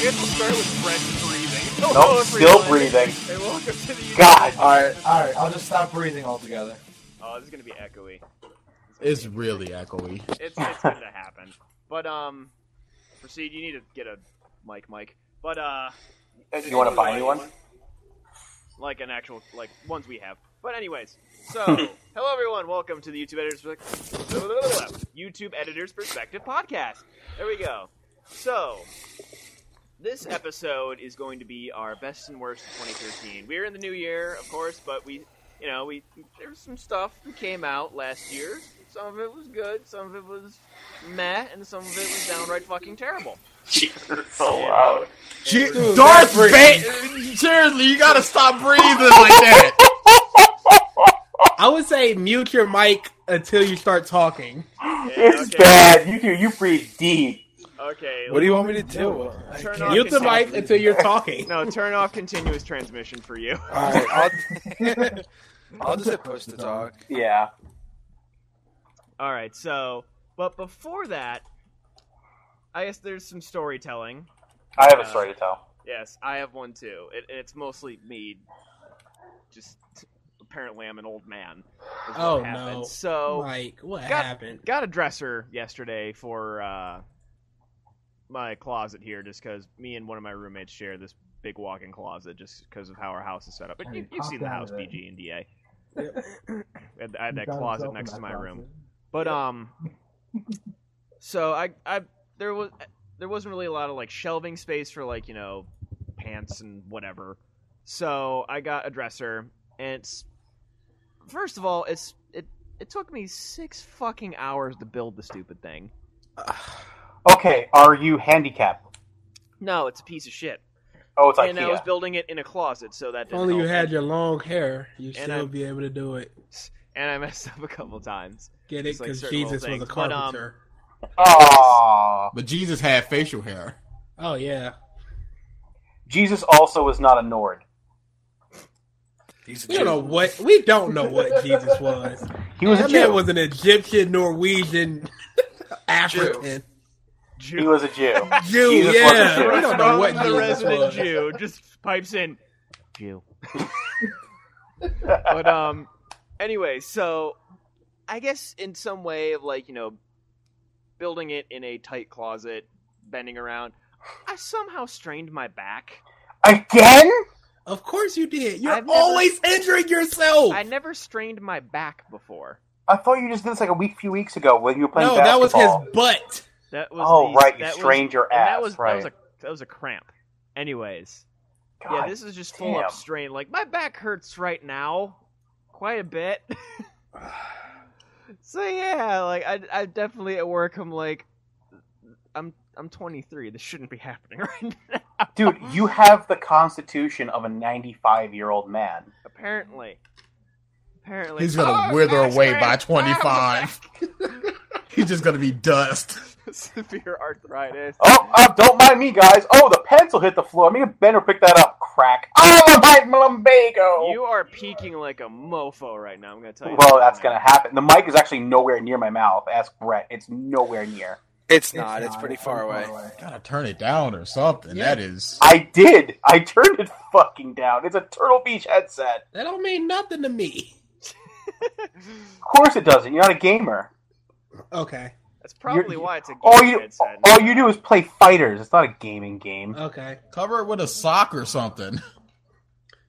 guess we'll start with Brent breathing. Nope, still breathing. Hey, welcome to the YouTube. God. Alright, I'll just stop breathing altogether. Oh, this is gonna be echoey. It's really echoey. It's gonna happen. But proceed. You need to get a mic. But You want to buy me one? Like an actual, like ones we have. But anyways, so hello everyone, welcome to the YouTube Editor's Perspective podcast. There we go. So this episode is going to be our best and worst of 2013. We're in the new year, of course, but we there was some stuff that came out last year. Some of it was good, some of it was meh, and some of it was downright fucking terrible. Jesus, so loud. Darth Vader! Seriously, you gotta stop breathing like that. I would say mute your mic until you start talking. Yeah, It's okay. bad. You breathe deep. Okay. What do you want me to do? Turn off Mute the mic until you're talking. No, turn off continuous transmission for you. Alright, I'll just hit push to talk. Yeah. Alright, so, but before that, I guess there's some storytelling. I have a story to tell. Yes, I have one too. It's mostly me. Just, apparently I'm an old man. Is Oh, what happened. no. So, Mike, what happened? got a dresser yesterday for my closet here, just because me and one of my roommates share this big walk-in closet, just because of how our house is set up. But you've seen the house, BG and DA. I had that closet next to my room. But so there wasn't really a lot of like shelving space for like pants and whatever. So I got a dresser, and first of all, it took me 6 fucking hours to build the stupid thing. Okay, are you handicapped? No, it's a piece of shit. Oh, it's And IKEA. I was building it in a closet, so that If didn't only you help. had your long hair, you'd And still be able to do it. And I messed up a couple times. Get it? Just like Because certain little Jesus was a things. But, carpenter. Aww. But Jesus had facial hair. Oh, yeah. Jesus also was not a Nord. He's a We don't know what Jesus was. He was a That man Jew. was an Egyptian, Norwegian, African. Jew. He was a Jew. Jew, Jesus was a yeah. Jew. We don't know what the Jesus resident was. Jew just pipes in Jew. But anyway, so I guess in some way of like building it in a tight closet, bending around, I somehow strained my back. Again? Of course you did. You're I've never- always injuring yourself. I never strained my back before. I thought you just did this like a few weeks ago when you were playing No, that was basketball. his butt. That was Oh, right, you that strained your and ass, right. That was a cramp. Anyways, God, yeah, this is just full up damn. strain. Like my back hurts right now, quite a bit. So yeah, like I definitely at work. I'm like, I'm 23. This shouldn't be happening right now. Dude, you have the constitution of a 95-year-old man. Apparently. He's gonna wither that's away great. by 25. He's just gonna be dust. Severe arthritis. Oh, don't mind me, guys. Oh, the pencil hit the floor. Maybe Bender picked that up. Crack. Oh, my lumbago. You are peaking like a mofo right now. I'm gonna tell you. Well, that that's right going to happen. The mic is actually nowhere near my mouth. Ask Brett. It's nowhere near. It's not. It's pretty far away. Gotta turn it down or something. Yeah. That is. I did. I turned it fucking down. It's a Turtle Beach headset. That don't mean nothing to me. Of course it doesn't. You're not a gamer. Okay. That's probably why it's a All game you, headset. all you do is play fighters. It's not a gaming game. Okay. Cover it with a sock or something.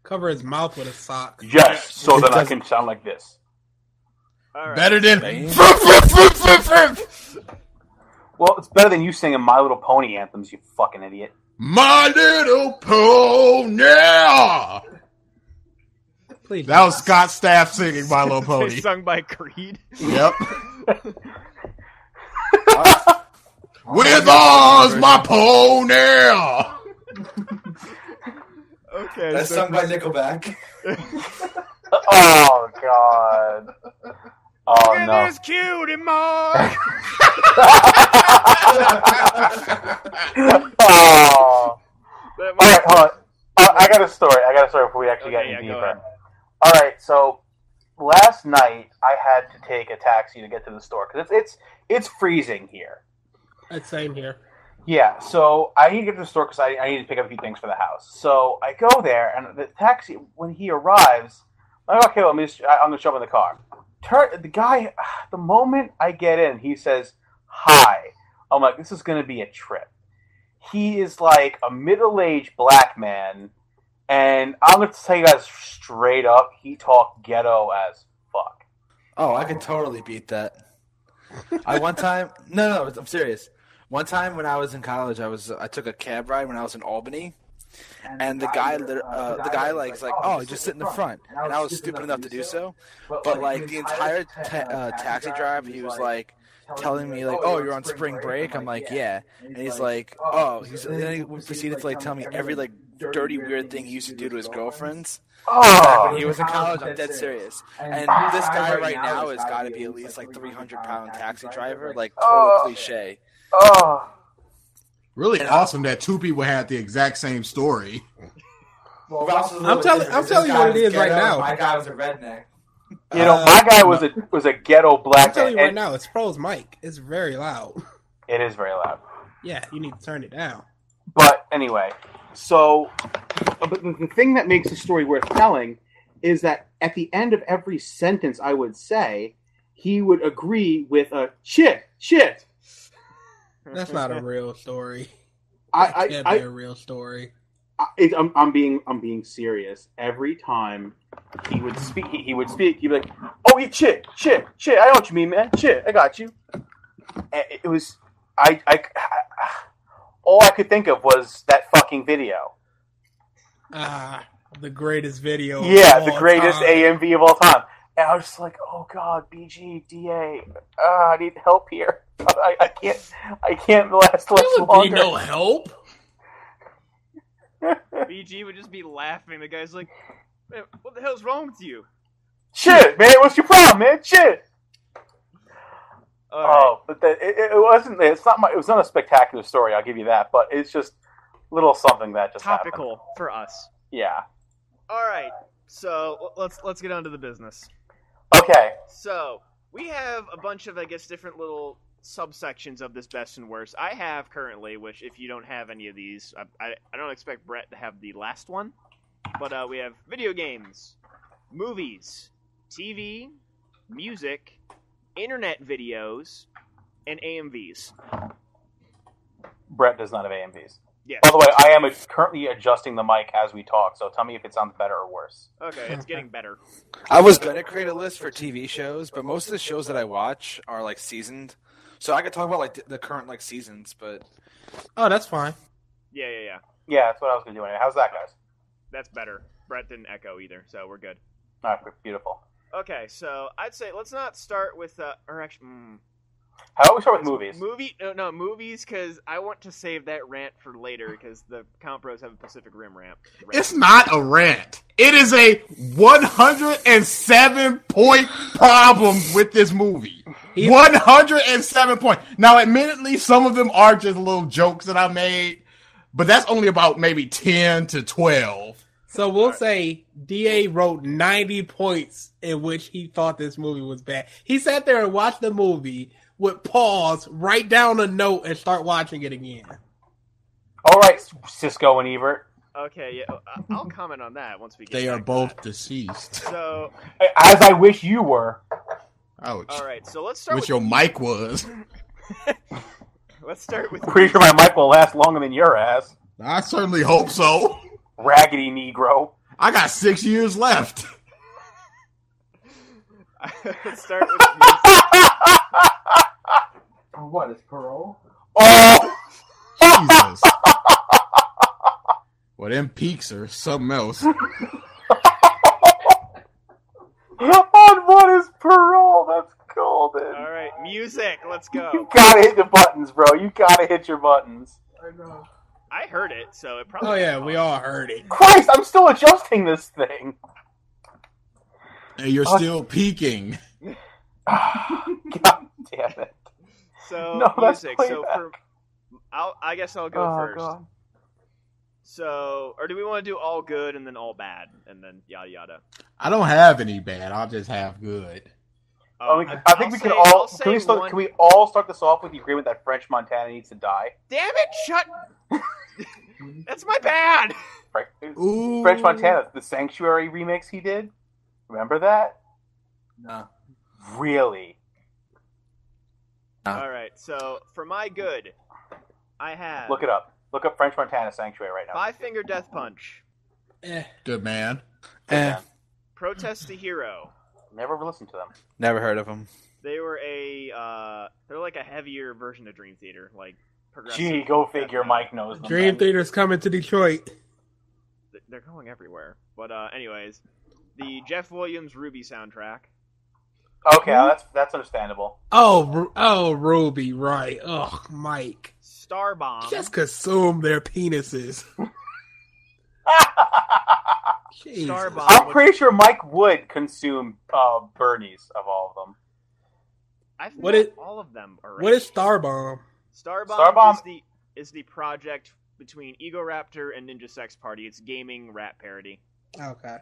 Cover his mouth with a sock. Just so It that I doesn't- can sound like this. All right. Better than. Well, it's better than you singing My Little Pony anthems, you fucking idiot. My Little Pony. Please. That was Scott Stapp singing My Little Pony. Sung by Creed. Yep. With arms, my pony. Okay. That's sung by Nickelback. Oh, God. Oh, Look at no. this cutie mark. Oh. All right, hold on. I got a story. Before we actually get Okay, any yeah, go deeper. ahead. All right, so last night I had to take a taxi to get to the store because it's freezing here. That's same here. Yeah, so I need to get to the store because I need to pick up a few things for the house. So I go there, and the taxi, when he arrives, I'm like, okay, I'm going to jump in the car. The guy, the moment I get in, he says, hi. I'm like, this is going to be a trip. He is like a middle-aged black man, and I'm going to tell you guys straight up, he talked ghetto as fuck. Oh, I could totally beat that. No, I'm serious. One time when I was in college, I took a cab ride when I was in Albany, and the guy was like, oh, just sit in the front, and I was stupid enough to do so, but like the entire taxi drive, he was like telling me like, oh, you're on spring break. I'm like, yeah, and he's like, oh, then he proceeded to like tell me every like dirty weird thing he used to do to his girlfriends. Oh. When he was in college, I'm dead serious. And this guy right now has got to be at least like 300-pound taxi driver, like total cliche. Oh. Really awesome that two people had the exact same story. I'm telling you what it is right now. My guy was a redneck. You know, my guy was a ghetto black I'm telling man. you right now, it's Pro's mic. It's very loud. It is very loud. Yeah, you need to turn it down. But anyway, so but the thing that makes the story worth telling is that at the end of every sentence I would say, he would agree with a shit. That's not a real story. It can't be a real story. I'm being serious. Every time he would speak, he'd be like, "Oh, yeah, shit. I know what you mean, man. Shit, I got you." And it was all I could think of was that fucking video. The greatest video. Yeah, the greatest AMV of all time. And I was just like, "Oh God, BG, DA, I need help here. I can't last much longer." No help. BG would just be laughing. The guy's like, man, what the hell's wrong with you? Shit, man, what's your problem, man? Shit. Right. But it wasn't. It was not a spectacular story. I'll give you that. But it's just a little something that just topical happened. For us. Yeah. All right. So let's get on to the business. Okay. So we have a bunch of, I guess, different little subsections of this best and worst. I have currently, which if you don't have any of these, I don't expect Brett to have the last one. But we have video games, movies, TV, music, internet videos, and AMVs. Brett does not have AMVs. Yes. By the way, I am currently adjusting the mic as we talk, so tell me if it sounds better or worse. Okay, it's getting better. I was going to create a list for TV shows, but most of the shows that I watch are like seasoned. So I could talk about like the current like seasons, but Oh, that's fine. Yeah. Yeah, that's what I was going to do anyway. How's that, guys? That's better. Brett didn't echo either, so we're good. All right, beautiful. Okay, so I'd say let's not start with or actually. How about we start with movies? Movies, because I want to save that rant for later, because the Count Bros have a Pacific Rim rant. It's not a rant. It is a 107-point problem with this movie. 107 points. Now, admittedly, some of them are just little jokes that I made, but that's only about maybe 10 to 12. So we'll say DA wrote 90 points in which he thought this movie was bad. He sat there and watched the movie, would pause, write down a note, and start watching it again. All right, Cisco and Ebert. Okay, yeah, I'll comment on that once we get. They are back both to that. deceased. So, as I wish you were. Ouch. All right, so let's start. Which your mic was. Let's start with. Pretty sure my mic will last longer than your ass. I certainly hope so. Raggedy Negro. I got 6 years left. Let's start with music. what is parole? Oh! Jesus. Well, them peaks are something else. On what is parole? That's golden. All right, music. Let's go. You gotta hit the buttons, bro. You gotta hit your buttons. I know. I heard it, so it probably. Oh yeah, we all heard it. Christ, I'm still adjusting this thing. And you're still peaking. God damn it. So No, that's music. playback. So I guess I'll go first. God. So, or do we want to do all good and then all bad and then yada yada? I don't have any bad. I'll just have good. I think we can all. Can we all start this off with the agreement that French Montana needs to die? Damn it! Shut. That's my bad. Ooh. French Montana, the Sanctuary remix he did. Remember that? No. Really? All right. So for my good, I have. Look it up. Look up French Montana Sanctuary right now. Five Finger Death Punch. Good man. Protest the Hero. Never listened to them. Never heard of them. They were they're like a heavier version of Dream Theater, like progressive. Gee, go figure. Mike knows them. Dream Theater's coming to Detroit. They're going everywhere. But anyways, the Jeff Williams Ruby soundtrack. Okay, that's understandable. Oh, Ruby, right? Oh, Mike. Starbomb. Just consume their penises. Starbomb. I'm pretty sure Mike would consume Bernie's of all of them. I've all of them already. What is Starbomb? Starbomb is the project between Ego Raptor and Ninja Sex Party. It's gaming rap parody. Okay.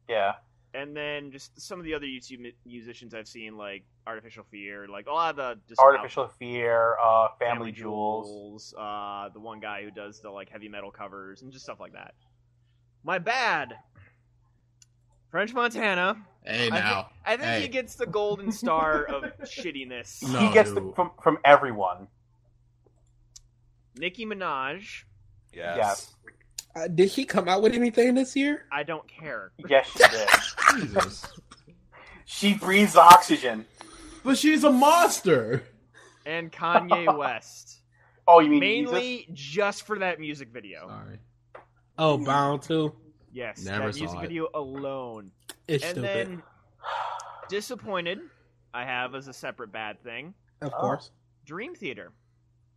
Yeah. And then just some of the other YouTube musicians I've seen, like Artificial Fear, like a lot of the Artificial Fear, Family Jewels, the one guy who does the like heavy metal covers and just stuff like that. My bad. French Montana. Hey now. I think he gets the golden star of shittiness. No, he gets from everyone. Nicki Minaj. Yes. Did she come out with anything this year? I don't care. Yes, she did. Jesus. She breathes oxygen. But she's a monster. And Kanye West. Oh, you mean mainly just for that music video? Sorry. Oh, Bound 2? Yes, Never that saw music it. video alone. It's and stupid. then Disappointed, I have as a separate bad thing. Of course. Dream Theater.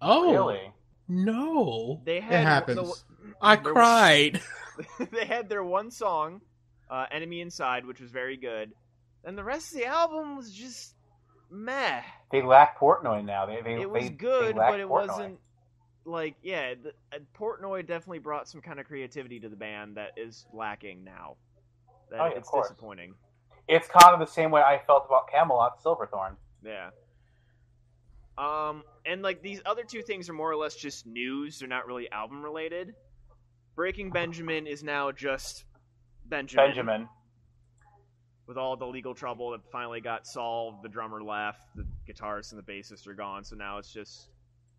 Oh. Really? No. They had It happens. I cried. They had their one song, Enemy Inside, which was very good. And the rest of the album was just meh. They lack Portnoy now. It was good, but it wasn't like, Portnoy definitely brought some kind of creativity to the band that is lacking now. It's disappointing. It's kind of the same way I felt about Camelot Silverthorn. Yeah. And like these other two things are more or less just news. They're not really album related. Breaking Benjamin is now just Benjamin. With all the legal trouble that finally got solved, the drummer left, the guitarist and the bassist are gone, so now it's just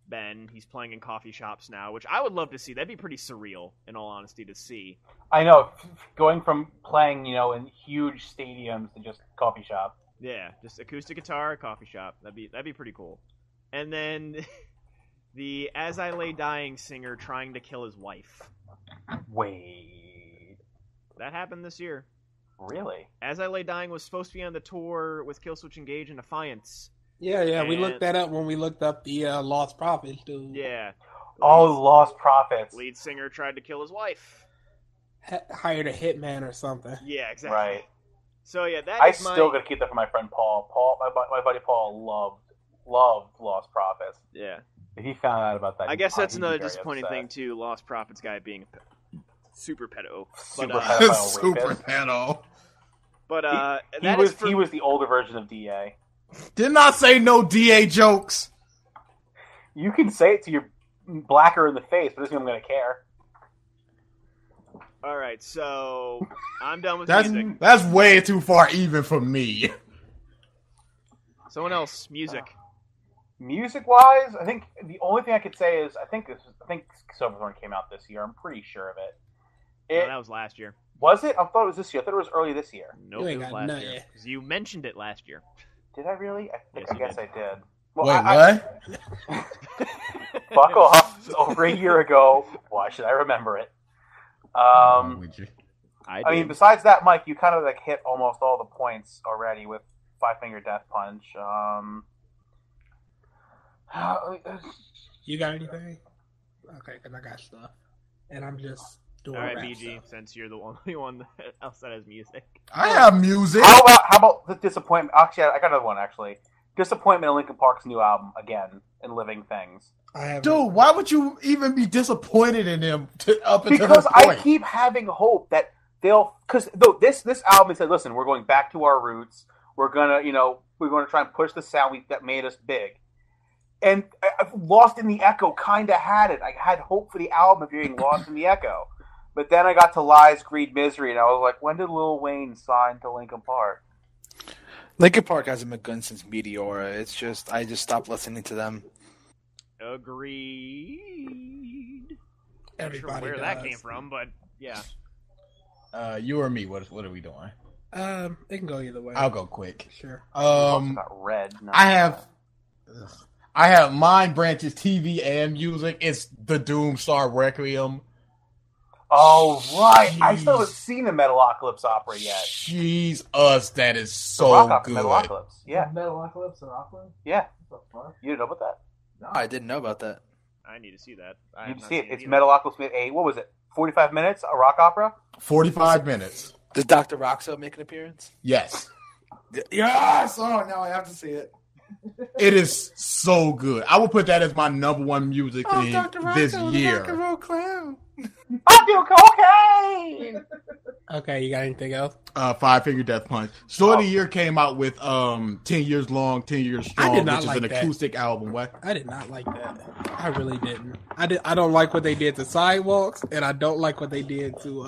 Ben. He's playing in coffee shops now, which I would love to see. That'd be pretty surreal, in all honesty, to see. I know, going from playing, in huge stadiums to just coffee shop. Yeah, just acoustic guitar, coffee shop. That'd be pretty cool. And then the As I Lay Dying singer trying to kill his wife. Wait. That happened this year. Really? As I Lay Dying was supposed to be on the tour with Killswitch Engage and Defiance. Yeah, we looked that up when we looked up the Lost Prophets, dude. Yeah. Lost Prophets. Lead singer tried to kill his wife. Hired a hitman or something. Yeah, exactly. Right. So yeah, still gotta keep that for my friend Paul. My buddy Paul loved Lost Prophets. Yeah. If he found out about that, I guess that's another disappointing thing too. Lost Prophets guy being a super pedo. Super pedo. Super pedo. But he was the older version of DA. Did not say no DA jokes. You can say it to your blacker in the face, but doesn't mean I'm gonna care. All right, so I'm done with music. That's way too far even for me. Someone else, music. Music-wise, I think the only thing I could say is I think Silverthorn came out this year. I'm pretty sure of it. No, that was last year. Was it? I thought it was this year. I thought it was early this year. Nope, it was last year. You mentioned it last year. Did I really? I guess I did. Well, wait, what? Fuck off. It's over a year ago. Why should I remember it? I mean, besides that, Mike, you kind of hit almost all the points already with Five Finger Death Punch. You got anything? Okay, because I got stuff, and I'm just doing. All right, BG, stuff. Since you're the only one else that has music. I have music. How about the disappointment? Actually, I got another one. Actually, disappointment in Linkin Park's new album again, in Living Things. Dude, why would you even be disappointed in them up until because this point? I keep having hope that this album said, listen, we're going back to our roots. We're gonna, We're going to try and push the sound that made us big. And Lost in the Echo kind of had it. I had hope for the album of hearing Lost in the Echo. But then I got to Lies, Greed, Misery, and I was like, when did Lil Wayne sign to Linkin Park? Linkin Park hasn't been good since Meteora. It's just, I just stopped listening to them. Agreed. Everybody Not sure where does. that came from, but yeah. You or me? What are we doing? It can go either way. I'll go quick. Sure. Got red. I have Mind Branches TV and music. It's the Doomstar Requiem. Oh, right. Jeez. I still haven't seen the Metalocalypse opera yet. Jeez, that is so good. Metalocalypse. Yeah. Metalocalypse and Auckland? Yeah. What the fuck? You didn't know about that? No, I didn't know about that. I need to see that. You need to see it. It's Metalocalypse. What was it? 45 minutes? A rock opera? 45 minutes. Does Dr. Roxo make an appearance? Yes. Yes! Oh, now I have to see it. It is so good. I will put that as my number one music thing this year. Rock and roll clown. I do cocaine! Okay, you got anything else? Five Finger Death Punch. Story of the Year came out with 10 Years Long, 10 Years Strong, did not which like is an that. acoustic album. What? I did not like that. I really didn't. I don't like what they did to Sidewalks, and I don't like what they did to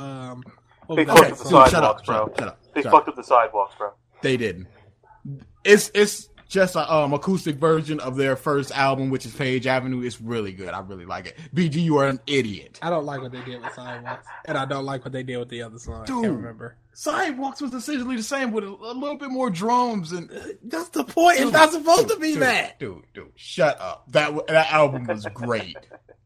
what They was that? fucked up the Shut sidewalks, up, bro. shut up. They fucked up the sidewalks, bro. They didn't. It's just an acoustic version of their first album, which is Page Avenue. It's really good. I really like it. BG, you are an idiot. I don't like what they did with Sidewalks, and I don't like what they did with the other song. I can't remember. Sidewalks was essentially the same with a little bit more drums and. That's the point. It's not supposed to be that. Dude, shut up. That album was great.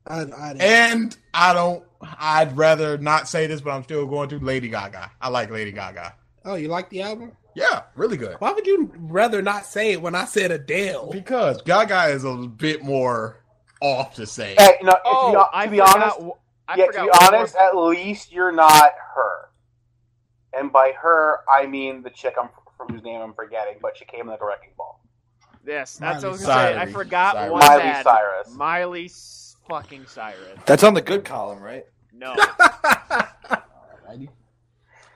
I didn't. And I'd rather not say this, but I'm still going to Lady Gaga. I like Lady Gaga. Oh, you like the album? Yeah, really good. Why would you rather not say it when I said Adele? Because Gaga is a bit more off to say. Hey, no, I to be honest, at least you're not her. And by her, I mean the chick from whose name I'm forgetting, but she came like a wrecking ball. Yes, that's what I was Miley going to say. I forgot Cyrus. one Miley bad. Cyrus. Miley fucking Cyrus. That's on the good column, right? No.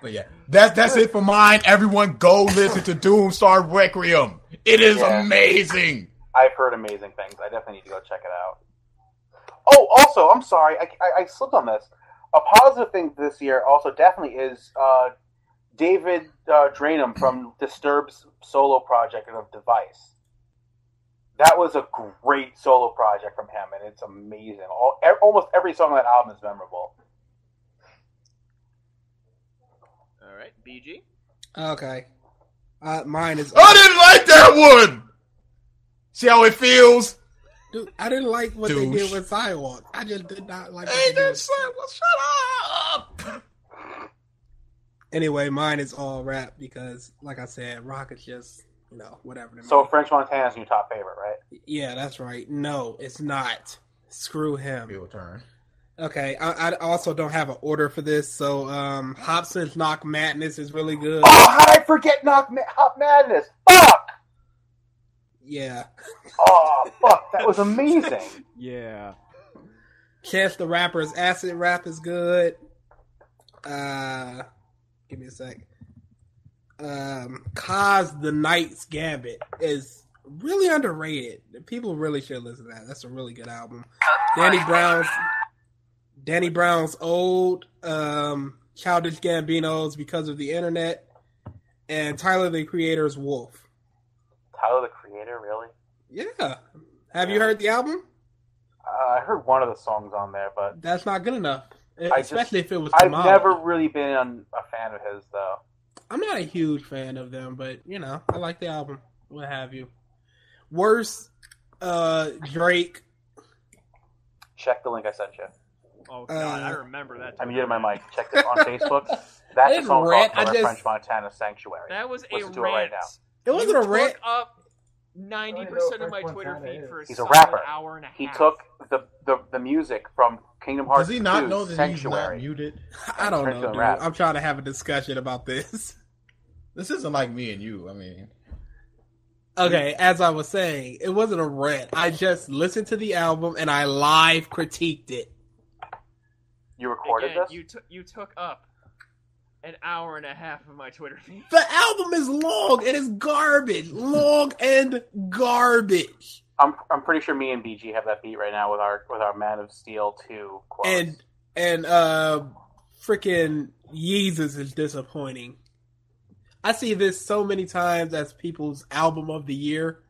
But yeah, that's it for mine. Everyone go listen to Doomstar Requiem. It is amazing. I've heard amazing things. I definitely need to go check it out. Oh, also, I'm sorry. I slipped on this. A positive thing this year also definitely is David Drainham from Disturbed's solo project of Device. That was a great solo project from him, and it's amazing. Almost every song on that album is memorable. All right, BG. Okay. Mine is. I didn't like that one. See how it feels? Dude, I didn't like what they did with Sidewalk. I just did not like what they did with Sidewalk. Shut up. Anyway, mine is all rap because, like I said, rock is just, whatever. So French Montana's your top favorite, right? Yeah, that's right. No, it's not. Screw him. Your turn. Okay, I also don't have an order for this, so Hobson's Knock Madness is really good. Oh, how did I forget Hop Madness? Fuck! Yeah. Oh, fuck, that was amazing. Yeah. Chance the Rapper's Acid Rap is good. Give me a sec. Kaz the Knight's Gambit is really underrated. People really should listen to that. That's a really good album. Danny Brown's Old, Childish Gambino's Because of the Internet, and Tyler the Creator's Wolf. Tyler the Creator, really? Yeah. Have you heard the album? I heard one of the songs on there, but That's not good enough. Especially if it was I've tomorrow. never really been a fan of his, though. I'm not a huge fan of them, but, I like the album. What have you. Worst, Drake. Check the link I sent you. Oh, God, I remember that. I'm muting my mic. Check this on Facebook. That's a song called French Montana Sanctuary. That was a Listen to it rant. right now. It wasn't a rant. Took up 90% of my Twitter feed for He's a solid rapper. hour and a half. He took the music from Kingdom Hearts Does he not 2 know that Sanctuary. he's not muted? I don't Turned know, to dude. rap. I'm trying to have a discussion about this. This isn't like me and you. I mean, Okay, as I was saying, it wasn't a rant. I just listened to the album and I live critiqued it. You recorded Again, this? you took up an hour and a half of my Twitter feed. The album is long and it's garbage. Long and garbage. I'm pretty sure me and BG have that beat right now with our Man of Steel 2 quotes. And freaking Yeezus is disappointing. I see this so many times as people's album of the year.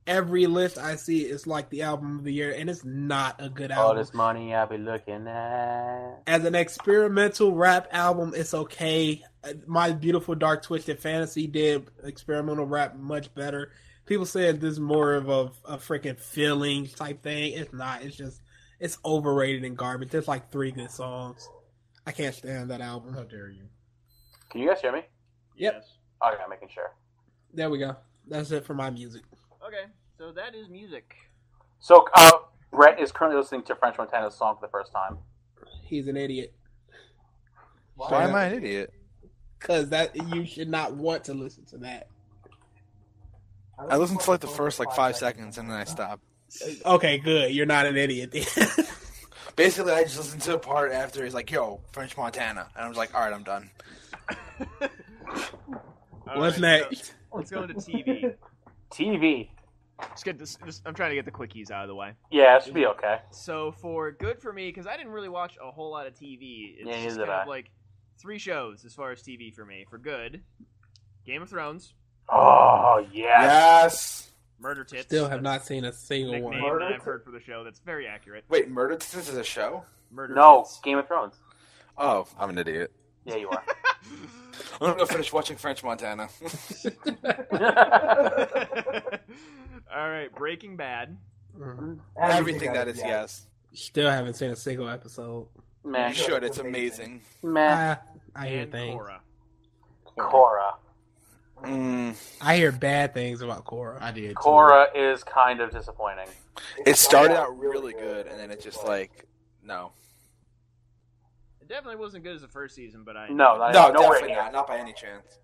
Every list I see is like the album of the year, and it's not a good album. All this money I be looking at. As an experimental rap album, it's okay. My Beautiful Dark Twisted Fantasy did experimental rap much better. People said this is more of a freaking feeling type thing. It's not. It's just, it's overrated and garbage. There's like 3 good songs. I can't stand that album. How dare you? Can you guys hear me? Yep. Yes. Okay, I'm making sure. There we go. That's it for my music. Okay, so that is music. So, Brett is currently listening to French Montana's song for the first time. He's an idiot. Why am I an idiot? Because that you should not want to listen to that. I listened to like the first 5 seconds and then I stopped. Okay, good. You're not an idiot then. Basically, I just listened to the part after he's like, "Yo, French Montana," and I was like, "All right, I'm done." What's next? So, let's go into TV. TV. Let's get this. I'm trying to get the quickies out of the way. Yeah, it should be okay. So for good for me, because I didn't really watch a whole lot of TV. It's Yeah, just neither kind did of like 3 shows as far as TV for me. For good, Game of Thrones, Oh, yes. Yes. Murder Tits. Still have not seen a single nickname one. that I've heard for the show. That's very accurate. Wait, Murder Tits is a show? Murder No, Tits. Game of Thrones. Oh, I'm an idiot. Yeah, you are. I'm gonna go finish watching French Montana. All right, Breaking Bad. Everything that is yes. Still haven't seen a single episode. Man. You should. It's amazing. Man. I hear And things. Korra. Korra. I hear bad things about Korra. I did. Too. Korra is kind of disappointing. It started out really good, and then it just no. It definitely wasn't good as the first season, but I No, No, nowhere definitely near. not by any chance.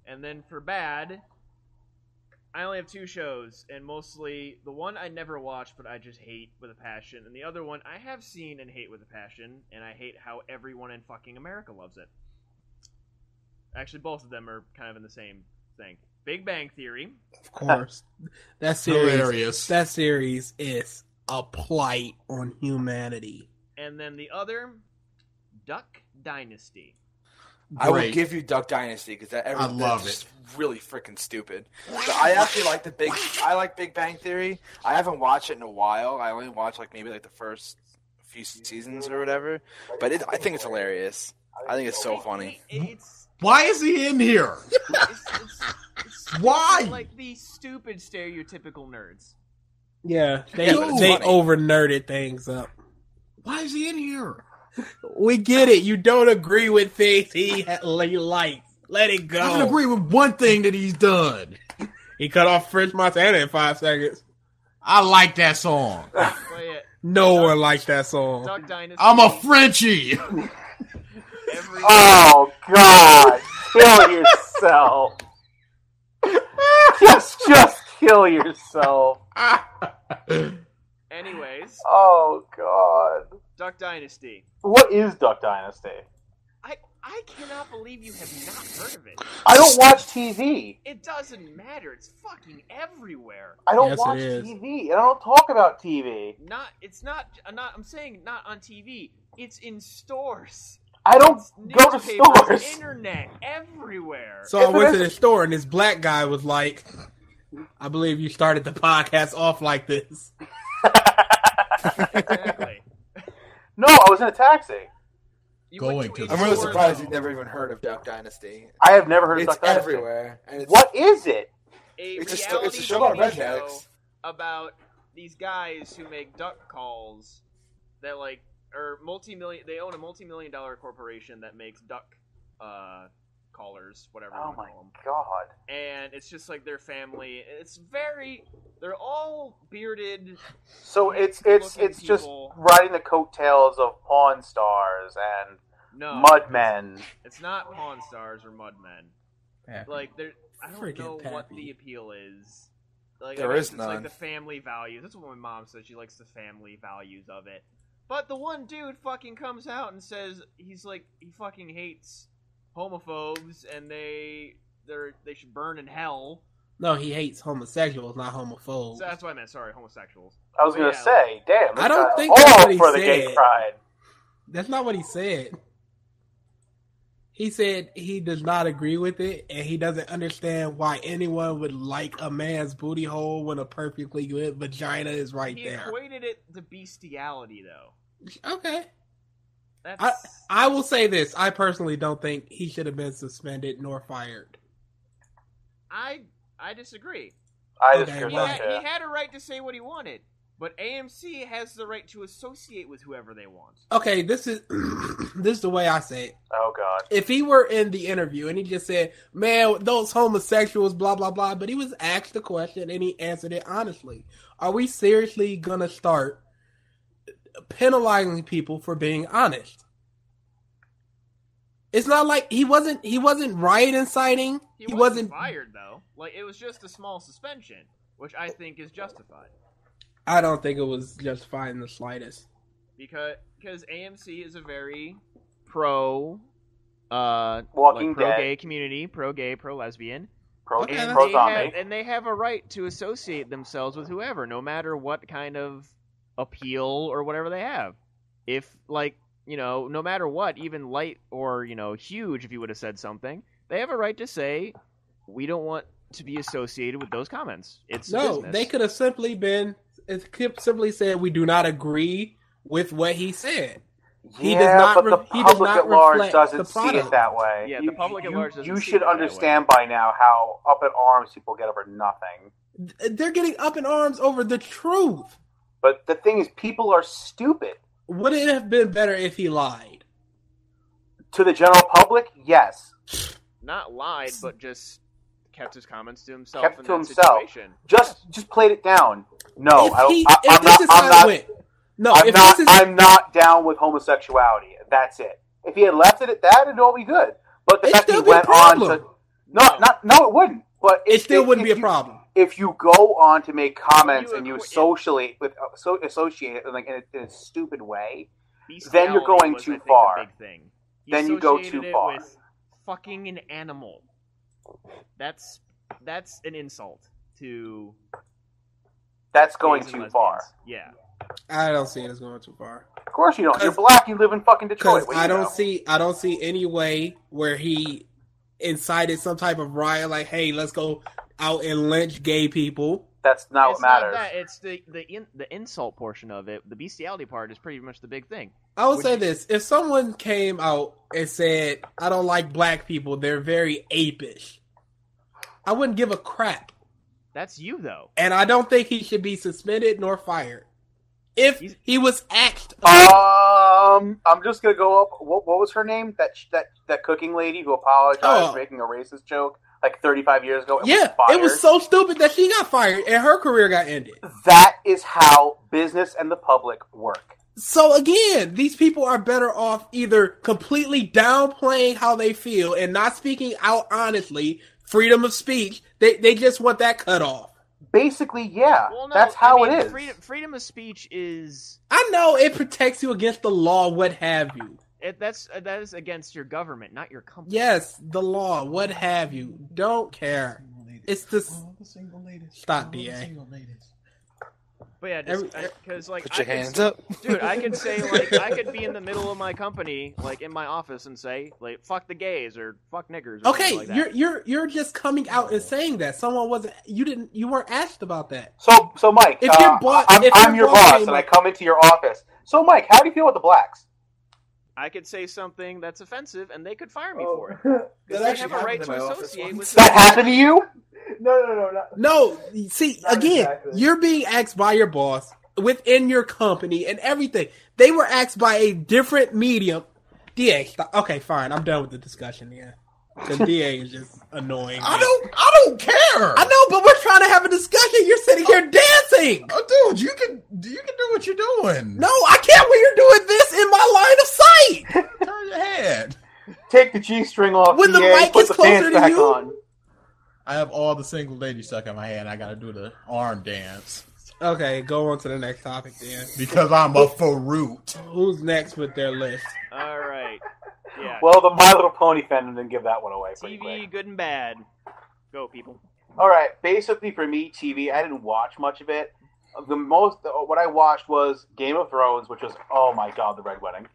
And then for Bad, I only have 2 shows, and mostly the one I never watched, but I just hate with a passion, and the other one I have seen and hate with a passion, and I hate how everyone in fucking America loves it. Actually, both of them are kind of in the same thing. Big Bang Theory. Of course. That Hilarious. series is a plight on humanity. And then the other, Duck Dynasty. I will Great. give you Duck Dynasty because I love that's really freaking stupid. But I actually like I like Big Bang Theory. I haven't watched it in a while. I only watched maybe the first few seasons or whatever. But I think it's hilarious. I think it's so funny. Why is he in here? It's Why? like the stupid stereotypical nerds. Yeah, they Yeah, but it's funny. over nerded things up. Why is he in here? We get it. You don't agree with things he likes. Let it go. I can agree with one thing that he's done. He cut off French Montana in 5 seconds. I like that song. But yeah, No one likes that song. Duck Dynasty. I'm a Frenchie. Oh, God. Kill yourself. just kill yourself. Anyways, Oh, God. Duck Dynasty. What is Duck Dynasty? I cannot believe you have not heard of it. I don't watch TV. It doesn't matter. It's fucking everywhere. I don't Yes, it watch is. TV. And I don't talk about TV. It's not. I'm saying not on TV. It's in stores. I don't go to Newspapers, stores. internet, everywhere. So I went to the store and this black guy was like, I believe you started the podcast off like this. Exactly. No, I was in a taxi. You Going went to a the I'm really store, surprised though. you've never even heard of Duck Dynasty. I have never heard of It's Duck Dynasty. everywhere. And it's, What is it? It's a reality show about TV rednecks. about these guys who make duck calls that are multi-million. They own a multi-million-dollar corporation that makes duck callers, whatever you Oh want to my call them. God. And it's just like their family. They're all bearded. So it's Looking just people. riding the coattails of Pawn Stars and No, Mud Men. It's not Pawn Stars or Mudmen. Like I don't Freaking know what Pappy. the appeal is. Like There I guess is it's like none. the family values. That's what my mom said. She likes the family values of it. But the one dude fucking comes out and says he fucking hates homophobes and they should burn in hell. No, he hates homosexuals, not homophobes. So that's what I meant. Sorry, homosexuals. I was going to say, damn. I don't think that's all what he for the said. gay pride. That's not what he said. He said he does not agree with it, and he doesn't understand why anyone would like a man's booty hole when a perfectly good vagina is right He there. equated it to bestiality, though. Okay. That's... I will say this. I personally don't think he should have been suspended nor fired. I disagree. I Okay, disagree He with had, that. he had a right to say what he wanted, but AMC has the right to associate with whoever they want. Okay, this is this is the way I say it. Oh, God. If he were in the interview and he just said, man, those homosexuals, blah, blah, blah, but he was asked the question and he answered it honestly. Are we seriously going to start penalizing people for being honest? It's not like he wasn't riot inciting. He wasn't fired, though. Like, it was just a small suspension, which I think is justified. I don't think it was justified in the slightest. Because AMC is a very pro Walking Dead. pro-gay community, pro-gay, pro-lesbian. Okay, And that's- Pro-zombie. they have a right to associate themselves with whoever, no matter what kind of appeal or whatever they have. If, no matter what, even light or, huge, if you would have said something, they have a right to say, we don't want to be associated with those comments. It's business. They could have simply said, we do not agree with what he said. He Yeah, does not but re- the he does public not at large reflect doesn't the see it product. that way. Yeah, the public at large doesn't You see should it that understand by now how up in arms people get over nothing. They're getting up in arms over the truth. But the thing is, people are stupid. Would it have been better if he lied? To the general public, yes. Not lied, but just kept his comments to himself. Kept in to that himself. Situation. Just played it down. No, I'm not down with homosexuality. That's it. If he had left it at that, it'd all be good. But the fact he went on to no, it wouldn't. But it still wouldn't be a problem. If you go on to make comments and you associate it in a stupid way, then you're going Bestiality was, too I think, far. the big thing. He Then you go associated too it far. With fucking an animal. That's an insult to. That's going gays and too far. lesbians. Yeah. I don't see it as going too far. Of course you don't. You're black. You live in fucking Detroit. Because I don't see any way where he incited some type of riot. Like, hey, let's go out and lynch gay people. That's not It's what matters. Not that. It's the insult portion of it. The bestiality part is pretty much the big thing. I would say this: if someone came out and said, "I don't like black people; they're very apish," I wouldn't give a crap. That's you, though. And I don't think he should be suspended nor fired. If he was axed. I'm just gonna go up. What was her name? That cooking lady who apologized for making a racist joke like 35 years ago. And was fired. It was so stupid that she got fired and her career got ended. That is how business and the public work. So again, these people are better off either completely downplaying how they feel and not speaking out honestly. Freedom of speech. They just want that cut off. Basically, yeah. Well, no, that's how it is. Freedom of speech is. I know it protects you against the law, what have you. That is against your government, not your company. Yes, the law, what have you. Don't care. It's this. Stop, DA. But yeah, because put your hands up, dude. I could say I could be in the middle of my company, in my office, and say "fuck the gays" or "fuck niggers." Or okay, like that. you're just coming out and saying that. Someone wasn't. You weren't asked about that. So Mike, I'm your boss, and I come into your office. So Mike, how do you feel with the blacks? I could say something that's offensive, and they could fire me for it. Because they have a right to associate with. That happened to you? No. See, again, exactly. You're being asked by your boss within your company and everything. They were asked by a different medium. DA, stop. Okay, fine. I'm done with the discussion. Yeah, because DA is just annoying. I don't care. I know, but we're trying to have a discussion. You're sitting here dancing. Oh, dude, you can do what you're doing. No, I can't when you're doing this in my line of sight. Turn your head. Take the G-string off. When the mic put is the closer pants to back you. on. I have all the single ladies stuck in my head. I got to do the arm dance. Okay, go on to the next topic then. Because I'm a fruit. Who's next with their list? All right. Yeah. Well, the My Little Pony fandom didn't give that one away pretty TV, quick. good and bad. Go, people. All right, basically for me, TV, I didn't watch much of it. What I watched was Game of Thrones, which was, oh my god, the Red Wedding.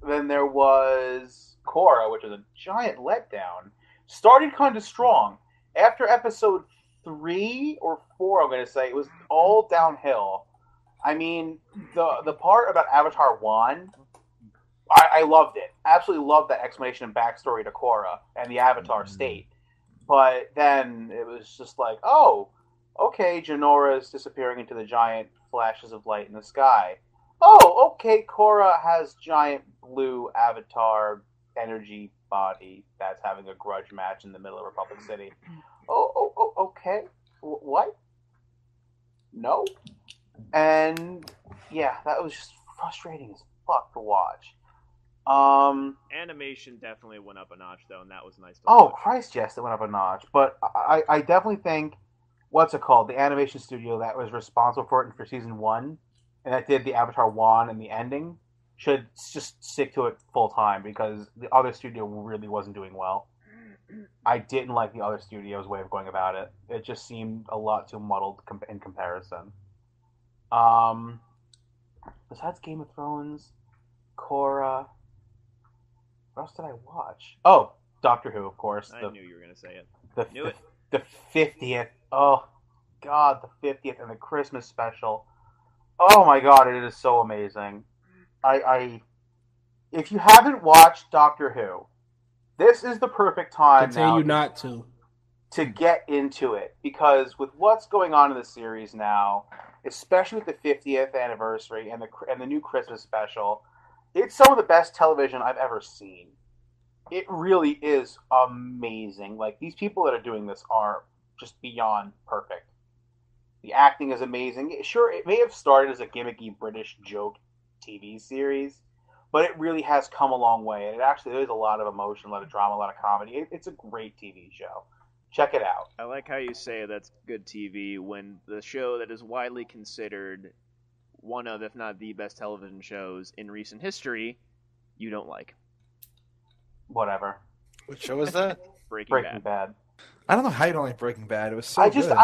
Then there was Korra, which was a giant letdown. Started kind of strong. After episode 3 or 4, I'm going to say, it was all downhill. I mean, the part about Avatar 1, I loved it. Absolutely loved that explanation and backstory to Korra and the Avatar state. But then it was just like, oh, okay, Janora's disappearing into the giant flashes of light in the sky. Oh, okay, Korra has giant blue Avatar energy body that's having a grudge match in the middle of Republic City. Oh, okay. What? No? And, yeah, that was just frustrating as fuck to watch. Animation definitely went up a notch, though, and that was nice to Oh, watch. Christ, yes, it went up a notch. But I definitely think, what's it called? The animation studio that was responsible for it for season 1, and that did the Avatar 1 and the ending, should just stick to it full time, because the other studio really wasn't doing well. I didn't like the other studio's way of going about it. It just seemed a lot too muddled in comparison. Besides Game of Thrones, Korra, what else did I watch? Oh, Doctor Who, of course. I knew you were going to say it. Knew it. The 50th. Oh, God, the 50th and the Christmas special. Oh, my God, it is so amazing. If you haven't watched Doctor Who, this is the perfect time Continue not to get into it, because with what's going on in the series now, especially with the 50th anniversary and the new Christmas special, it's some of the best television I've ever seen. It really is amazing. Like, these people that are doing this are just beyond perfect. The acting is amazing. Sure, it may have started as a gimmicky British joke TV series, but it really has come a long way, and it actually, there's a lot of emotion, a lot of drama, a lot of comedy. It's a great TV show. Check it out. I like how you say that's good TV when the show that is widely considered one of, if not the best television shows in recent history, you don't like. Whatever. What show was that? Breaking Bad. I don't know how you don't like Breaking Bad. It was so good.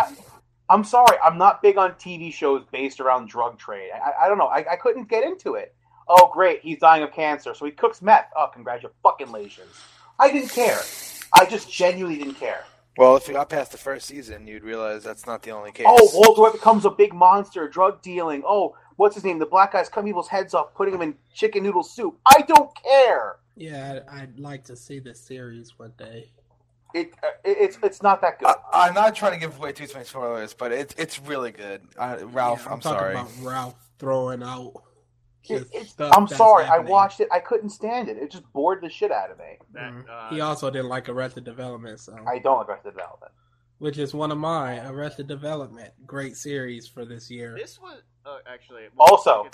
I'm sorry. I'm not big on TV shows based around drug trade. I don't know. I couldn't get into it. Oh, great. He's dying of cancer, so he cooks meth. Oh, congratulations. I didn't care. I just genuinely didn't care. Well, if you got past the first season, you'd realize that's not the only case. Oh, Walter White becomes a big monster, drug dealing. Oh, what's his name? The black guy's cutting people's heads off, putting them in chicken noodle soup. I don't care. Yeah, I'd like to see this series one day. It's not that good. I'm not trying to give away too many spoilers, but it's really good. Ralph, Yeah, I'm sorry. About Ralph throwing out. I'm sorry. I watched it. I couldn't stand it. It just bored the shit out of me. He also didn't like Arrested Development, so I don't like Arrested Development, which is one of mine. Arrested Development, great series for this year. This was actually also.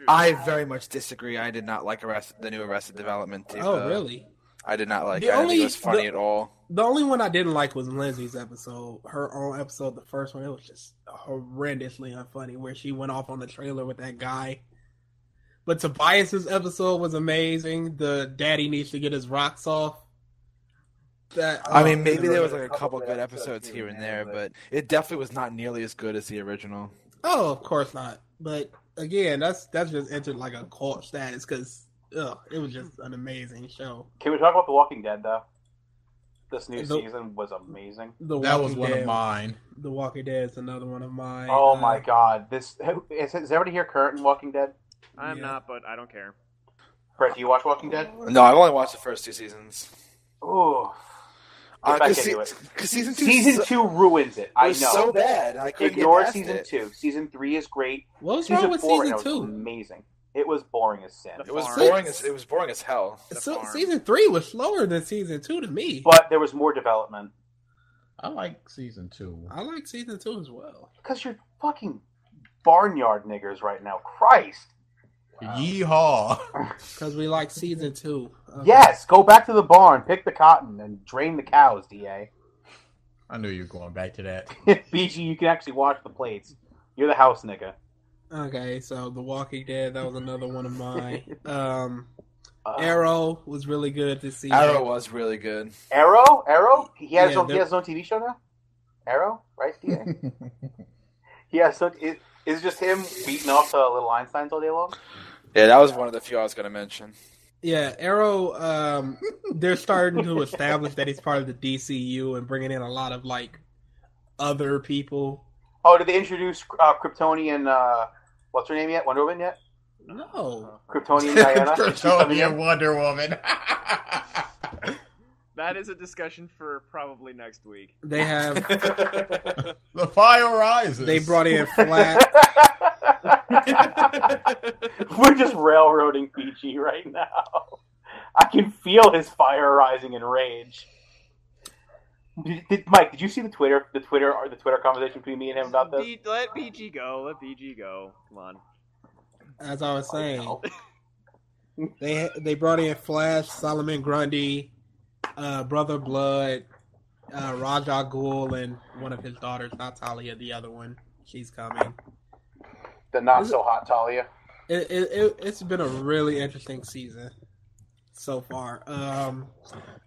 I very much disagree. I did not like the new Arrested Development. Oh, really? I did not like it. I didn't think it was funny at all. The only one I didn't like was Lindsay's episode. Her own episode, the first one, it was just horrendously unfunny, where she went off on the trailer with that guy. But Tobias's episode was amazing. The daddy needs to get his rocks off. I mean, maybe there was like a couple good episodes here and there, but it definitely was not nearly as good as the original. Oh, of course not. But again, that's just entered like a cult status because it was just an amazing show. Can we talk about The Walking Dead though? This new season was amazing. That was one of mine. The Walking Dead is another one of mine. Oh my god! Is everybody here current in Walking Dead? I'm not, but I don't care. Brett, do you watch Walking Dead? No, I've only watched the first 2 seasons. Ooh. Because season 2 ruins it. I know. So bad. I couldn't Ignore get season 2. Season 3 is great. What was season wrong with 4 season 2? Was amazing. It was boring as sin. It was boring as hell. So, season 3 was slower than season 2 to me. But there was more development. I like season 2. I like season 2 as well. Because you're fucking barnyard niggers right now. Christ. Yeehaw. Because we like season 2. Okay. Yes, go back to the barn, pick the cotton, and drain the cows, DA. I knew you were going back to that. BG, you can actually wash the plates. You're the house nigga. Okay, so The Walking Dead, that was another one of mine. Arrow was really good this season. Arrow was really good. Arrow? He has Yeah, he has his own TV show now? Arrow? Right, DA? Yeah, so is it just him beating off the little Einsteins all day long? Yeah, that was one of the few I was going to mention. Yeah, Arrow, they're starting to establish that he's part of the DCU and bringing in a lot of, like, other people. Oh, did they introduce Kryptonian, what's her name yet? Wonder Woman yet? No. Kryptonian Diana? Kryptonian Wonder Woman. That is a discussion for probably next week. They have... The fire rises. They brought in Flash. We're just railroading PG right now. I can feel his fire rising in rage. Mike, did you see the Twitter conversation between me and him about this? Let BG go. Let BG go. Come on. As I was saying, they brought in Flash, Solomon Grundy, Brother Blood, Raja Ghul, and one of his daughters, not Talia, the other one. She's coming. The not so hot Talia. It's been a really interesting season so far.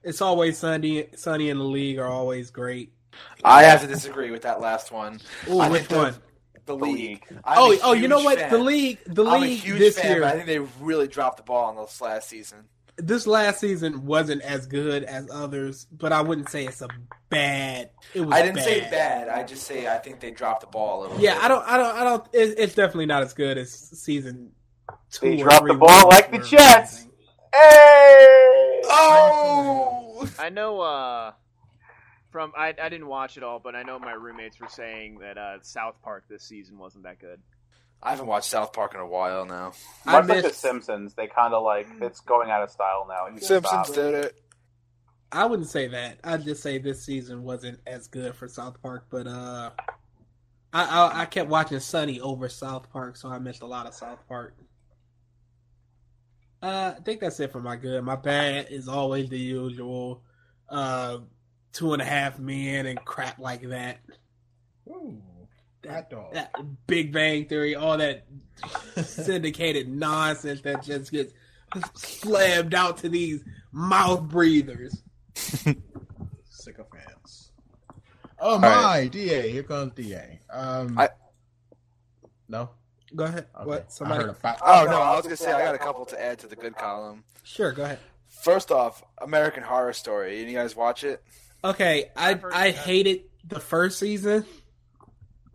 It's always Sunny in the League are always great. I have to disagree with that last one. Ooh, which one? The League. Oh, you know what? Fan. The League I'm a huge this fan, year. but I think they really dropped the ball on this last season. This last season wasn't as good as others, but I wouldn't say it's a bad. It was. I didn't bad. say bad. I just say I think they dropped the ball a little. Yeah, bit. I don't. It's definitely not as good as season 2. They or dropped 3 the ball like the were Jets. amazing. Hey! Oh! I know. I didn't watch it all, but I know my roommates were saying that South Park this season wasn't that good. I haven't watched South Park in a while now. Much like the Simpsons, they kind of like it's going out of style now. You Simpsons did it. I wouldn't say that. I'd just say this season wasn't as good for South Park, but I kept watching Sunny over South Park, so I missed a lot of South Park. I think that's it for my good. My bad is always the usual 2.5 Men and crap like that. Ooh, that dog. That Big Bang Theory, all that syndicated nonsense that just gets slammed out to these mouth breathers. Sycophants. Oh my, right. DA. Here comes DA. No? Go ahead. Okay. What? Somebody? No, I was going to say I got a couple to add to the good column. Sure, go ahead. First off, American Horror Story. You guys watch it? Okay, I hated the first season.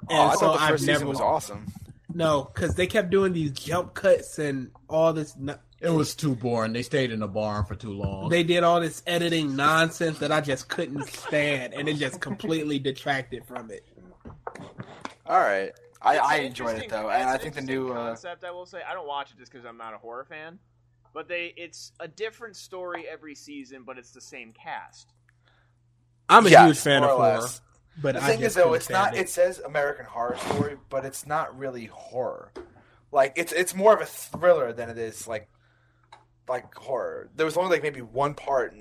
And I thought the first season was awesome. No, because they kept doing these jump cuts and all this. It was too boring. They stayed in the barn for too long. They did all this editing nonsense that I just couldn't stand, and it just completely detracted from it. All right. I enjoyed it, though, and I think the new concept, I will say, I don't watch it just because I'm not a horror fan, but it's a different story every season, but it's the same cast. I'm a huge fan of horror. But the thing is, though, it's not. It says American Horror Story, but it's not really horror. Like it's more of a thriller than it is like horror. There was only like maybe one part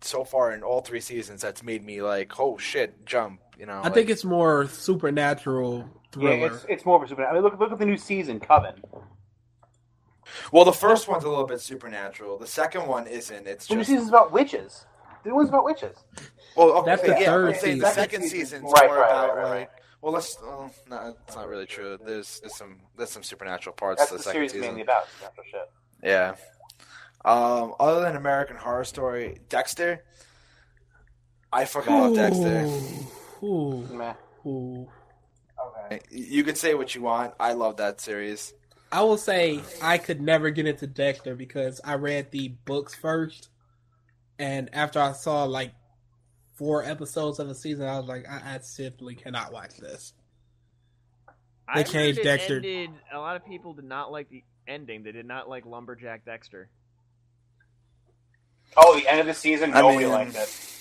so far in all 3 seasons that's made me like, oh shit, jump. You know. I think it's more supernatural thriller. Yeah, it's more of a supernatural. I mean, look at the new season, Coven. Well, the first one's a little bit supernatural. The second one isn't. It's the new just season's about witches. The new one's about witches. Well, okay, that's the third season. The second season's right, more about right. like. Well, no, it's not really true. There's some supernatural parts That's to the the second series season. mainly about supernatural shit. Yeah. Other than American Horror Story, Dexter. I fucking love Dexter. Ooh. Meh. Ooh. Okay. You can say what you want. I love that series. I will say I could never get into Dexter because I read the books first, and after I saw like 4 episodes of a season, I was like, I simply cannot watch this. They changed Dexter. A lot of people did not like the ending. They did not like Lumberjack Dexter. Oh, the end of the season, nobody liked it.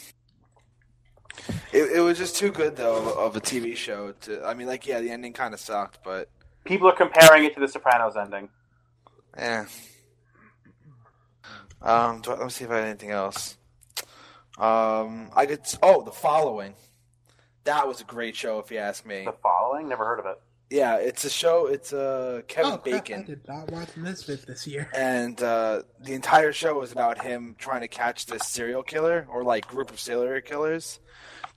It was just too good, though, of a TV show. The ending kind of sucked, but... People are comparing it to The Sopranos ending. Yeah. Let me see if I had anything else. The Following. That was a great show, if you ask me. The Following? Never heard of it. Yeah, it's a show. It's Kevin Bacon. I did not watch Misfits this year. And the entire show was about him trying to catch this serial killer, or like group of serial killers,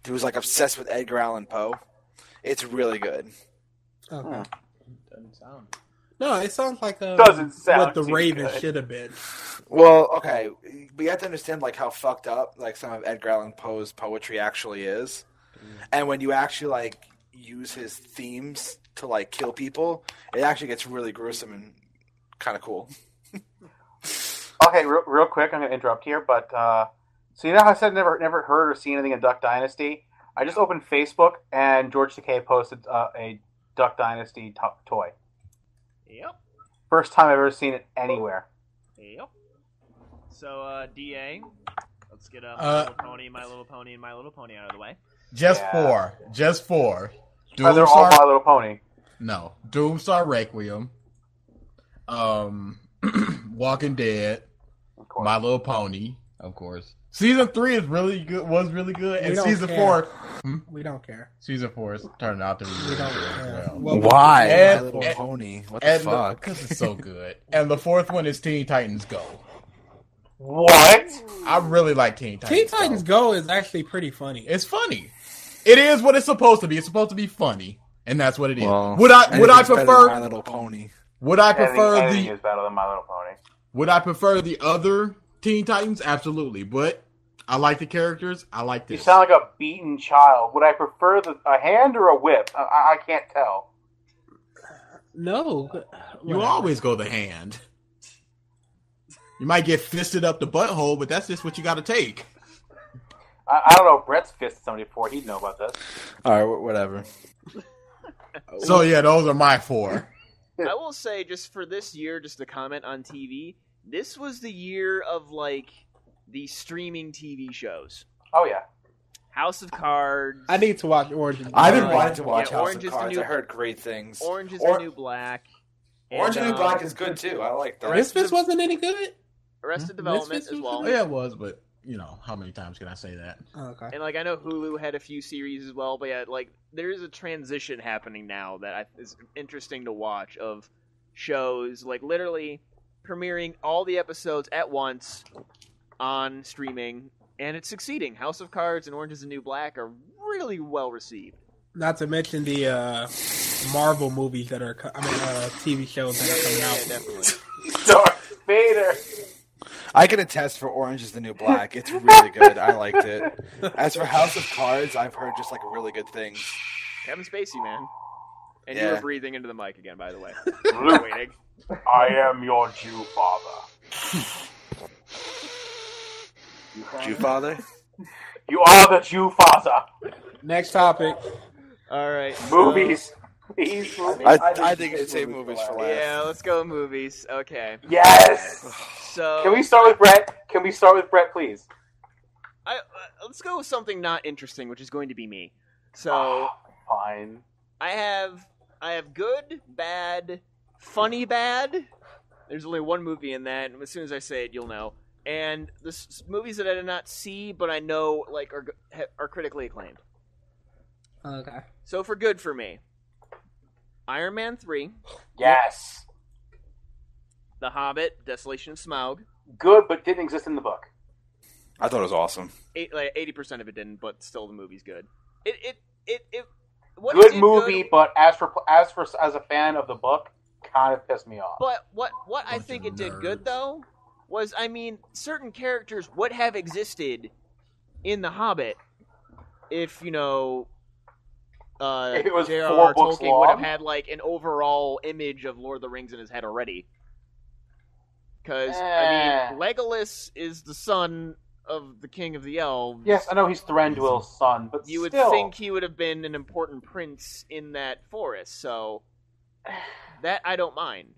who was like obsessed with Edgar Allan Poe. It's really good. Okay. Doesn't sound. No, it sounds like Doesn't sound what the too Raven good. should have been. Well, okay, we have to understand like how fucked up like some of Edgar Allan Poe's poetry actually is, and when you actually like use his themes to like kill people, it actually gets really gruesome and kind of cool. Okay, real quick, I'm going to interrupt here, but so you know how I said never heard or seen anything in Duck Dynasty? I just opened Facebook, and George Takei posted a Duck Dynasty toy. Yep. First time I've ever seen it anywhere. Yep. So, DA, let's get My Little Pony, My Little Pony, and My Little Pony out of the way. Just Yeah. four. They're all My Little Pony. No. Doomstar Requiem. Walking Dead. Of course. My Little Pony, of course. Season 3 is really good. Was really good, We and don't season care. 4. We don't care. Season 4 is turned out to be really We don't good as care. well. Well, Why? And- My Little and- Pony. What the fuck? Because it's so good. And the fourth one is Teen Titans Go. What? I really like Teen Titans. Teen Titans Go is actually pretty funny. It's funny. It is what it's supposed to be. It's supposed to be funny, and that's what it is. Well, would I anything's better than My prefer? Little Pony? Would I prefer Anything the? is better than My Little Pony. Would I prefer the other Teen Titans? Absolutely, but I like the characters. I like You this. sound like a beaten child. Would I prefer a hand or a whip? I can't tell. No. You Whatever. always go the hand. You might get fisted up the butthole, but that's just what you got to take. I don't know. Brett's fisted somebody before. He'd know about this. All right, whatever. So yeah, those are my 4. I will say, just for this year, just to comment on TV, this was the year of, like, the streaming TV shows. Oh, yeah. House of Cards. I need to watch Orange. is the I've New been Black. wanting to watch Yeah, House Orange of is the Cards. New- I heard great things. Orange is Or- the New Black. Orange and New And, Black is good too. I like that. Misfits wasn't any good? Arrested Development Misfits as was well. Oh yeah, it was, but you know how many times can I say that? Oh, okay. And, like, I know Hulu had a few series as well, but yeah, like, there is a transition happening now that is interesting to watch of shows, like, literally premiering all the episodes at once on streaming, and it's succeeding. House of Cards and Orange is the New Black are really well received. Not to mention the Marvel movies that are, TV shows that are coming Yeah, out. definitely. Darth Vader. I can attest for Orange is the New Black. It's really good. I liked it. As for House of Cards, I've heard just like really good things. Kevin Spacey, man. And you Yeah. were breathing into the mic again, by the way. Luke, Waiting. I am your Jew father. Jew father? You are the Jew father. Next topic. All right. Movies. Please, movies. I think you should save movies for last. Yeah, let's go movies. Okay. Yes. So Can we start with Brett? Can we start with Brett, please? let's go with something not interesting, which is going to be me. So Fine. I have good, bad, funny, bad. There's only one movie in that, and as soon as I say it, you'll know. And the movies that I did not see, but I know like are critically acclaimed. Okay. So for good for me, Iron Man 3, Yes. The Hobbit, Desolation of Smaug. Good, but didn't exist in the book. I thought it was awesome. 80% of it didn't, but still the movie's good. What it Good did movie, good- but as a fan of the book, kind of pissed me off. But what I Bunch think of it did nerds. good though was, I mean, certain characters would have existed in The Hobbit if, you know, If it was J.R.R. 4 books Tolkien would have long? had like an overall image of Lord of the Rings in his head already. Because I mean, Legolas is the son of the King of the Elves. Yes, I know he's Thranduil's son, but You would still. think he would have been an important prince in that forest, so that I don't mind.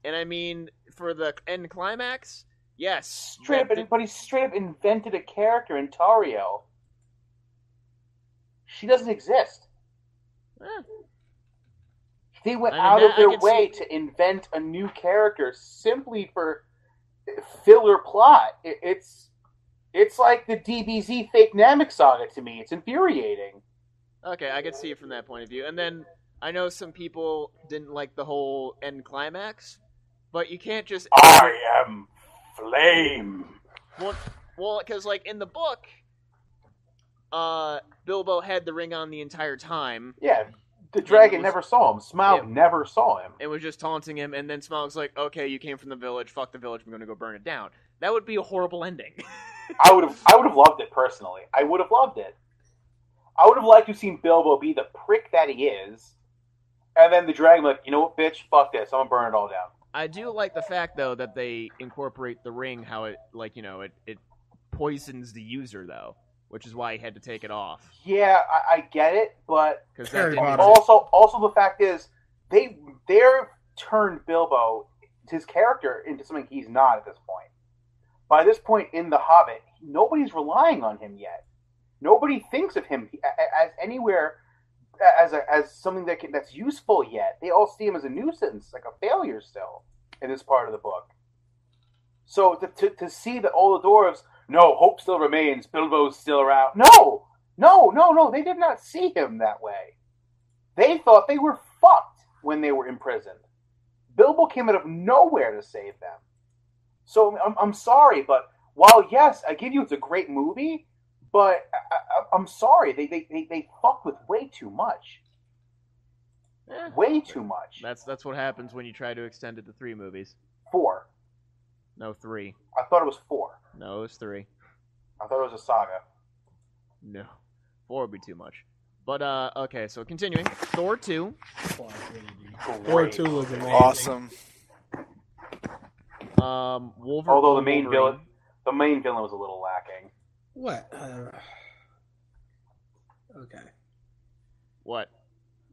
And I mean, for the end climax, yes. But he straight up invented a character in Tauriel. She doesn't exist. They went I mean, out that of their I can way see. to invent a new character simply for filler plot. It's It's like the DBZ fake Namek saga to me. It's infuriating. Okay, I can see it from that point of view. And then I know some people didn't like the whole end climax, but you can't just. I am flame. Well, because like in the book, Bilbo had the ring on the entire time. Yeah, the dragon never saw him. Smaug never saw him. It was just taunting him, and then Smaug's like, "Okay, you came from the village. Fuck the village. I'm going to go burn it down." That would be a horrible ending. I would have loved it personally. I would have loved it. I would have liked to have seen Bilbo be the prick that he is, and then the dragon like, you know what, bitch, fuck this, I'm gonna burn it all down. I do like the fact though that they incorporate the ring, how it like it poisons the user though, which is why he had to take it off. Yeah, I get it, but That also the fact is they're turned Bilbo, his character, into something he's not at this point. By this point in The Hobbit, nobody's relying on him yet. Nobody thinks of him as anywhere as something that's useful yet. They all see him as a nuisance, like a failure still in this part of the book. So to see that all the dwarves, no, hope still remains, Bilbo's still around. No, they did not see him that way. They thought they were fucked when they were imprisoned. Bilbo came out of nowhere to save them. So I'm sorry, but while yes, I give you it's a great movie, but I'm sorry, they fucked with way too much. Yeah. Way too much. That's what happens when you try to extend it to 3 movies. 4. No, 3. I thought it was 4. No, it was 3. I thought it was a saga. No, 4 would be too much. But okay, so continuing, Thor 2. Thor 2 was amazing. Awesome. Wolverine. Although the main villain was a little lacking. What? Okay. What?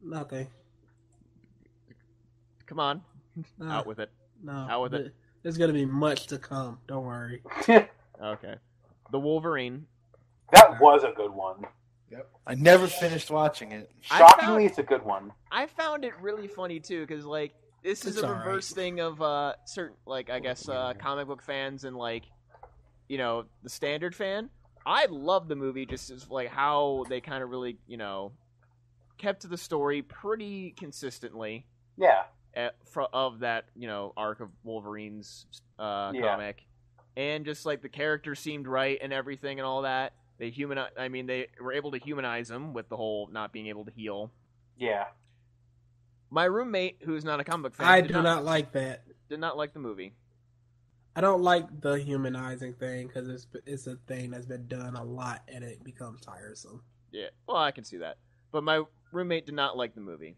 Nothing. Come on, out with it. No. Out with it. There's gonna be much to come. Don't worry. Okay. The Wolverine. That was a good one. Yep. I never finished watching it. Shockingly, it's a good one. I found it really funny too, because like this is a reverse thing of certain, like I guess comic book fans and like the standard fan. I love the movie just as like how they kind of really kept to the story pretty consistently. Yeah. Of that arc of Wolverine's comic, and just like the character seemed right and everything and all that. They were able to humanize him with the whole not being able to heal. Yeah. My roommate, who's not a comic book fan, I do not like that. Did not like the movie. I don't like the humanizing thing because it's a thing that's been done a lot and it becomes tiresome. Yeah, well, I can see that. But my roommate did not like the movie.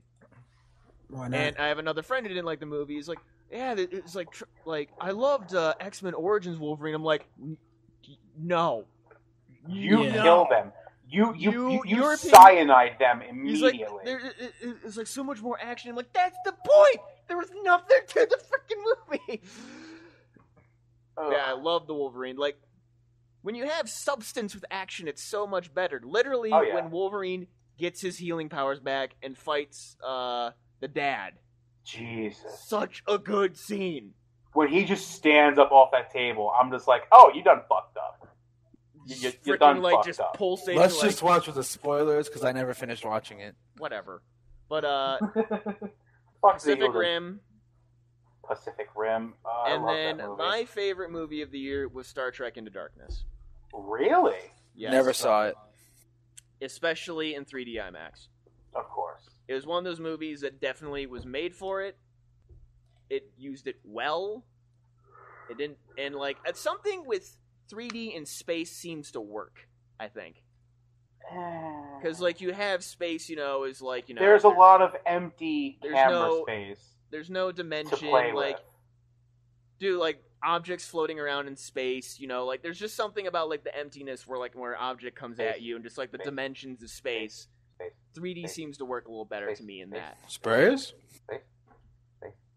Why not? And I have another friend who didn't like the movie. He's like, yeah, it's like I loved X-Men Origins Wolverine. I'm like, no. You kill them. You cyanide them immediately. He's like, it's like so much more action. I'm like, that's the point. There was nothing to the freaking movie. Yeah, I love the Wolverine. Like, when you have substance with action, it's so much better. Literally, when Wolverine gets his healing powers back and fights the dad. Jesus. Such a good scene. When he just stands up off that table, I'm just like, oh, you done fucked up. You're done like fucked just up. pulsating. Let's just watch with the spoilers because I never finished watching it. Whatever. But Pacific Rim. And then my favorite movie of the year was Star Trek Into Darkness. Really? Yes. Never saw it. Especially in 3D IMAX. Of course. It was one of those movies that definitely was made for it. It used it well. It didn't, and like it's something with 3D in space seems to work. I think because like you have space, is like There's a lot of empty camera space. There's no dimension. To play like, with. dude, like objects floating around in space. Like there's just something about like the emptiness where an object comes at you and just like the dimensions of space. 3D seems to work a little better to me in that. Spurs?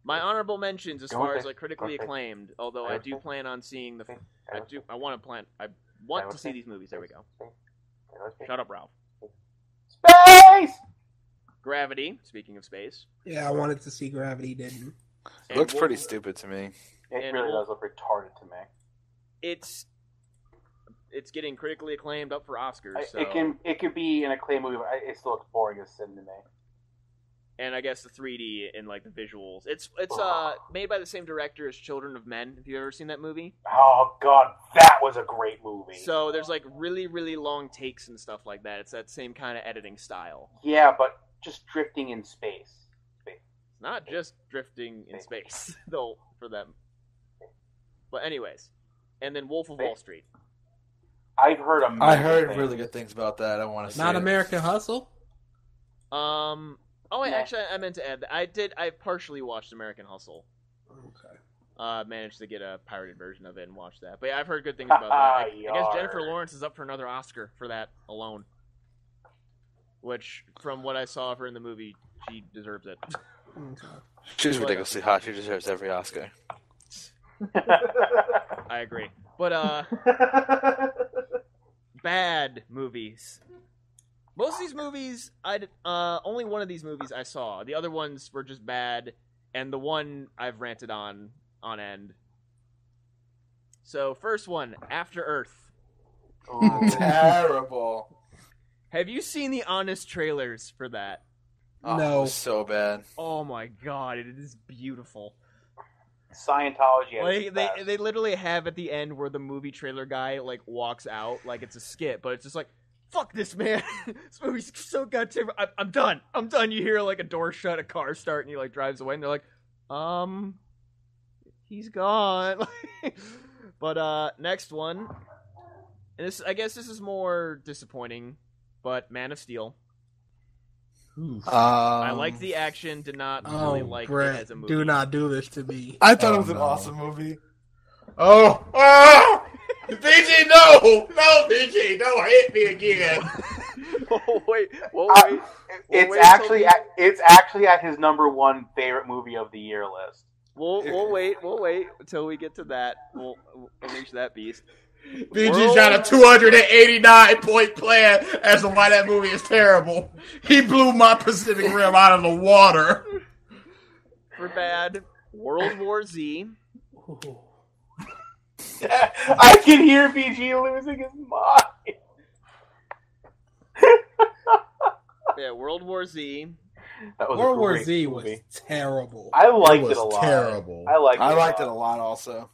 My honorable mentions as far as like critically acclaimed, although I do plan on seeing I want to see these movies. There we go. Shut up, Ralph. Space! Gravity, speaking of space. Yeah, I wanted to see Gravity, didn't. It looks pretty stupid to me. It really does look retarded to me. It's it's getting critically acclaimed, up for Oscars. So. It could be an acclaimed movie, but it still looks boring as sin to me. And I guess the 3D and like the visuals. It's made by the same director as Children of Men. Have you ever seen that movie? Oh god, that was a great movie. So there's like really, really long takes and stuff like that. It's that same kind of editing style. Yeah, but just drifting in space. It's not just drifting in space, though, for them. But anyways, and then Wolf of Wall Street. I heard really good things about that. I want to see Not it. American Hustle? Oh, wait, actually, I meant to add that. I partially watched American Hustle. Okay. Managed to get a pirated version of it and watch that. But yeah, I've heard good things about that. I guess Jennifer Lawrence is up for another Oscar for that alone. Which, from what I saw of her in the movie, she deserves it. She's ridiculously hot. She deserves every Oscar. I agree. But, bad movies. Most of these movies, only one of these movies I saw. The other ones were just bad, and the one I've ranted on end. So, first one, After Earth. Terrible. Have you seen the honest trailers for that? Oh, No. it was so bad. Oh my god, it is beautiful. Scientology. Like, they literally have at the end where the movie trailer guy like walks out like it's a skit, but it's just like, fuck this, man. This movie's so goddamn. I'm done. I'm done. You hear like a door shut, a car start, and he like drives away, and they're like, he's gone. But next one, and I guess this is more disappointing, but Man of Steel. I liked the action. Did not really like Brett, it as a movie. do not do this to me. I thought it was an awesome movie. Oh, BG, no, BG, don't hit me again. It's actually at his number one favorite movie of the year list. We'll wait until we get to that. We'll reach that beast. BG's got a 289-point plan as to why that movie is terrible. He blew my Pacific Rim out of the water. For bad, World War Z. I can hear BG losing his mind. Yeah, World War Z. World War Z was terrible. I liked it a lot. Terrible. I liked it a lot also.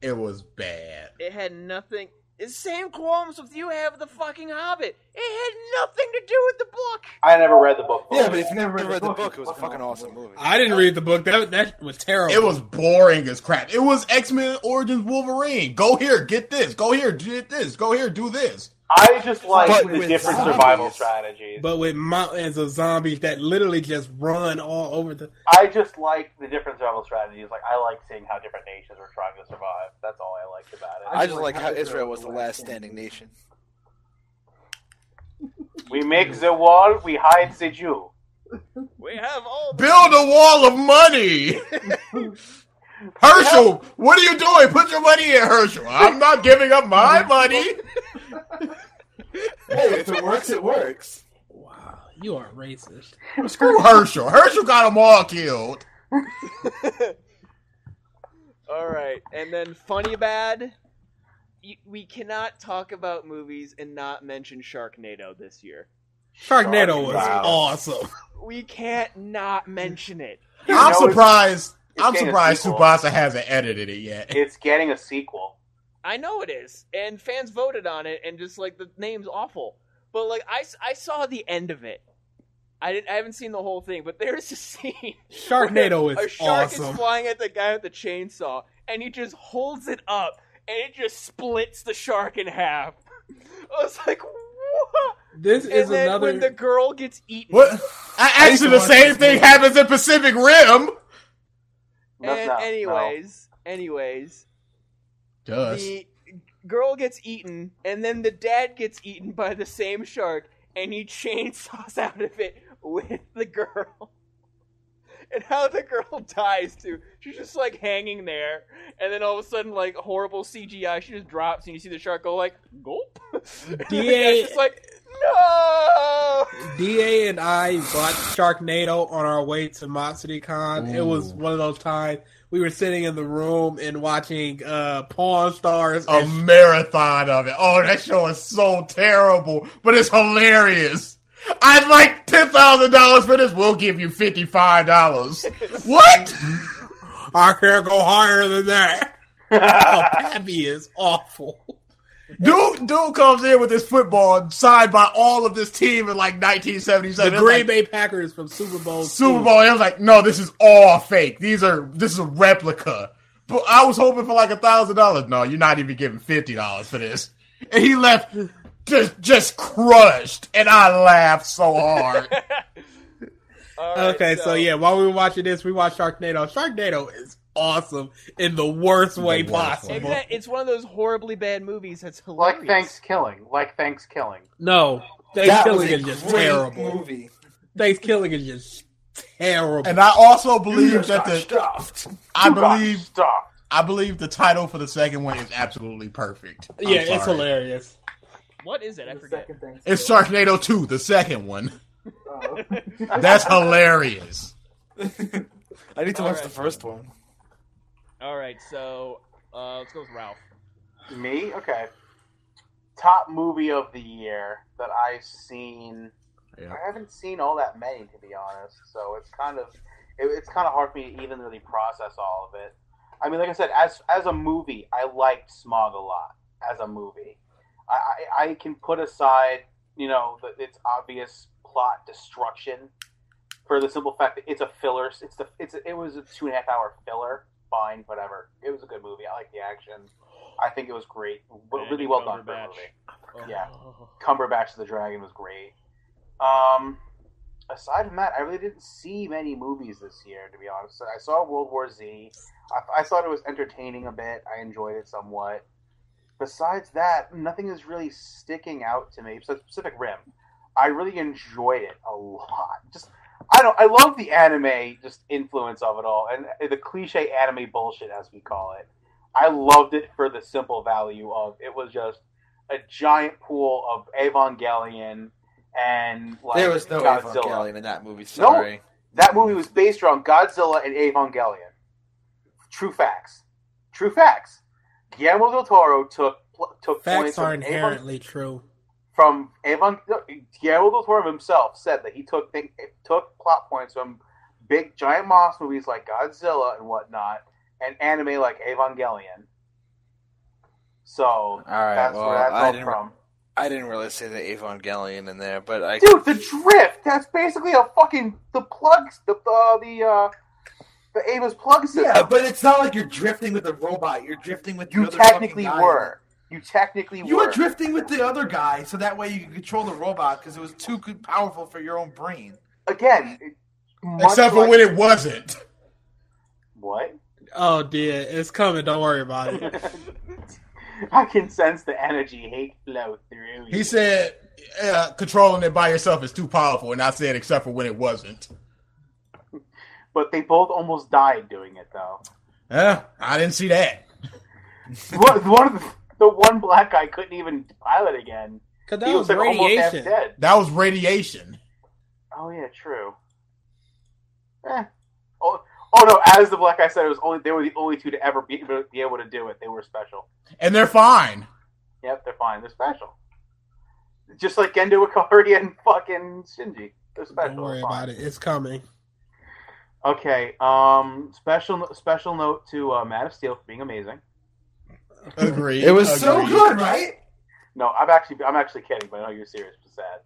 It was bad. It had nothing. It's the same qualms with you have with the fucking Hobbit. It had nothing to do with the book. I never read the book. Yeah, but if you never read the book, it was a fucking awesome movie. I didn't read the book. That was terrible. It was boring as crap. It was X-Men Origins Wolverine. Go here, get this. Go here, get this. Go here, do this. I just like But the with different zombies. survival strategies. But with mountains of zombies that literally just run all over the... I just like the different survival strategies. Like, I like seeing how different nations are trying to survive. That's all I liked about it. I just like how Israel was the last standing nation. We make the wall, we hide the Jew. We have all Build a wall of money. Herschel, what are you doing? Put your money in, Herschel. I'm not giving up my money. Hey, if it works, it works. Wow, you are racist. Screw Herschel. Herschel got them all killed. All right, and then funny bad. We cannot talk about movies and not mention Sharknado this year. Sharknado was Wow. awesome. We can't not mention it. I'm know, surprised. it's I'm getting a surprised sequel. Tsubasa hasn't edited it yet. It's getting a sequel. I know it is, and fans voted on it, and just like the name's awful. But like I saw the end of it. I haven't seen the whole thing, but there's a scene. Sharknado where is a shark awesome. is flying at the guy with the chainsaw, and he just holds it up, and it just splits the shark in half. I was like, what? This is And then another... when the girl gets eaten, What? Actually, the same thing happens in Pacific Rim. and anyways, Does. the girl gets eaten, and then the dad gets eaten by the same shark, and he chainsaws out of it with the girl. And how the girl dies, too. She's just, like, hanging there, and then all of a sudden, like, horrible CGI, she just drops, and you see the shark go, like, gulp. And the guy's just like, no! DA and I watched Sharknado on our way to MonsterCon. It was one of those times we were sitting in the room and watching Pawn Stars. A marathon of it. Oh, that show is so terrible, but it's hilarious. I'd like $10,000 for this. We'll give you $55. What? I can't go higher than that. Oh, Pappy is awful. Dude comes in with his football signed by all of this team in like 1977. The Green Bay Packers from Super Bowl. I was like, no, this is all fake. This is a replica. But I was hoping for like $1,000. No, you're not even giving $50 for this. And he left just crushed, and I laughed so hard. Okay, so yeah, while we were watching this, we watched Sharknado. Sharknado is awesome in the worst way possible. It's one of those horribly bad movies that's hilarious. Like Thanksgiving. No, Thanksgiving is just terrible. Movie. Thanksgiving is just terrible. And I also believe that I believe the title for the second one is absolutely perfect. Yeah, it's hilarious. What is it? I forget. It's Sharknado 2, the second one. That's hilarious. I need to watch the first one. All right, so let's go with Ralph. Me? Okay. Top movie of the year that I've seen. Yeah. I haven't seen all that many, to be honest. So it's kind of hard for me to even really process all of it. I mean, like I said, as a movie, I liked Smog a lot. As a movie, I can put aside, its obvious plot destruction for the simple fact that it's a filler. It was a 2.5 hour filler. Fine, whatever. It was a good movie. I like the action. I think it was great. Really well done for a movie. Oh. Yeah, Cumberbatch the Dragon was great. Aside from that, I really didn't see many movies this year, to be honest. I saw World War Z. I thought it was entertaining a bit. I enjoyed it somewhat. Besides that, nothing is really sticking out to me. Besides Pacific Rim, I really enjoyed it a lot. I love the anime influence of it all, and the cliche anime bullshit, as we call it. I loved it for the simple value of it was just a giant pool of Evangelion and there was no Godzilla. Evangelion in that movie. Sorry, no, that movie was based around Godzilla and Evangelion. True facts. Guillermo del Toro took facts points are inherently true. From Guillermo del Toro himself said that he took plot points from big giant monster movies like Godzilla and whatnot, and anime like Evangelion. So that's where that's all from. I didn't really say the Evangelion in there, but dude, the drift. That's basically a fucking the Ava's plug system. Yeah, but it's not like you're drifting with a robot. You're drifting with you technically were. You were drifting with the other guy, so that way you could control the robot because it was too powerful for your own brain. Again, except for when it wasn't. What? Oh dear, it's coming. Don't worry about it. I can sense the energy hate flow through. He said, "Controlling it by yourself is too powerful," and I said, "Except for when it wasn't." But they both almost died doing it, though. I didn't see that. The one black guy couldn't even pilot again. Because that was radiation. Dead. That was radiation. Oh, yeah, true. Oh, no, as the black guy said, they were the only two to ever be able to do it. They were special. And they're fine. Yep, they're fine. They're special. Just like Gendo Ikari and fucking Shinji. They're special. Don't worry about it. It's coming. Okay, special note to Man of Steel for being amazing. Agreed. It was so good, right? No, I'm actually kidding, but I know you're serious. It's sad.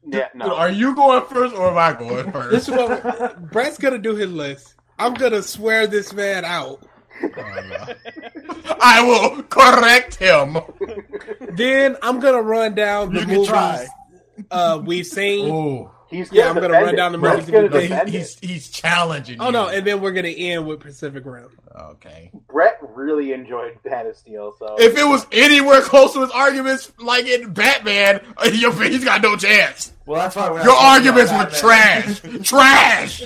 Yeah, no. Are you going first or am I going first? This is what Brett's gonna do his list. I'm gonna swear this man out. I will correct him. Then I'm gonna run down the movies we've seen. Ooh. I'm gonna run down the movies. He's challenging. Oh no, and then we're gonna end with Pacific Rim. Okay. Brett really enjoyed Man of Steel, so if it was anywhere close to his arguments, like in Batman, he's got no chance. Well, that's why your arguments were trash. Trash.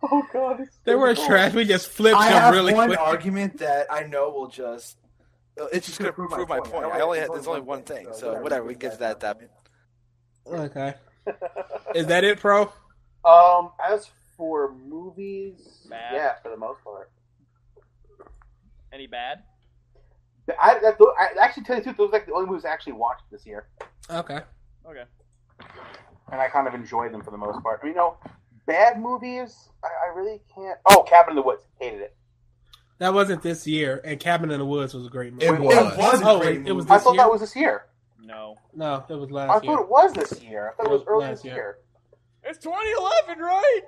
Oh god, they were trash. We just flipped them really quick. I have one argument that I know will just It's just gonna prove my point. There's only one thing, so whatever. We can get to that at that point. Okay. Is that it, Pro? As for movies, yeah, for the most part. Any bad? I actually, tell you the truth, those are like the only movies I actually watched this year. Okay. And I kind of enjoyed them for the most part. I mean, bad movies, I really can't. Oh, Cabin in the Woods, hated it. That wasn't this year, and Cabin in the Woods was a great movie. It was Oh, a great it was movie. this I thought year? that was this year. No, it was I last year. thought it was this year. I thought it was early last this year. year. it's 2011, right?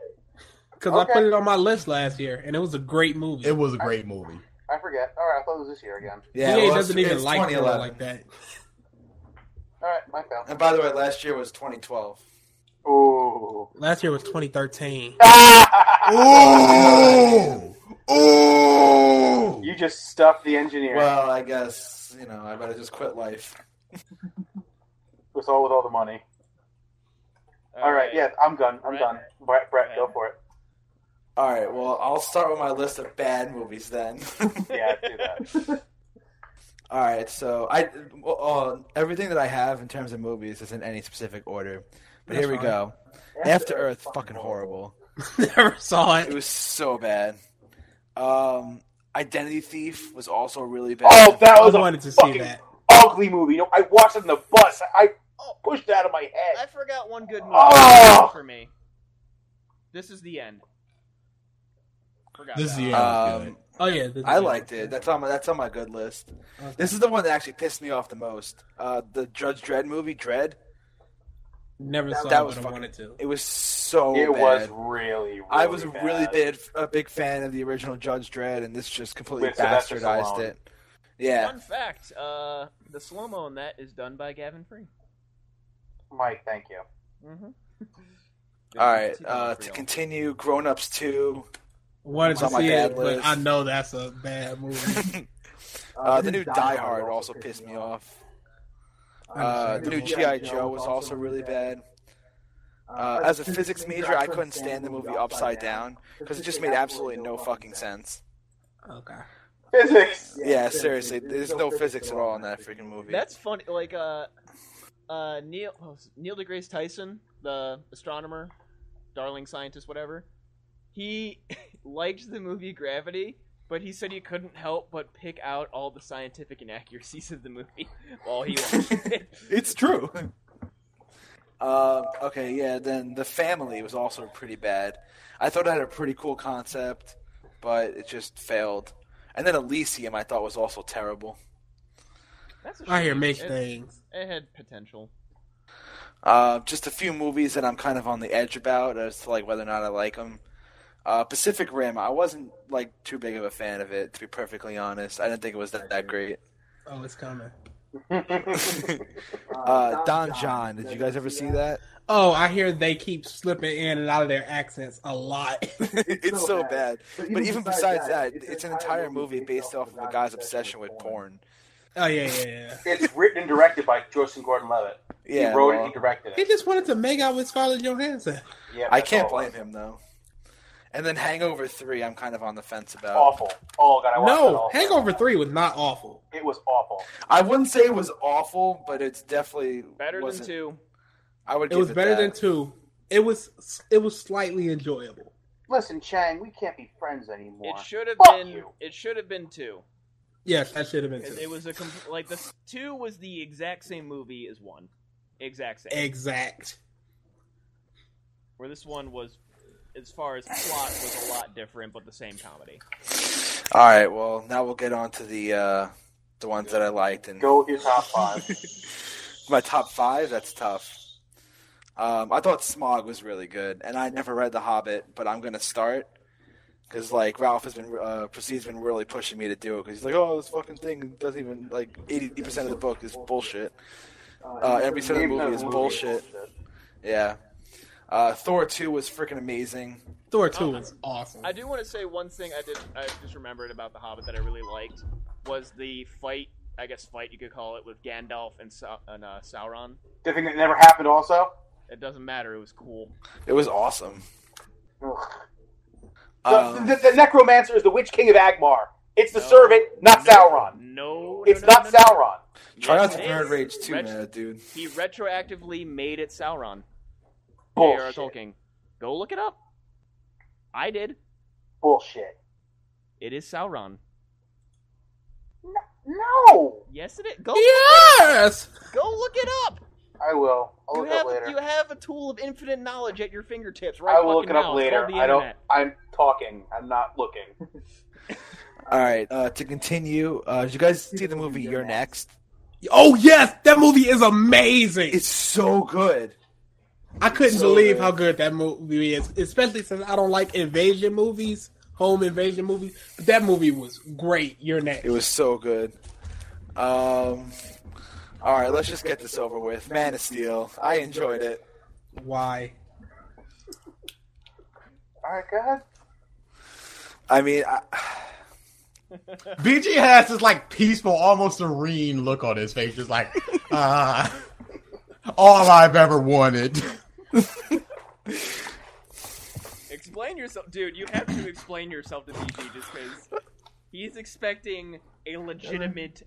Because Okay. I put it on my list last year, and it was a great movie. It was a great movie. I forget. All right, I thought it was this year again. Yeah, he well, doesn't even it's like it 2011. like that. All right, my fault. And by the way, last year was 2012. Ooh. Last year was 2013. Ooh! Ooh! You just stuffed the engineer Well, I guess I better just quit life. with all the money. All right, yeah, I'm done. I'm done. Brett, go for it. All right, well, I'll start with my list of bad movies then. Yeah, do that. All right, so everything that I have in terms of movies is in any specific order. But here we go. After Earth, fucking horrible. Never saw It it. was so bad. Identity Thief was also really bad. Oh, that was I a wanted to see fucking that. ugly movie. I watched it in the bus. I pushed it out of my I head. forgot one good movie Oh! for me. This is the end. Forgot This is that. the end. Good. Oh yeah, this is I it. liked it. That's on my good list. Okay. This is the one that actually pissed me off the most. The Judge Dredd movie, Dredd. Never saw That it, was but I fucking. wanted to. It was so It bad. was really I was bad. a big fan of the original Judge Dredd, and this just completely With Sylvester bastardized Stallone. it. Yeah. Fun fact: the slow mo in that is done by Gavin Free. Mike, thank you. Mm-hmm. All right. To continue, Grown Ups 2. Wanted It's to on my see bad it, but list. I know that's a bad movie. The new Die Hard also pissed me off. The new G.I. Joe was also really bad. As a physics major, I couldn't stand the movie Upside Down because it just made absolutely no fucking sense. Okay. Physics. Yeah, seriously, there's no physics at all in that freaking movie. That's funny. Like Neil deGrasse Tyson, the astronomer, darling scientist, whatever. He liked the movie Gravity, but he said he couldn't help but pick out all the scientific inaccuracies of the movie while he watched it. It's true. Okay, yeah, then The Family was also pretty bad. I thought it had a pretty cool concept, but it just failed. And then Elysium I thought was also terrible. That's a I hear shame. mixed things. It had potential. Just a few movies that I'm kind of on the edge about as to like whether or not I like them. Pacific Rim, I wasn't like too big of a fan of it, to be perfectly honest. I didn't think it was that great. Oh, it's coming. Don John, did you guys ever see that? Oh, I hear they keep slipping in and out of their accents a lot. It's so bad. But even besides that, it's an entire movie based off of a guy's obsession with porn. Oh, yeah. It's written and directed by Joseph Gordon-Levitt. Yeah, he wrote well, it, he directed He it. just wanted to make out with Scarlett Johansson. Yeah, I that's can't all it blame him, though. And then Hangover 3, I'm kind of on the fence was. about. Awful. Oh, God, I watched it No, all. Hangover 3 was not awful. It was awful. I wouldn't say it was awful, but it's definitely Better than wasn't- 2. I would It give was better that. than 2. It was slightly enjoyable. Listen, Chang, we can't be friends anymore. It should have Fuck been. you. It should have been 2. Yes, that should have been 2. It was like the 2 was the exact same movie as 1. Exact same. Exact. Where this one was, as far as plot, was a lot different, but the same comedy. All right, well, now we'll get on to the ones that I liked. And Go with your top 5. my top 5, that's tough. I thought Smog was really good, and I never read The Hobbit, but I'm gonna start because like Ralph has been Proceed's been really pushing me to do it because he's like, oh, this fucking thing doesn't even like 80% of the book is bullshit. Every percent of the movie is bullshit. Yeah. Thor 2 was freaking amazing. Thor 2 was awesome. I do want to say one thing I just remembered about The Hobbit that I really liked was the fight, you could call it, with Gandalf and Sauron. The thing that never happened also? It doesn't matter, it was cool. It was awesome. Ugh. The Necromancer is the Witch King of Agmar. It's the servant, not Sauron. No, It's not Sauron. Try not Yes, to it nerd is. rage too, man, dude. He retroactively made it Sauron. J.R.R. Bullshit. Tolkien. Go look it up. I did. Bullshit. It is Sauron. No. Yes, it is. Go. Yes! Go look it up. I will. I'll look it up later. You have a tool of infinite knowledge at your fingertips, right? I will look fucking it up now. later. It's called the I don't. internet. I'm talking. I'm not looking. All right, to continue, did you guys see the movie You're Next? Oh, yes! That movie is amazing! It's so good. I couldn't so believe good. how good that movie is, especially since I don't like invasion movies, home invasion movies. But that movie was great. You're Next. It was so good. All right, let's just get this over with. Man of Steel. I enjoyed it. Why? All right, go ahead. I mean, BG has this like peaceful, almost serene look on his face, just like, all I've ever wanted. Explain yourself, dude. You have to explain yourself to BG just because he's expecting a legitimate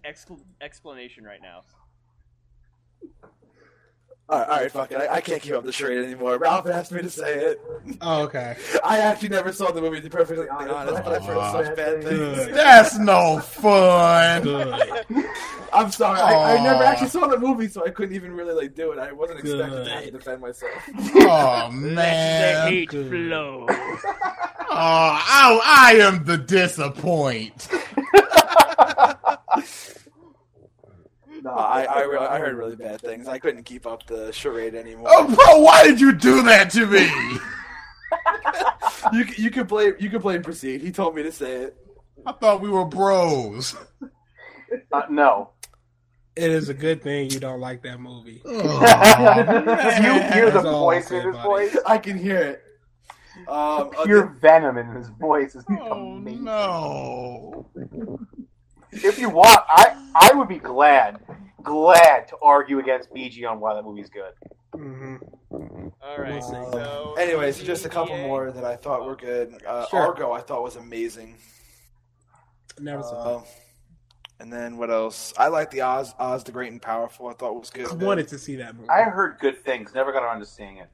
explanation right now. all right, fuck it. I can't keep up the charade anymore. Ralph asked me to say it. Oh, okay. I actually never saw the movie, to be perfectly honest, but I've heard such bad things. That's no fun. Good. I'm sorry. I never Aw. actually saw the movie, so I couldn't even really like do it. I wasn't expecting to have to defend myself. Oh The man. hate Good. flow. Oh, I am the disappoint. No, I heard really bad things. I couldn't keep up the charade anymore. Oh, bro, why did you do that to me? You can blame Proceed. He told me to say it. I thought we were bros. No. It is a good thing you don't like that movie. You hear the That's all I'll voice say in his about voice. I can hear it. Pure venom in his voice is Oh amazing. no. If you want, I would be glad to argue against BG on why that movie's good. Mm-hmm. All right. So, Anyways, just a couple more that I thought were good. Sure. Argo, I thought was amazing. Never saw it. And then what else? I like the Oz the Great and Powerful. I thought was good. I wanted to see that movie. I heard good things, never got around to seeing it.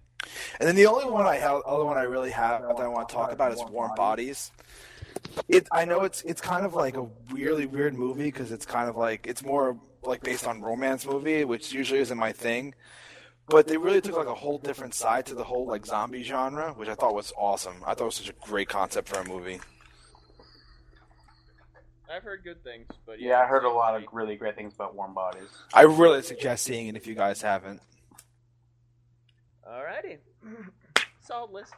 And then the only one I really have that I want to talk about is Warm Bodies. I know it's kind of like a really weird movie because it's kind of like it's more like based on romance movie, which usually isn't my thing. But they really took like a whole different side to the whole like zombie genre, which I thought was awesome. I thought it was such a great concept for a movie. I've heard good things, but Yeah, I heard a lot of really great things about Warm Bodies. I really suggest seeing it if you guys haven't. Alrighty. Solid list.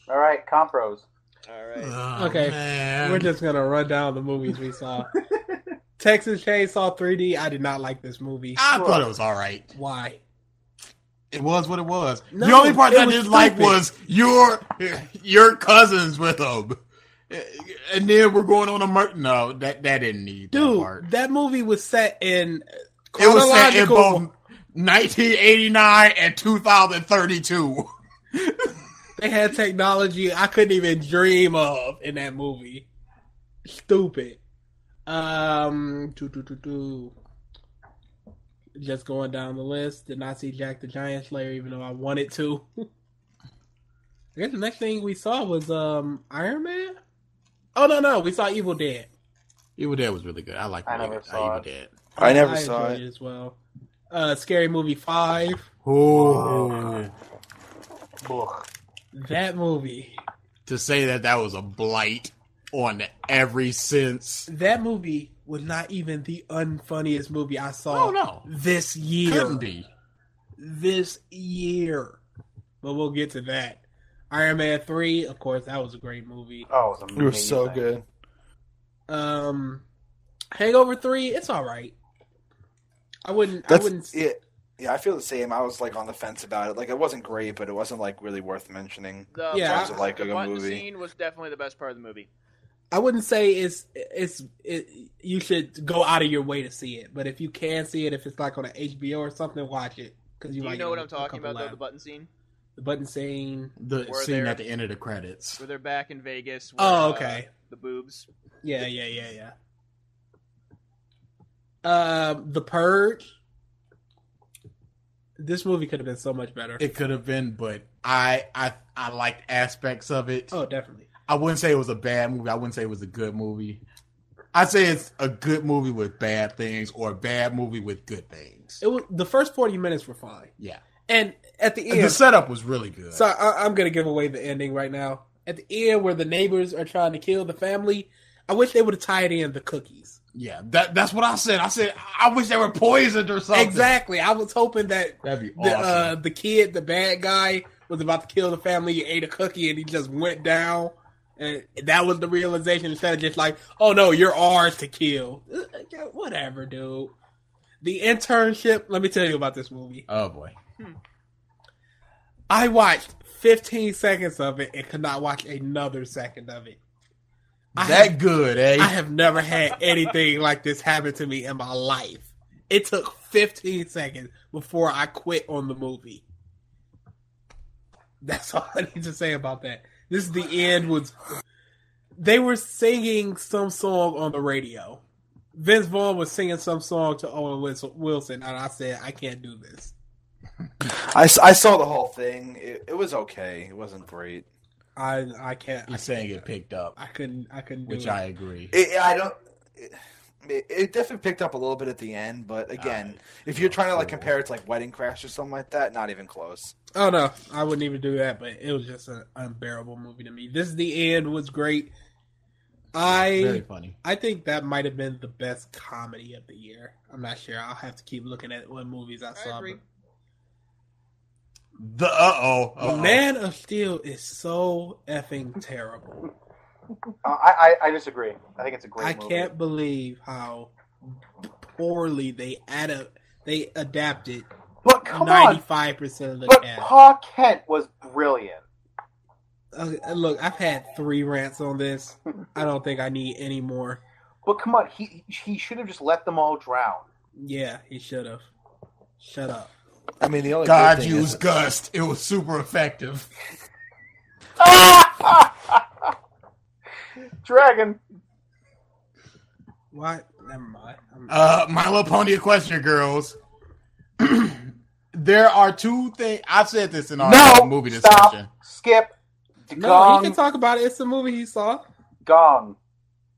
All right, Compros. All right. Oh, Okay, man. we're just gonna run down the movies we saw. Texas Chainsaw 3D. I did not like this movie. I thought it was all right. Why? It was what it was. No, the only part it I was didn't like stupid. was your cousins with them, and then we're going on a murder. No, that didn't need that Dude, part. that movie was set in It was set in chronological. both 1989 and 2032. They had technology I couldn't even dream of in that movie. Stupid. Just going down the list. Did not see Jack the Giant Slayer, even though I wanted to. I guess the next thing we saw was Iron Man. Oh no, we saw Evil Dead. Evil Dead was really good. I like I never saw Evil it. Dead. I never saw enjoyed it. as well. Scary Movie 5. Oh, Ugh. That movie. to say that was a blight on every sense. That movie was not even the unfunniest movie I saw Oh no, this year. couldn't be. This year. But we'll get to that. Iron Man 3, of course, that was a great movie. Oh, it was amazing. It was so good. Hangover 3, it's alright. I wouldn't it. Yeah, I feel the same. I was like on the fence about it. Like it wasn't great, but it wasn't like really worth mentioning. The Yeah, in terms of like a the good button movie. scene was definitely the best part of the movie. I wouldn't say you should go out of your way to see it, but if you can see it, if it's like on an HBO or something, watch it because Do you like know what I'm talking about, though, the button scene? The button scene. The Were scene there- at the end of the credits. Where they're back in Vegas. Where, Oh, okay. The boobs. Yeah. The Purge. This movie could have been so much better. It could have been, but I liked aspects of it. Oh, definitely. I wouldn't say it was a bad movie. I wouldn't say it was a good movie. I'd say it's a good movie with bad things, or a bad movie with good things. It was the first 40 minutes were fine, Yeah. and at the end, The setup was really good. so I'm gonna give away the ending right now. At the end, where the neighbors are trying to kill the family, I wish they would have tied in the cookies. Yeah, that's what I said. I said I wish they were poisoned or something. Exactly. I was hoping that That'd be awesome. the kid, the bad guy, was about to kill the family. He ate a cookie and he just went down. And that was the realization, instead of just like, oh no, you're ours to kill. Whatever, dude. The Internship, let me tell you about this movie. Oh boy. I watched 15 seconds of it and could not watch another second of it. Good, eh? I have never had anything like this happen to me in my life. It took 15 seconds before I quit on the movie. That's all I need to say about that. This is the end. They were singing some song on the radio. Vince Vaughn was singing some song to Owen Wilson, and I said, I can't do this. I saw the whole thing. It was okay. It wasn't great. I can't. He's saying it picked up, I couldn't do which it. I agree. It definitely picked up a little bit at the end, but again, if you're trying to like compare it to like Wedding Crash or something like that, not even close. Oh no, I wouldn't even do that. But it was just an unbearable movie to me. This is the end was great. Very funny. I think that might have been the best comedy of the year. I'm not sure. I'll have to keep looking at what movies I saw. agree. But Man of Steel is so effing terrible. I disagree. I think it's a great movie. I can't believe how poorly they adapted But come on. 95% of the But cast. Pa Kent was brilliant. Look, I've had 3 rants on this. I don't think I need any more. But come on, he should have just let them all drown. Yeah, he should have. Shut up. I mean, the only God good thing used is, Gust. It was super effective. Dragon. What? Never mind. My Little Pony Equestria Girls. There are 2 things. I said this in our movie discussion. Skip. No, Gong. he can talk about it. It's the movie he saw. Gong.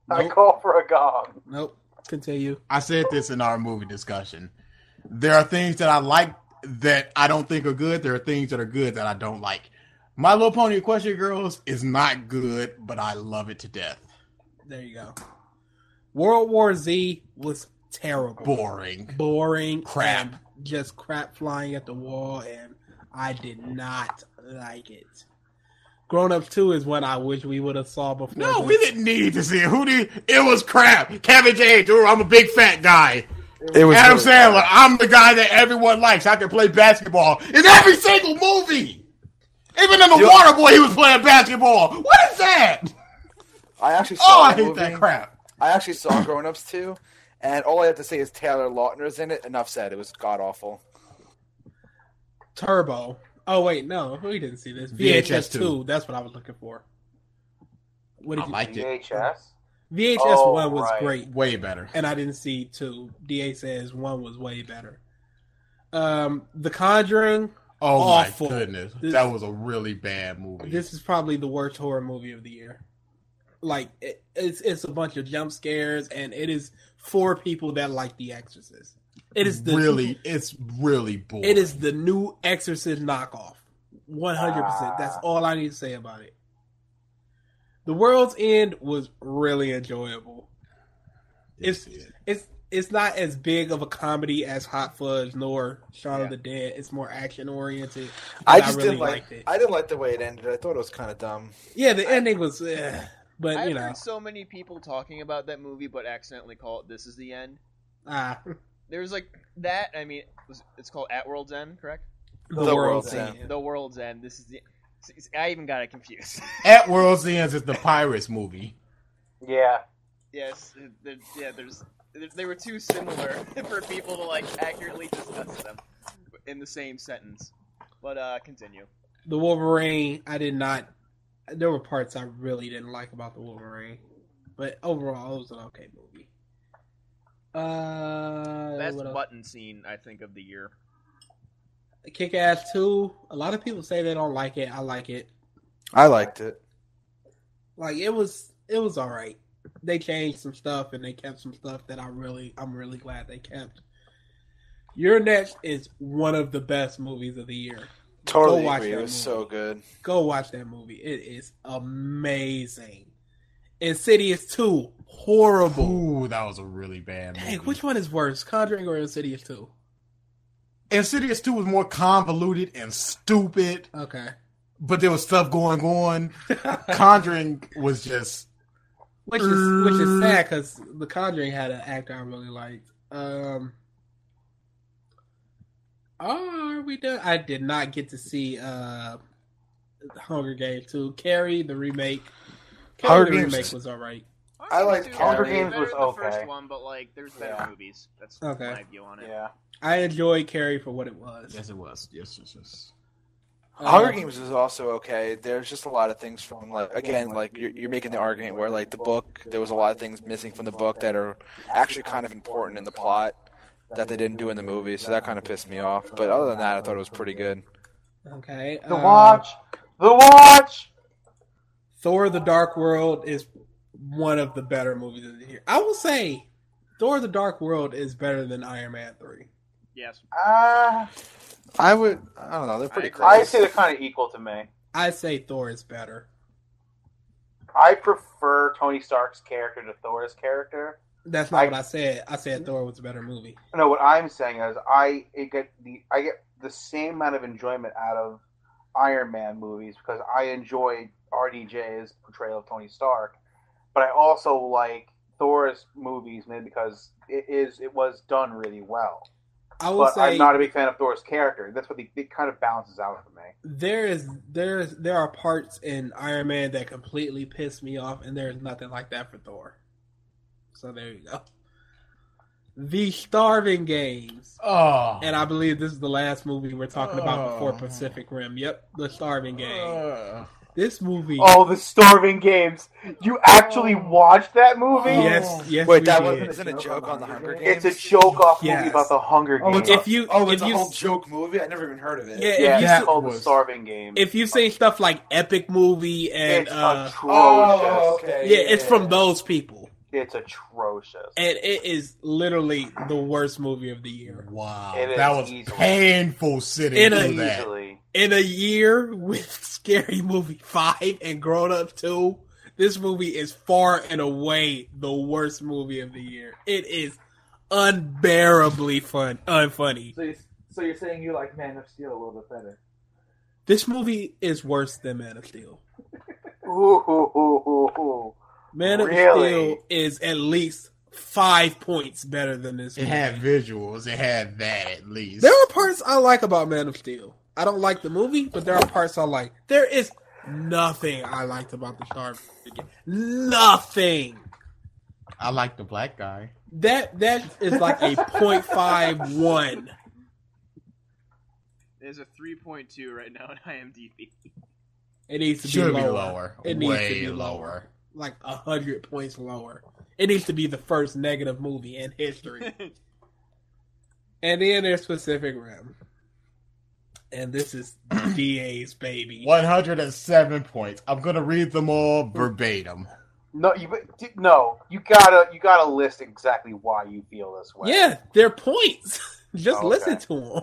Nope. I call for a gong. Nope. Continue. I said this in our movie discussion. There are things that I like that I don't think are good. There are things that are good that I don't like. My Little Pony Equestria Girls is not good, but I love it to death. There you go. World War Z was terrible. Boring. Crap. and just crap flying at the wall, and I did not like it. Grown Ups 2 is one I wish we would have saw before. No, this. we didn't need to see it. It was crap. Kevin James, I'm a big fat guy. it was Adam really Sandler, bad. I'm the guy that everyone likes. I can play basketball in every single movie. Even in The Waterboy, he was playing basketball. What is that? I actually Oh, saw I the hate movie. that crap. I actually saw Grown Ups 2, and all I have to say is Taylor Lautner's in it. Enough said. It was god awful. Turbo. Oh wait, no, we didn't see this. VHS 2. That's what I was looking for. What did I you? liked it. VHS. VHS Oh, 1 was right. great, Way better. and I didn't see 2. DA says 1 was way better. The Conjuring. Oh Awful. my goodness. This- That was a really bad movie. This is probably the worst horror movie of the year. Like it's a bunch of jump scares, and it is for people that like The Exorcist. It is it's really boring. It is the new Exorcist knockoff. 100%. That's all I need to say about it. The World's End was really enjoyable. It's not as big of a comedy as Hot Fuzz nor Shaun of the Dead. It's more action oriented. I just really didn't like it. I didn't like the way it ended. I thought it was kind of dumb. Yeah, the ending was, but I've you know, heard so many people talking about that movie, but accidentally call it "This Is the End." the There's like that. I mean, it's called At World's End, correct? World's World's End. The World's End. This is the. I even got it confused. At World's End is the Pirates movie. Yeah. Yes, they were too similar for people to like accurately discuss them in the same sentence. But continue. The Wolverine, I did not. There were parts I really didn't like about the Wolverine, but overall, it was an okay movie. Best what else? button scene, I think, of the year. Kick-Ass 2. A lot of people say they don't like it. I like it. I liked it. Like it was all right. They changed some stuff and they kept some stuff that I'm really glad they kept. Your Next is one of the best movies of the year. Totally Go watch agree. that It was movie. so good. Go watch that movie. It is amazing. Insidious 2, horrible. Ooh, that was a really bad movie. Dang, which one is worse, Conjuring or Insidious 2? Insidious 2 was more convoluted and stupid, Okay. but there was stuff going on. Conjuring was just... Which is sad because The Conjuring had an actor I really liked. Are we done? I did not get to see Hunger Games 2. Carrie, the remake. Hunger The Games remake was alright. I liked Hunger Carrie. Games was better than the okay. first one, but like, there's better Yeah. movies. That's Okay. my view on it. Yeah. I enjoyed Carrie for what it was. Yes, it was. Yes. Hunger Games was also okay. There's just a lot of things from you're making the argument where like the book, there was a lot of things missing from the book that are actually kind of important in the plot that they didn't do in the movie. So that kind of pissed me off. But other than that, I thought it was pretty good. Okay. The Watch. Thor: The Dark World is one of the better movies of the year. I will say, Thor: The Dark World is better than Iron Man 3. Yes. I don't know. They're pretty close. I say they're kind of equal to me. I say Thor is better. I prefer Tony Stark's character to Thor's character. That's not what I said. I said Thor was a better movie. No, what I'm saying is I get the same amount of enjoyment out of Iron Man movies because I enjoy RDJ's portrayal of Tony Stark, but I also like Thor's movies maybe because it was done really well. I will But say I'm not a big fan of Thor's character. That's what it kind of balances out for me. there are parts in Iron Man that completely piss me off, and there's nothing like that for Thor. So there you go. The Starving Games. Oh. And I believe this is the last movie we're talking about before Pacific Rim. Yep, The Starving Game. This movie. Oh, The Starving Games. You actually watched that movie? Yes. Wait, we that did. wasn't a joke on the Hunger Games? It's a joke off movie Yes. about the Hunger Games. If you, it's if a you, whole joke movie? I never even heard of it. yeah, yeah, if you, it's called The Starving Games. if you've seen stuff like Epic Movie and It's atrocious. Oh, okay. yeah, it's from those people, It's atrocious. and it is literally the worst movie of the year. Wow. It is That was easily. painful sitting In a- through that. Easily. In a year with Scary Movie 5 and Grown Up 2, this movie is far and away the worst movie of the year. It is unbearably unfunny. So you're saying you like Man of Steel a little bit better? This movie is worse than Man of Steel. Ooh. Man of Really? Steel is at least 5 points better than this It movie. had visuals. It had that at least. There are parts I like about Man of Steel. I don't like the movie, but there are parts I like. There is nothing I liked about the Starving Game. Nothing. I like the black guy. That is like a 0.51. There's a 3.2 right now on IMDb. It needs to Should be be lower. lower. It needs Way to be lower. Like 100 points lower. It needs to be the first negative movie in history. And then there's Pacific Rim. And this is DA's baby. 107 points. I'm gonna read them all verbatim. No, you gotta list exactly why you feel this way. Yeah, they're points. Just Okay. listen to them.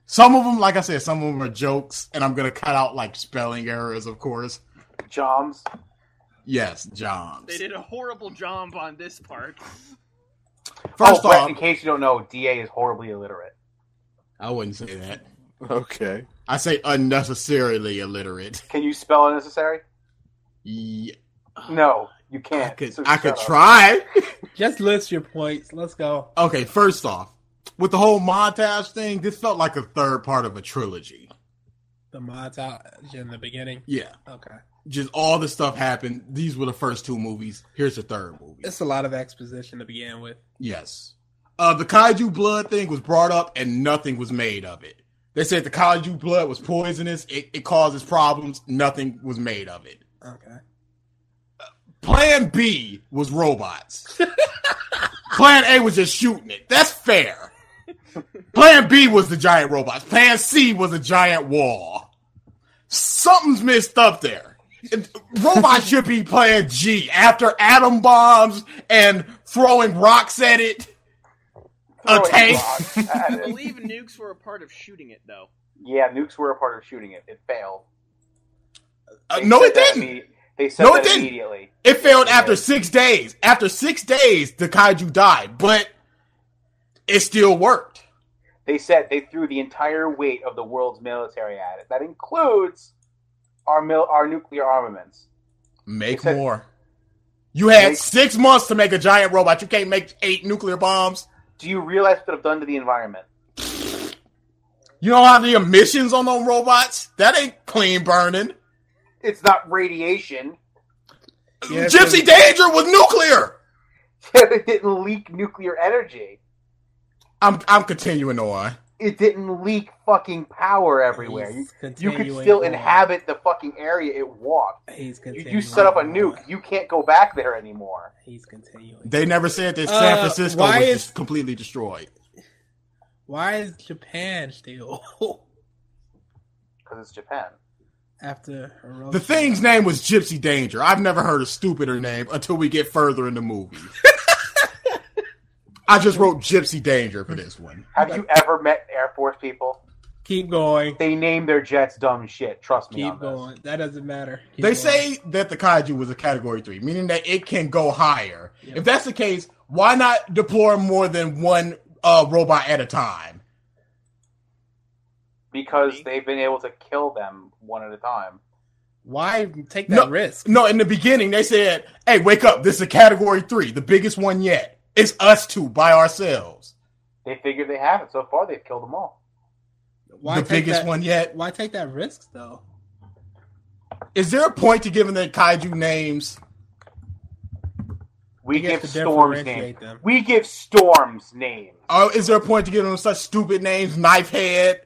Some of them, like I said, some of them are jokes, and I'm gonna cut out like spelling errors, of course. Joms. Yes, Johns. They did a horrible job on this part. First Brett, off, in case you don't know, DA is horribly illiterate. I wouldn't say that. Okay. I say unnecessarily illiterate. Can you spell unnecessary? Yeah, No, you can't. I could, So I shut could up. try. Just list your points. Let's go. Okay, first off, with the whole montage thing, this felt like a third part of a trilogy. The montage in the beginning. Yeah, Okay. just all the stuff happened. These were the first two movies. Here's the third movie. It's a lot of exposition to begin with. Yes. The kaiju blood thing was brought up and nothing was made of it. They said the kaiju blood was poisonous. It causes problems. Nothing was made of it. Okay. Plan B was robots. Plan A was just shooting it. That's fair. Plan B was the giant robots. Plan C was a giant wall. Something's messed up there. Robots should be Plan G after atom bombs and throwing rocks at it. A tank. I believe nukes were a part of shooting it, though. Yeah, nukes were a part of shooting it. It failed. No, it didn't. They said that immediately. It failed after 6 days. After 6 days, the kaiju died, but it still worked. They said they threw the entire weight of the world's military at it. That includes our nuclear armaments. Make more. You had 6 months to make a giant robot. You can't make 8 nuclear bombs. Do you realize what they've done to the environment? You know how the emissions on those robots? That ain't clean burning. It's not radiation. Yeah, Gypsy Danger was nuclear. It didn't leak nuclear energy. I'm continuing on. It didn't leak fucking power everywhere. You could still inhabit the fucking area it walked. You set up a nuke. You can't go back there anymore. He's continuing. They never said that San Francisco was just completely destroyed. Why is Japan still? Because it's Japan. After Hiroshima. The thing's name was Gypsy Danger. I've never heard a stupider name until we get further in the movie. I just wrote Gypsy Danger for this one. Have you ever met Air Force people? Keep going. They name their jets dumb shit. Trust me. Keep going. That doesn't matter. They say that the kaiju was a Category 3, meaning that it can go higher. Yep. If that's the case, why not deploy more than one robot at a time? Because they've been able to kill them one at a time. Why take that risk? No, in the beginning they said, hey, wake up. This is a Category 3, the biggest one yet. It's us two by ourselves. They figured they have it. So far, they've killed them all. Why the biggest one yet. Why take that risk, though? Is there a point to giving the kaiju names? We give Storms names. We give Storms names. Oh, is there a point to giving them such stupid names? Knifehead?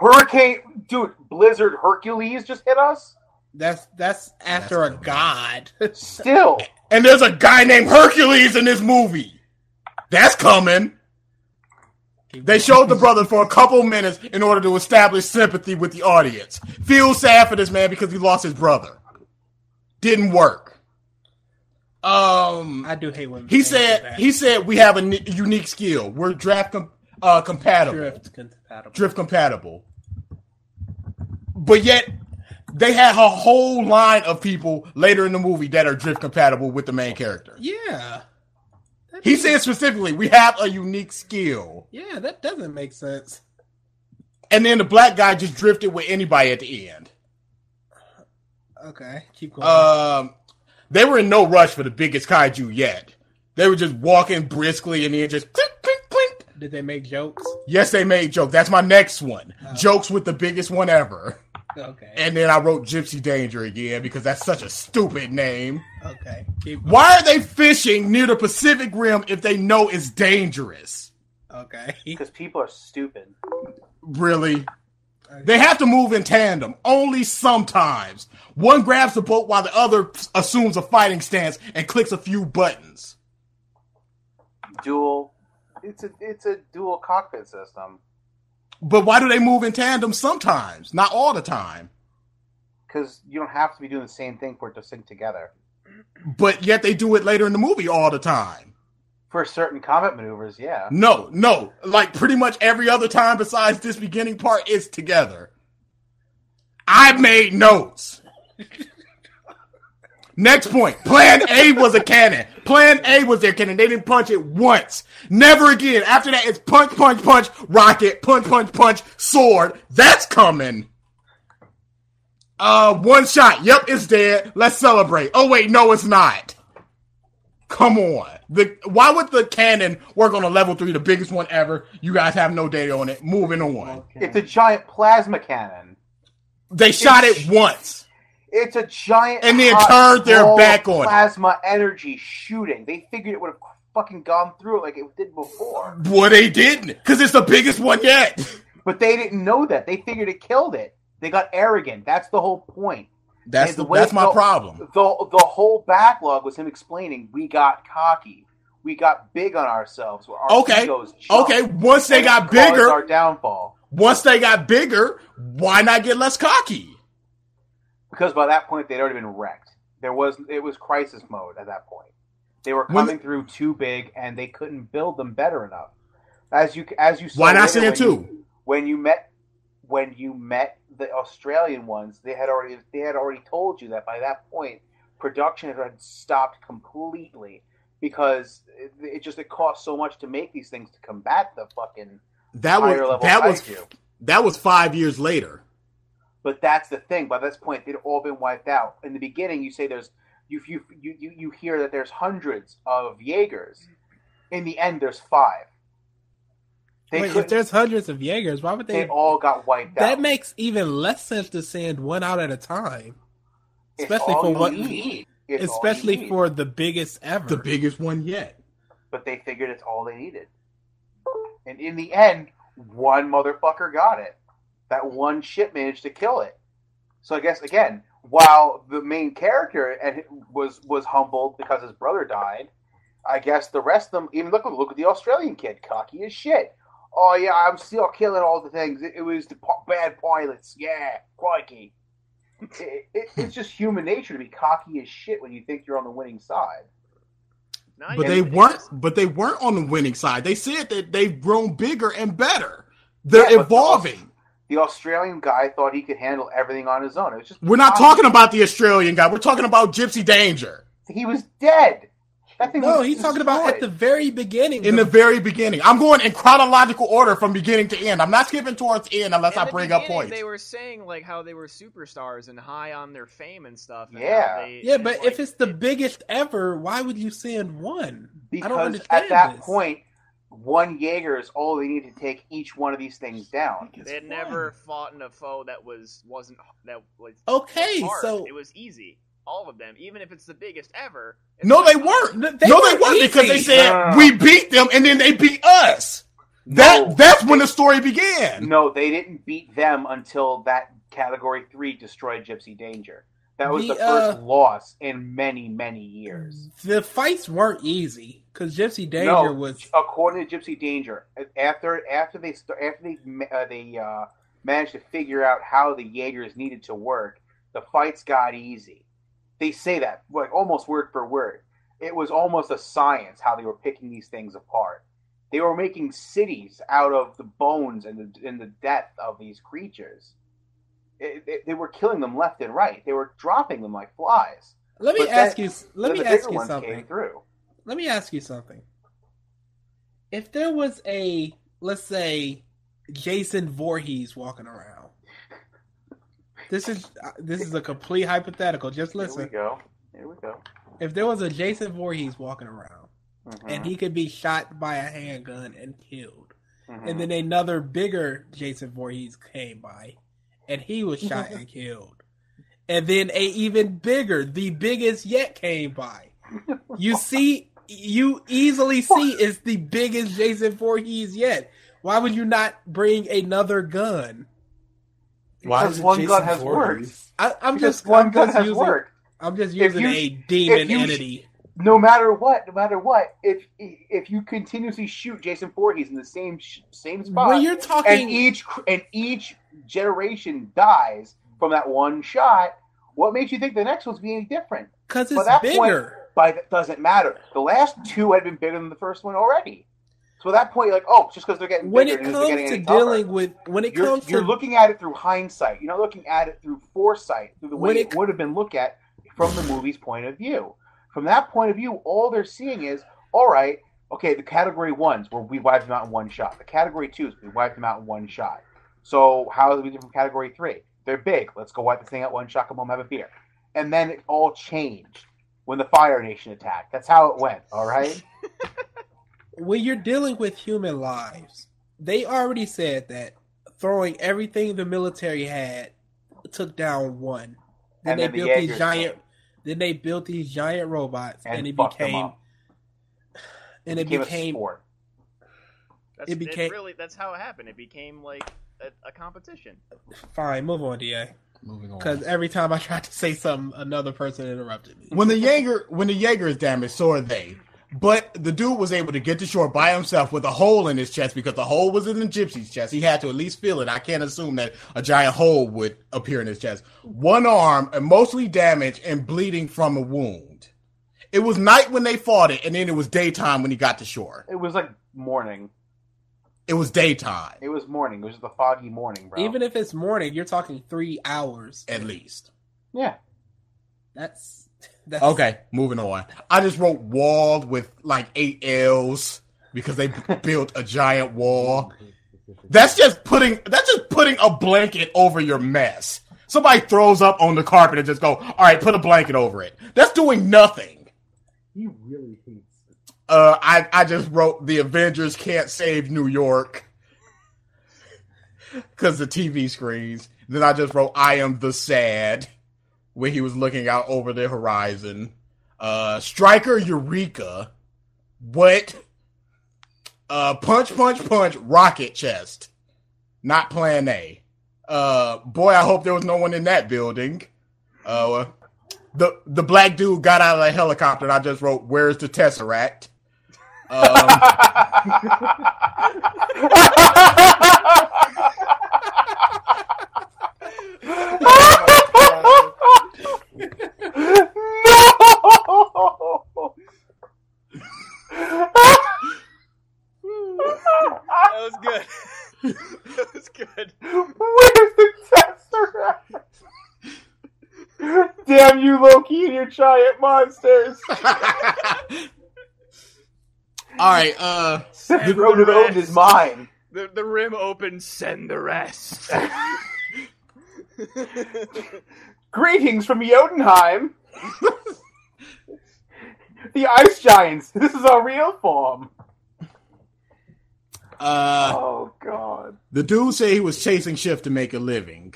Hurricane... Dude, Blizzard Hercules just hit us? That's after a god. Still. And there's a guy named Hercules in this movie. That's coming. They showed the brother for a couple minutes in order to establish sympathy with the audience. Feel sad for this man because he lost his brother. Didn't work. I do hate when he said we have a unique skill. We're draft compatible. Drift compatible. But yet they had a whole line of people later in the movie that are drift compatible with the main character. Yeah. He said specifically, we have a unique skill. Yeah, that doesn't make sense. And then the black guy just drifted with anybody at the end. Okay, keep going. They were in no rush for the biggest kaiju yet. They were just walking briskly and then just clink, clink, clink. Did they make jokes? Yes, they made jokes. That's my next one. Oh. Jokes with the biggest one ever. Okay. And then I wrote Gypsy Danger again because that's such a stupid name. Okay. Why are they fishing near the Pacific Rim if they know it's dangerous? Okay. Because people are stupid. Really? Okay. They have to move in tandem. Only sometimes. One grabs the boat while the other assumes a fighting stance and clicks a few buttons. It's a dual cockpit system. But why do they move in tandem sometimes? Not all the time. Because you don't have to be doing the same thing for it to sync together. But yet they do it later in the movie all the time. For certain combat maneuvers, yeah. No. Like pretty much every other time besides this beginning part is together. I made notes. Next point. Plan A was a cannon. Plan A was their cannon. They didn't punch it once. Never again. After that, it's punch, punch, punch, rocket, punch, punch, punch, sword. That's coming. One shot. Yep, it's dead. Let's celebrate. Oh, wait, no, it's not. Come on. Why would the cannon work on a level 3, the biggest one ever? You guys have no data on it. Moving on. Okay. It's a giant plasma cannon. They shot it once. It's a giant and then turned their back on plasma energy shooting. They figured it would have fucking gone through it like it did before. Well, they didn't, because it's the biggest one yet. But they didn't know that. They figured it killed it. They got arrogant. That's the whole point. That's my problem. The whole backlog was him explaining we got cocky. We got big on ourselves. Our egos jumped, okay. Once they got bigger, our downfall. Once they got bigger, why not get less cocky? Because by that point they'd already been wrecked. It was crisis mode at that point. They were coming through too big, and they couldn't build them better enough. As you saw. Why not say it too? When you met the Australian ones, they had already told you that by that point production had stopped completely because it cost so much to make these things to combat the fucking higher level kaiju. That was 5 years later. But that's the thing. By this point, they'd all been wiped out. In the beginning, you say you hear that there's hundreds of Jaegers. In the end, there's 5. If there's hundreds of Jaegers, why would they? They all got wiped out. That makes even less sense to send one out at a time, especially for the biggest ever, the biggest one yet. But they figured it's all they needed, and in the end, one motherfucker got it. That one ship managed to kill it. So I guess again, while the main character was humbled because his brother died, I guess the rest of them, even look at the Australian kid, cocky as shit. Oh yeah, I'm still killing all the things. It was the bad pilots. Yeah, crikey. It's just human nature to be cocky as shit when you think you're on the winning side. But they weren't on the winning side. They said that they've grown bigger and better. They're evolving. The Australian guy thought he could handle everything on his own. It was just We're not talking about the Australian guy. We're talking about Gypsy Danger. He was dead. He's talking about at the very beginning. In the very beginning. I'm going in chronological order from beginning to end. I'm not skipping towards end unless I bring up points. They were saying like how they were superstars and high on their fame and stuff. And but if it's the biggest ever, why would you send one? Because at that point, one Jaeger is all they need to take each one of these things down. They had never fought in a foe that wasn't okay. hard. So it was easy. All of them, even if it's the biggest ever. No, they weren't. They weren't because they said we beat them and then they beat us. That's when the story began. No, they didn't beat them until that Category 3 destroyed Gypsy Danger. That was the first loss in many, many years. The fights weren't easy because Gypsy Danger was. According to Gypsy Danger, after they managed to figure out how the Jaegers needed to work, the fights got easy. They say that, like, almost word for word. It was almost a science how they were picking these things apart. They were making cities out of the bones and the death of these creatures. They were killing them left and right. They were dropping them like flies. Let me ask you something. Let me ask you something. If there was let's say, Jason Voorhees walking around. This is a complete hypothetical. Just listen. Here we go. If there was a Jason Voorhees walking around, and he could be shot by a handgun and killed, and then another bigger Jason Voorhees came by, and he was shot and killed, and then a even bigger, the biggest yet came by. You easily see it's the biggest Jason Voorhees yet. Why would you not bring another gun? Because one gun has worked. I'm just using a demon entity. No matter what, if you continuously shoot Jason Voorhees in the same spot, when you're talking, and each generation dies from that one shot, what makes you think the next one's be any different? Because it's bigger. That doesn't matter. The last two had been bigger than the first one already. So at that point, you're like, oh, just because they're getting bigger, you're looking at it through hindsight. You're not looking at it through foresight, through the way it would have been looked at from the movie's point of view. From that point of view, all they're seeing is, all right, okay, the Category 1s where we wiped them out in one shot. The Category 2s, we wiped them out in one shot. So how is it different from Category 3? They're big. Let's go wipe this thing out one shot, come home, have a beer. And then it all changed when the Fire Nation attacked. That's how it went, all right? When you're dealing with human lives, they already said that throwing everything the military had took down one. Then they built these giant. Then they built these giant robots, and it became. And it became. That's how it happened. It became like a competition. Fine, move on, DA. Moving on. Because every time I tried to say something, another person interrupted me. When the Jaeger is damaged, so are they. But the dude was able to get to shore by himself with a hole in his chest because the hole was in the gypsy's chest. He had to at least feel it. I can't assume that a giant hole would appear in his chest. One arm, and mostly damaged and bleeding from a wound. It was night when they fought it, and then it was daytime when he got to shore. It was like morning. It was daytime. It was morning. It was the foggy morning, bro. Even if it's morning, you're talking 3 hours. At least. Yeah. That's okay, moving on. I just wrote walled with like 8 L's because they built a giant wall. That's just putting a blanket over your mess. Somebody throws up on the carpet and just go, all right, put a blanket over it. That's doing nothing. He really hates it. I just wrote the Avengers can't save New York because the TV screens. Then I just wrote I am the sad when he was looking out over the horizon. Striker Eureka. What? Punch, punch, punch. Rocket chest. Not Plan A. Boy, I hope there was no one in that building. The black dude got out of the helicopter and I just wrote, where's the Tesseract? That was good. That was good. Where's the Tesseract? Damn you, Loki, and your giant monsters. Alright, The road to owned is mine. The rim opens, send the rest. Greetings from Jotunheim. The ice giants. This is our real form. Oh, God. The dude said he was chasing shift to make a living.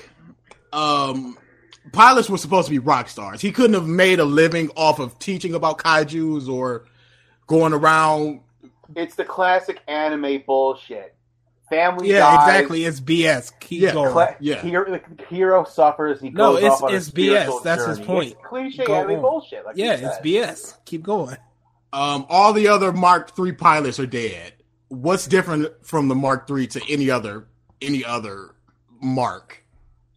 Pilots were supposed to be rock stars. He couldn't have made a living off of teaching about kaijus or going around. It's the classic anime bullshit. Family yeah, dies. Exactly. It's BS. Keep going. Hero suffers. He goes off on it's a spiritual BS. That's journey. his point. It's cliche Go anime on. bullshit. Like Yeah, you it's said. BS. Keep going. All the other Mark III pilots are dead. What's different from the Mark III to any other Mark?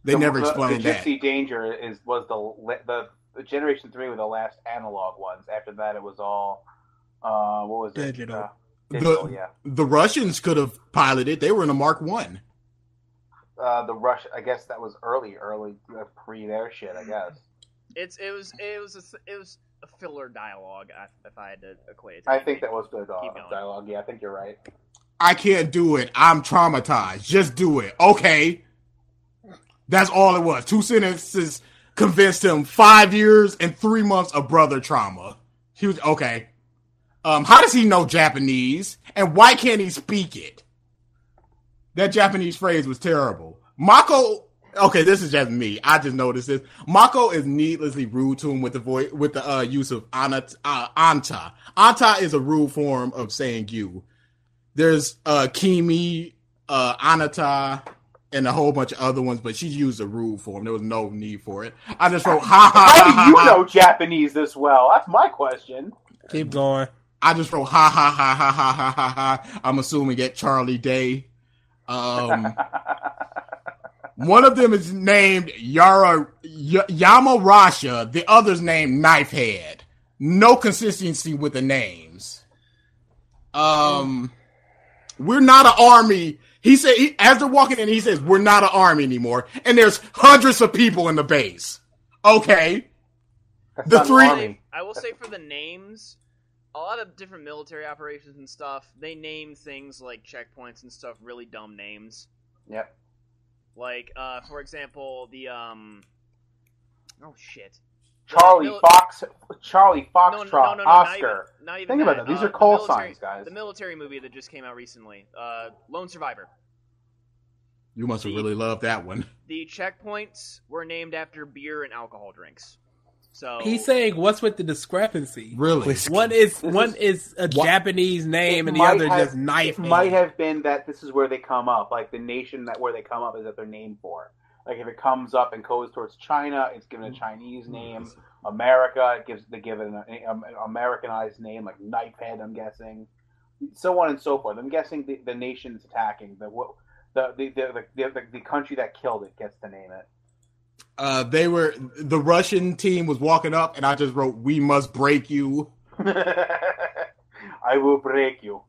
They never explained the that. Gypsy Danger was the Generation 3 were the last analog ones. After that, it was all what was it? Digital. Digital, yeah. The Russians could have piloted. They were in a Mark I. The Rush, I guess that was early pre their shit. I guess It was a filler dialogue. If I had to equate it. To I think that was good Keep going. dialogue. Yeah, I think you're right. I can't do it. I'm traumatized. Just do it. Okay. That's all it was. 2 sentences convinced him 5 years and 3 months of brother trauma. He was okay. How does he know Japanese? And why can't he speak it? That Japanese phrase was terrible. Mako, okay, this is just me. I just noticed this. Mako is needlessly rude to him with the use of anta. Anta is a rude form of saying you. There's Kimi, Anata, and a whole bunch of other ones, but she used a rude form. There was no need for it. I just wrote ha ha ha. How do you know Japanese this well? That's my question. Keep going. I just wrote ha ha ha ha ha ha ha ha. I'm assuming at Charlie Day. One of them is named Yamarasha. The other's named Knifehead. No consistency with the names. We're not an army. He said, as they're walking in, he says, we're not an army anymore. And there's hundreds of people in the base. Okay. That's The not an three- army. I will say for the names, a lot of different military operations and stuff, they name things like checkpoints and stuff really dumb names. Yep. Like, for example, the oh shit. Charlie Mil- Foxtrot, not Oscar. Not even Think that. about that. These are the call military- signs, guys. The military movie that just came out recently, Lone Survivor. You must have really loved that one. The checkpoints were named after beer and alcohol drinks. So he's saying, "What's with the discrepancy?" Really? One is a Japanese name, and the other just knife. It might have been that this is where they come up. Like the nation where they come up is that they're named for. Like if it comes up and goes towards China, it's given a Chinese name. America, they give it an Americanized name, like Knifehead. I'm guessing, so on and so forth. I'm guessing the nation is attacking the country that killed it gets to name it. The Russian team was walking up, and I just wrote, "We must break you." I will break you.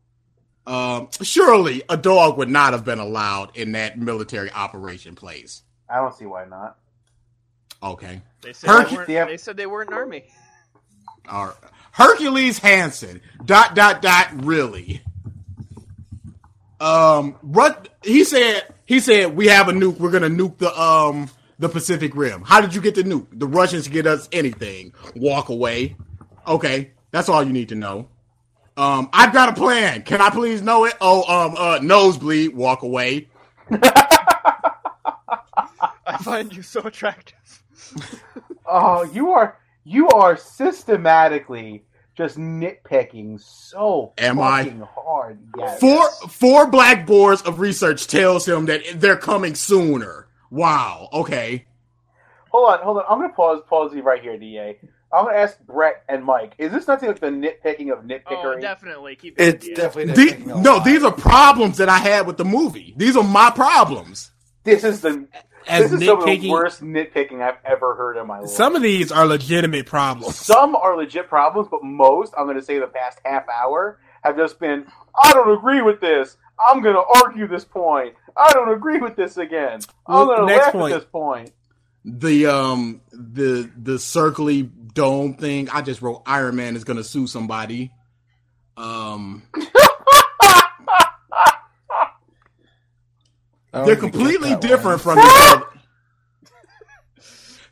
Surely a dog would not have been allowed in that military operation place. I don't see why not. Okay. They said they weren't an army. All right. Hercules Hansen. ... Really. He said we have a nuke. We're gonna nuke the Pacific Rim. How did you get the nuke? The Russians get us anything. Walk away. Okay, that's all you need to know. I've got a plan. Can I please know it? Nosebleed. Walk away. I find you so attractive. Oh, you are systematically just nitpicking so fucking hard. Yes. Four blackboards of research tells him that they're coming sooner. Wow. Okay. Hold on. I'm gonna pause you right here, DA. I'm gonna ask Brett and Mike. Is this nothing like the nitpicking of nitpickery? Oh, definitely. Keep going. It's definitely these are problems that I had with the movie. These are my problems. This is some of the worst nitpicking I've ever heard in my life. Some of these are legitimate problems. Some are legit problems, but most, I'm going to say the past half hour, have just been, I don't agree with this. I'm going to argue this point. I don't agree with this again. I'm going to laugh at this point. The circly dome thing, I just wrote Iron Man is going to sue somebody. They're completely different from each other.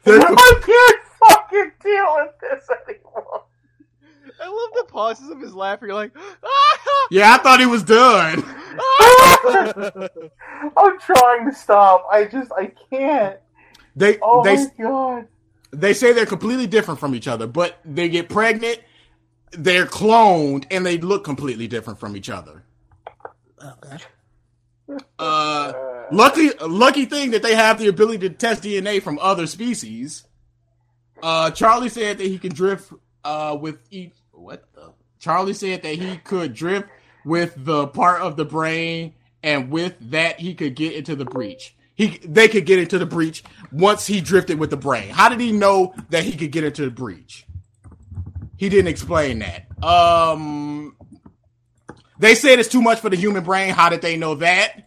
I can't fucking deal with this anymore. I love the pauses of his laugh. You're like, yeah, I thought he was done. I'm trying to stop. I can't. My God. They say they're completely different from each other, but they get pregnant, they're cloned, and they look completely different from each other. Okay. Lucky thing that they have the ability to test DNA from other species. Charlie said that he can drift with each. What the? Charlie said that he could drift with the part of the brain, and with that he could get into the breach. They could get into the breach once he drifted with the brain. How did he know that he could get into the breach? He didn't explain that. They said it's too much for the human brain. How did they know that?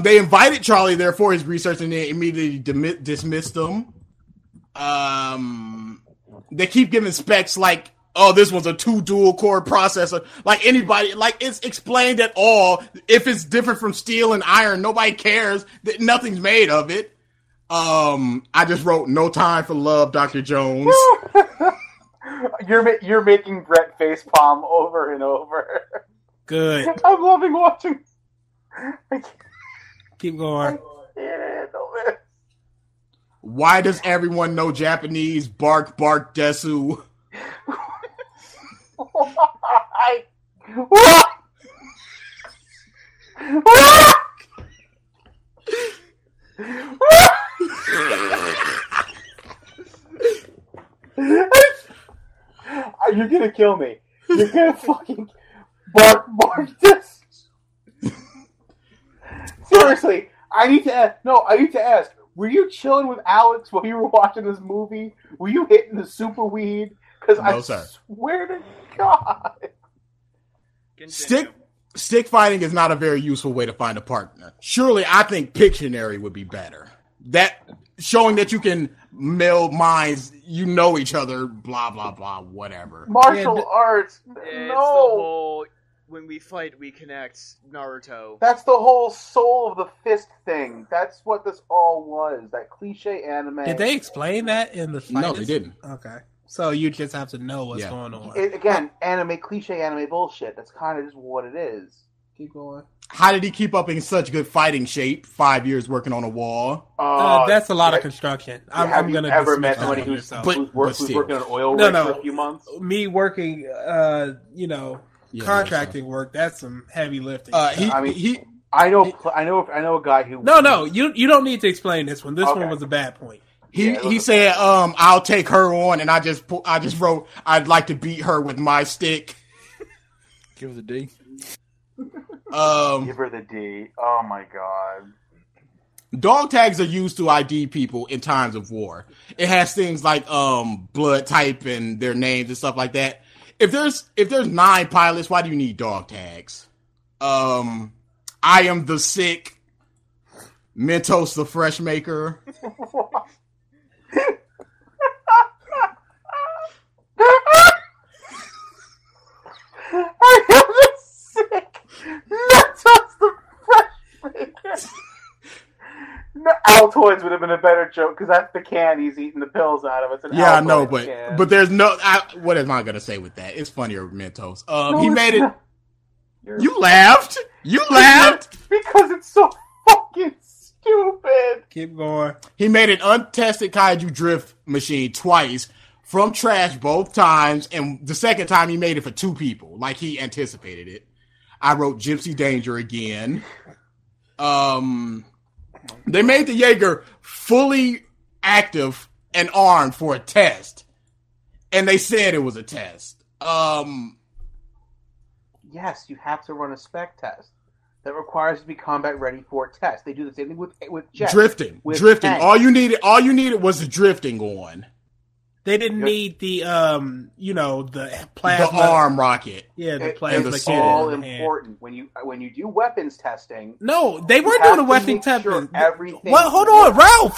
They invited Charlie there for his research and they immediately dismissed him. They keep giving specs like, oh, this was a 2 dual core processor. Like anybody, like it's explained at all. If it's different from steel and iron, nobody cares. That nothing's made of it. I just wrote no time for love, Dr. Jones. You're making Brett facepalm over and over. Good. I'm loving watching. Keep going. Why does everyone know Japanese? Bark, bark, desu. Why? You're gonna kill me. You're gonna fucking bark this. Seriously, I need to ask. Were you chilling with Alex while you were watching this movie? Were you hitting the super weed? Because No, I sir. swear to God. Stick fighting is not a very useful way to find a partner. Surely, I think Pictionary would be better. That showing that you can meld minds, you know each other, blah blah blah, whatever. Martial arts. It's No. the whole when we fight, we connect Naruto. That's the whole soul of the fist thing. That's what this all was. That cliche anime. Did they explain that in the fight? No, they didn't. Okay. So you just have to know what's going on. Again, cliche anime bullshit. That's kind of just what it is. Keep going. How did he keep up in such good fighting shape? 5 years working on a wall. That's a lot of construction. I'm going to ever met somebody who's working on an oil rig for a few months? Me working, contracting work. That's some heavy lifting. I know a guy who. No, you don't need to explain this one. This one was a bad point. He said, "I'll take her on," and I just wrote, "I'd like to beat her with my stick." Give her the D. Give her the D. Oh my god. Dog tags are used to ID people in times of war. It has things like blood type and their names and stuff like that. If there's 9 pilots, why do you need dog tags? I am the sick. Mentos the fresh maker. I am the sick. Mentos the fresh maker. Altoids would have been a better joke because that's the can he's eating the pills out of. It's an I know, can. but there's no. What am I gonna say with that? It's funnier with Mentos. He made it. You laughed. You laughed because it's so fucking stupid. Keep going. He made an untested kaiju drift machine twice from trash both times, and the second time he made it for 2 people, like he anticipated it. I wrote Gypsy Danger again. They made the Jaeger fully active and armed for a test, and they said it was a test. Yes, you have to run a spec test that requires to be combat ready for a test. They do the same thing with jets. Drifting. Tanks. All you needed was the drifting on. They didn't need the the plasma, the arm rocket. Yeah, the plasma. It's all important when you do weapons testing. No, they weren't doing a weapon test. Sure everything. Well, hold on, Ralph.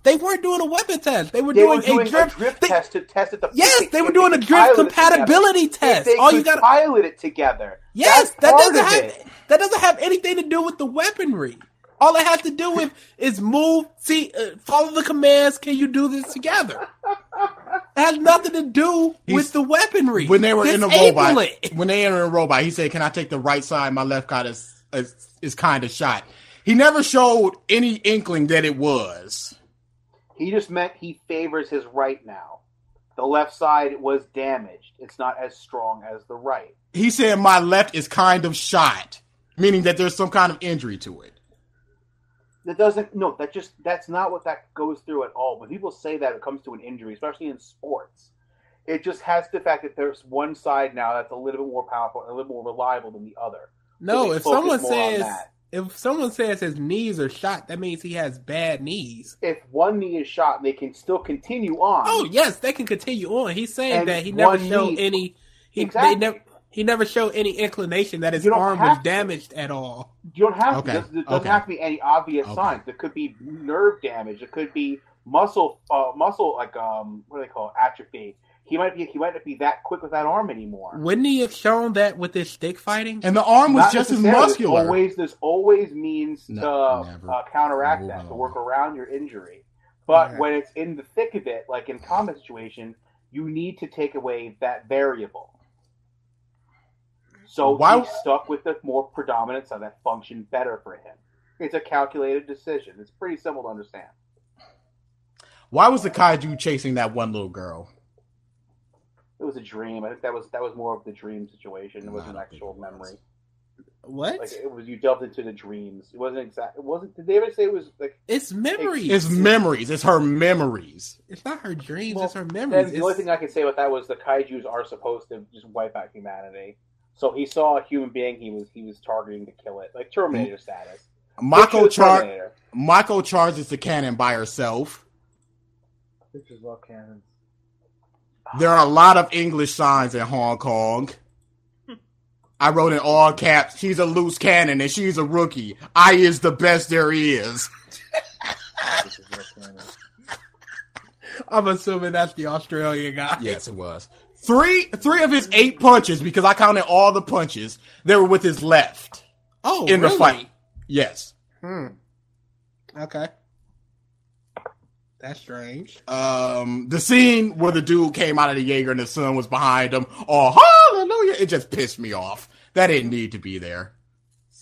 They weren't doing a weapon test. They were doing a drift test to test it. Yes, they were doing a drift compatibility test. You got to pilot it together. Yes, that doesn't have anything to do with the weaponry. All it has to do is move, follow the commands. Can you do this together? It has nothing to do with the weaponry. When they were in the robot, he said, "Can I take the right side? My left side is kind of shot." He never showed any inkling that it was. He just meant he favors his right now. The left side was damaged. It's not as strong as the right. He said, "My left is kind of shot," meaning that there's some kind of injury to it. That's not what that goes through at all. When people say that it comes to an injury, especially in sports, it just has the fact that there's one side now that's a little bit more powerful and a little more reliable than the other. No, if someone says his knees are shot, that means he has bad knees. If one knee is shot, they can still continue on. Oh yes, they can continue on. He's saying that he never showed any. He never showed any inclination that his arm was damaged at all. You don't have to. There doesn't have to be any obvious signs. It could be nerve damage. It could be muscle what do they call it? Atrophy. He might not be that quick with that arm anymore. Wouldn't he have shown that with his stick fighting? And the arm was just as muscular. There's always means to counteract that, to work around your injury. But when it's in the thick of it, like in combat situation, you need to take away that variable. So he's stuck with the more predominant side that functioned better for him. It's a calculated decision. It's pretty simple to understand. Why was the kaiju chasing that one little girl? It was a dream. I think that was more of the dream situation. It wasn't an actual memory. What? Like it was, you delved into the dreams. It wasn't exact. It wasn't. Did they ever say it was like? It's memories. It's memories. It's her memories. It's not her dreams. It's her memories. The only thing I can say about that was the kaijus are supposed to just wipe out humanity. So he saw a human being. He was targeting to kill it, like Terminator status. Mako charges the cannon by herself. Pictures love cannons. There are a lot of English signs in Hong Kong. I wrote in all caps, "She's a loose cannon and she's a rookie. I is the best there is." I'm assuming that's the Australian guy. Yes, it was. Three of his 8 punches, because I counted all the punches, they were with his left. Oh, in the fight. Yes. Okay. That's strange. The scene where the dude came out of the Jaeger and the sun was behind him. Oh, hallelujah! It just pissed me off. That didn't need to be there.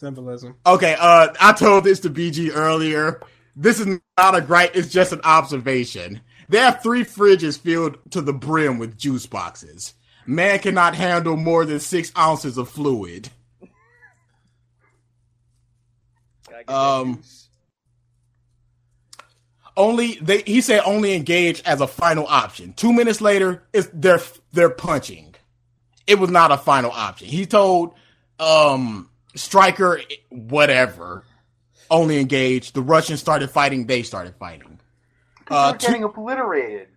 Symbolism. Okay, I told this to BG earlier. This is not a gripe, it's just an observation. They have 3 fridges filled to the brim with juice boxes. Man cannot handle more than 6 ounces of fluid. He said only engage as a final option. 2 minutes later, they're punching. It was not a final option. He told Stryker whatever. Only engage. The Russians started fighting. They started fighting. They were getting obliterated.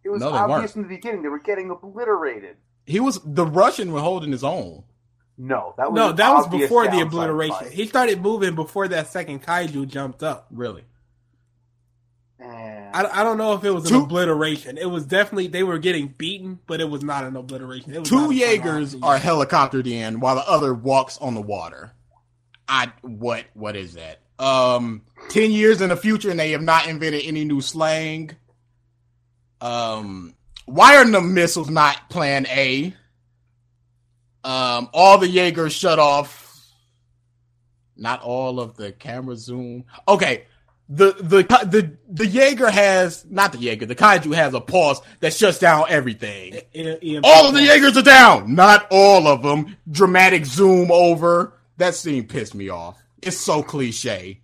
It was obvious in the beginning. They were getting obliterated. The Russian was holding his own. No, that was before the obliteration. Fight. He started moving before that second kaiju jumped up. Really? I don't know if it was an obliteration. It was definitely, they were getting beaten, but it was not an obliteration. It was 2 Jaegers are helicoptered in while the other walks on the water. What is that? 10 years in the future and they have not invented any new slang. Why are the missiles not plan A? All the Jaegers shut off. Not all of the camera zoom. Okay. The Jaeger has, not the Jaeger, the kaiju has a pulse that shuts down everything. All of the Jaegers are down. Not all of them. Dramatic zoom over. That scene pissed me off. It's so cliche.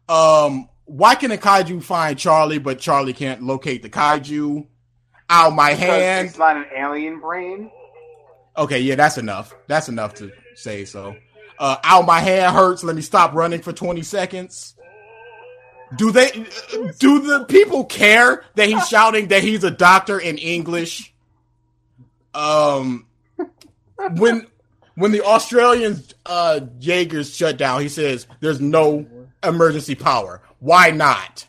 Why can a kaiju find Charlie, but Charlie can't locate the kaiju? Ow, my hand. It's not an alien brain. Okay, yeah, that's enough. That's enough to say so. Ow, my hand hurts. Let me stop running for 20 seconds. Do the people care that he's shouting that he's a doctor in English? When the Australian Jaegers shut down, he says there's no emergency power. Why not?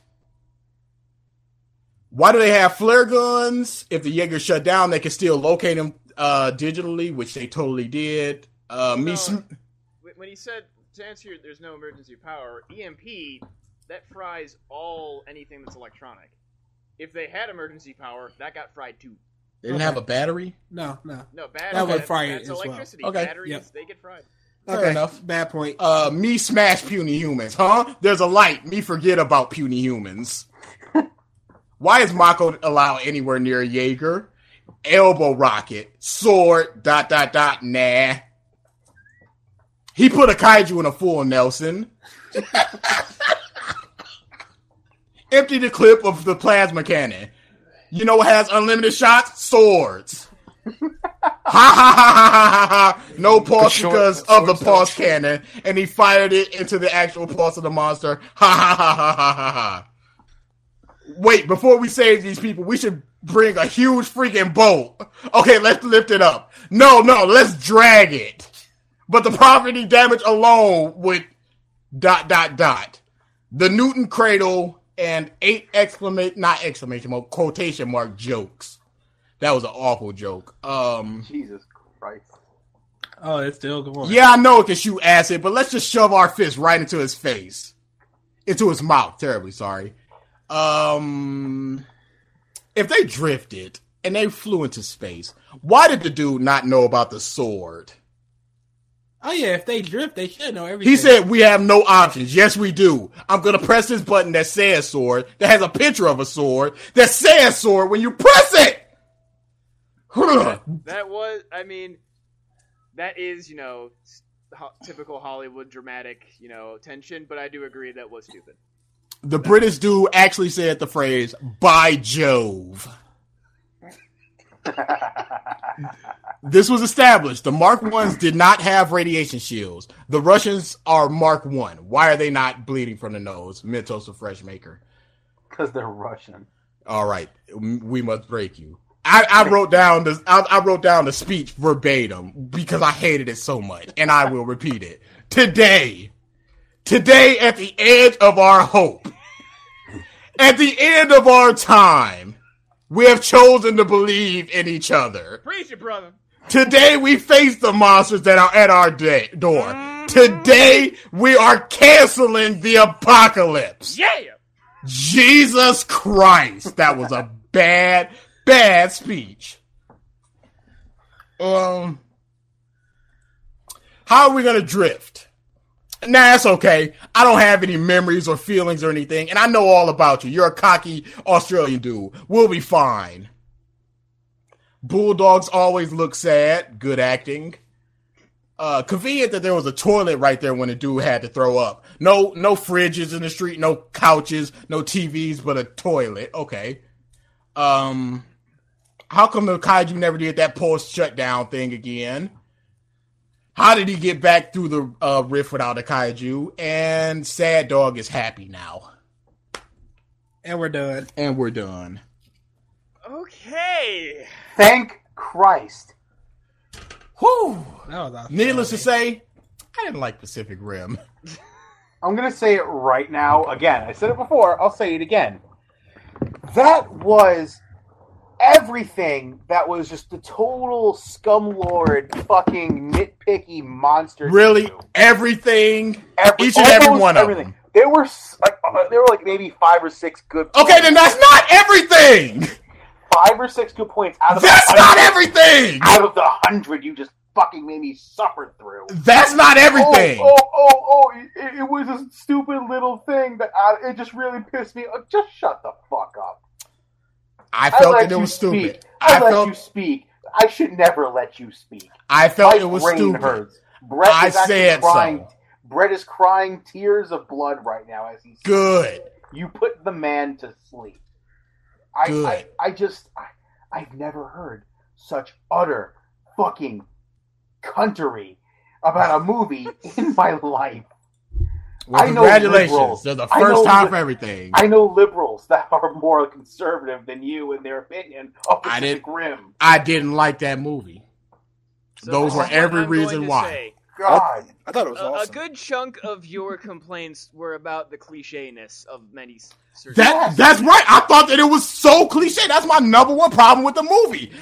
Why do they have flare guns? If the Jaegers shut down, they can still locate them digitally, which they totally did. When he said, to answer your, there's no emergency power, EMP, that fries anything that's electronic. If they had emergency power, that got fried too. They didn't have a battery? No, battery. That would fry it as electricity. well. Okay. Batteries, they get fried. Fair enough. Bad point. Me smash puny humans, huh? There's a light. Me forget about puny humans. Why is Mako allowed anywhere near a Jaeger? Elbow rocket. Sword. ... Nah. He put a kaiju in a full Nelson. Empty the clip of the plasma cannon. You know what has unlimited shots? Swords. Ha ha ha ha ha. No pulse because of the pulse cannon, and he fired it into the actual pulse of the monster. Ha ha ha ha ha ha ha. Wait, before we save these people, we should bring a huge freaking boat. Okay, let's lift it up. No, let's drag it. But the property damage alone would ... The Newton cradle and 8 quotation mark jokes. That was an awful joke. Jesus Christ. Oh, it's still going. Yeah, I know it can shoot acid, but let's just shove our fist right into his face. Into his mouth. Terribly sorry. If they drifted and they flew into space, why did the dude not know about the sword? Oh yeah, if they drift, they should know everything. He said, we have no options. Yes, we do. I'm going to press this button that says sword, that has a picture of a sword, that says sword when you press it! That is, typical Hollywood dramatic, tension, but I do agree that was stupid. The British dude actually said the phrase, by Jove. This was established. The Mark 1s did not have radiation shields. The Russians are Mark 1. Why are they not bleeding from the nose? Mentos, the fresh maker. Because they're Russian. All right. We must break you. I wrote down the speech verbatim because I hated it so much, and I will repeat it. Today at the edge of our hope, at the end of our time, we have chosen to believe in each other. Praise you, brother. Today we face the monsters that are at our door. Today we are canceling the apocalypse. Yeah. Jesus Christ, that was a bad speech. How are we gonna drift? Nah, that's okay. I don't have any memories or feelings or anything, and I know all about you. You're a cocky Australian dude. We'll be fine. Bulldogs always look sad. Good acting. Convenient that there was a toilet right there when the dude had to throw up. No fridges in the street, no couches, no TVs, but a toilet. Okay. How come the kaiju never did that post-shutdown thing again? How did he get back through the rift without a kaiju? And Sad Dog is happy now. And we're done. Okay. Thank Christ. Whew. That was awesome. Needless to say, I didn't like Pacific Rim. I'm going to say it right now. Again, I said it before. I'll say it again. That was everything that was just the total scumlord fucking nitpicky monster. Really? Everything? Each and every one of them. There were like maybe 5 or 6 good points. Okay, then that's not everything! 5 or 6 good points out of That's not everything! Out of the 100 you just fucking made me suffer through. That's not everything! It was a stupid little thing that it just really pissed me off. Just shut the fuck up. I felt that it was stupid. I let you speak. I should never let you speak. I felt it was stupid. Hurts. I said so. Brett is crying tears of blood right now as he's good. You put the man to sleep. Good. I've never heard such utter fucking cuntery about a movie in my life. Well, congratulations. They're the first time for everything. I know liberals that are more conservative than you in their opinion of Pacific Rim. I didn't like that movie. So those were every reason why. God. I thought it was awesome. A good chunk of your complaints were about the cliche-ness of many certain That's right. I thought that it was so cliche. That's my number one problem with the movie.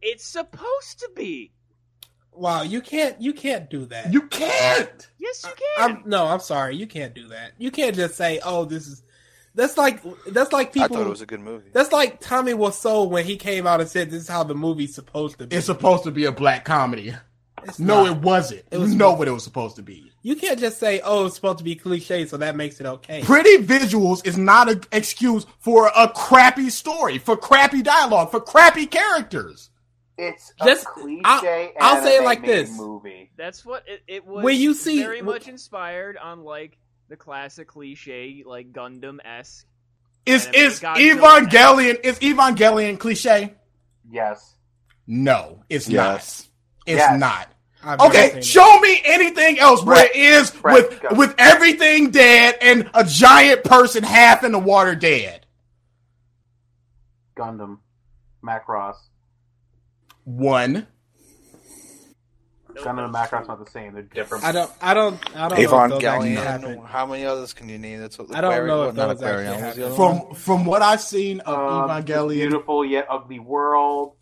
It's supposed to be. Wow, you can't do that. You can't. Yes, you can. I'm sorry, you can't do that. You can't just say, "Oh, this is." That's like people. I thought it was a good movie. That's like Tommy Wiseau when he came out and said, "This is how the movie's supposed to be." It's supposed to be a black comedy. It wasn't. It was what it was supposed to be. You can't just say, "Oh, it's supposed to be cliche," so that makes it okay. Pretty visuals is not an excuse for a crappy story, for crappy dialogue, for crappy characters. It's just a cliche. I'll say it like this: movie. That's what it was. When you see very much inspired on like the classic cliche, like Gundam-esque. Is Evangelion cliche? Yes. No, it's not. It's not. Okay, show me anything else where it is with everything dead and a giant person half in the water dead. Gundam, Macross. One. Gundam and Macross not the same. They're different. I don't Evangelion. How many others can you name? That's what I don't know if not those actually Aquarium. From what I've seen of Evangelion, beautiful yet ugly world.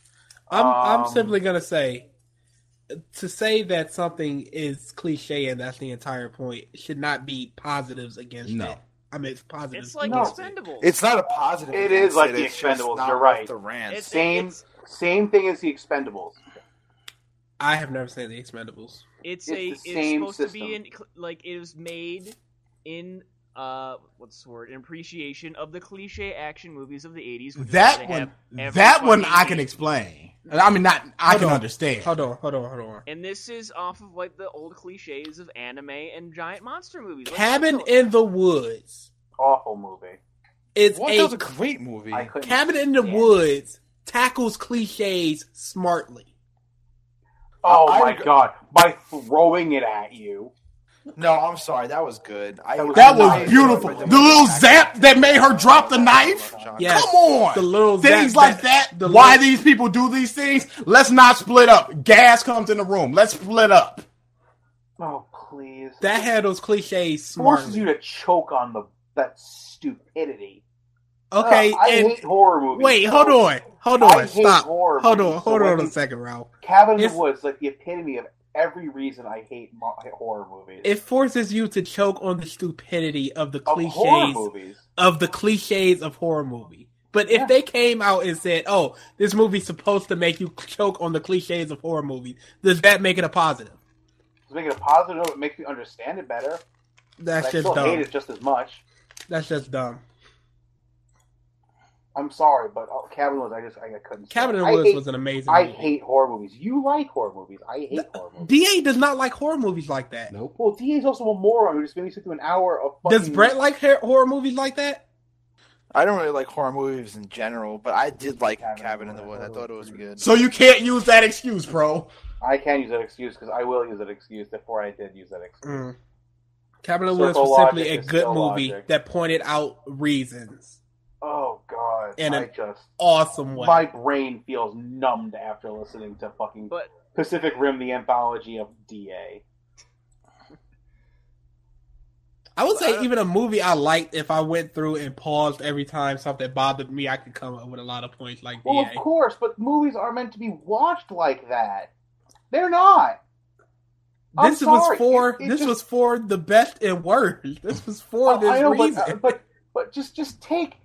I'm simply gonna say, to say that something is cliche and that's the entire point should not be positives against it. I mean, it's positive. It's like Expendables. It's not a positive. It is like the Expendables. You're right. Same thing as the Expendables. I have never seen the Expendables. It's supposed to be in like it was made in what's the word? In appreciation of the cliche action movies of the 80s. That one I can explain. I mean, I can understand. Hold on. And this is off of like the old cliches of anime and giant monster movies. Cabin in the Woods. Awful movie. It's a great movie. Cabin in the Woods tackles cliches smartly. Oh my god! By throwing it at you. No, I'm sorry. That was good. That was beautiful. The little zap that made her drop the knife. Yes. Come on. The little things like that. Why these people do these things? Let's not split up. Gas comes in the room. Let's split up. Oh please. That handles cliches smartly. Forces you to choke on that stupidity. Okay, I hate horror movies. Wait, hold on. Stop. Hold on a second, Ralph. Cabin in the Woods, like the epitome of every reason I hate horror movies. It forces you to choke on the stupidity of the cliches of horror movie. But if they came out and said, "Oh, this movie's supposed to make you choke on the cliches of horror movies," does that make it a positive? Just make it a positive note. It makes me understand it better. That's I just still dumb. hate it just as much. That's just dumb. I'm sorry, but Cabin in the Woods, I couldn't. Cabin in the Woods was an amazing movie. I hate horror movies. You like horror movies. I hate horror movies. DA does not like horror movies like that. Nope. Well, DA's also a moron who just made me sit through an hour of fucking... Does Brett like horror movies like that? I don't really like horror movies in general, but I did like Cabin in the Woods. I thought it was good. So you can't use that excuse, bro. I can use that excuse because I will use that excuse before I did use that excuse. Cabin in the Woods was simply a good movie that pointed out reasons. Oh, God. In an awesome way. My brain feels numbed after listening to fucking Pacific Rim, the anthology of DA. I would say even a movie I liked, if I went through and paused every time something bothered me, I could come up with a lot of points like Well, DA. of course, but movies are meant to be watched like that. They're not. This was for the best and worst. This was for this reason. But just take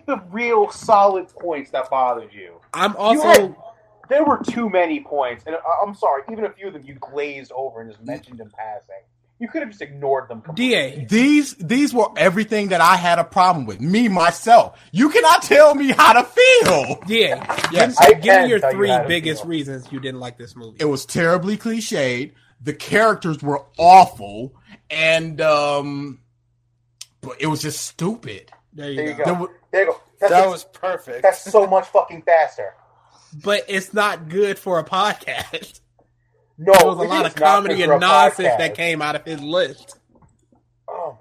the real solid points that bothered you. There were too many points, and I'm sorry, even a few of them you glazed over and just mentioned in passing. You could have just ignored them completely. DA. These were everything that I had a problem with. Me, myself. You cannot tell me how to feel. DA. Yes. Give me your three biggest reasons you didn't like this movie. It was terribly cliched. The characters were awful. And but it was just stupid. There you go. There you go. That was perfect. That's so much fucking faster. But it's not good for a podcast. No, there was a lot of comedy and nonsense that came out of his list. Oh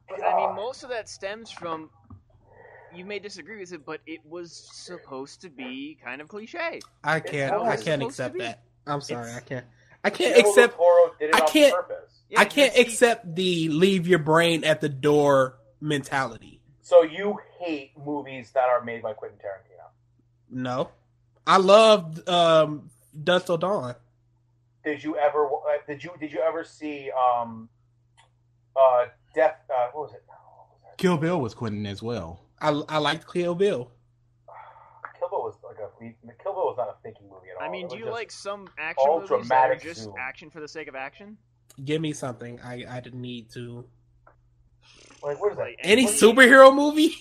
my God. I mean, most of that stems from, you may disagree with it, but it was supposed to be kind of cliche. I can't accept that. I'm sorry, I can't accept the leave your brain at the door mentality. So you hate movies that are made by Quentin Tarantino? No. I loved Dusk Till Dawn. Did you ever see Death? What was it? Kill Bill was Quentin as well. I liked Kill Bill. Kill Bill was not a thinking movie at all. I mean, do you like some action movies that are just action for the sake of action? Give me something. I didn't need to. Like, what is that? Any superhero movie?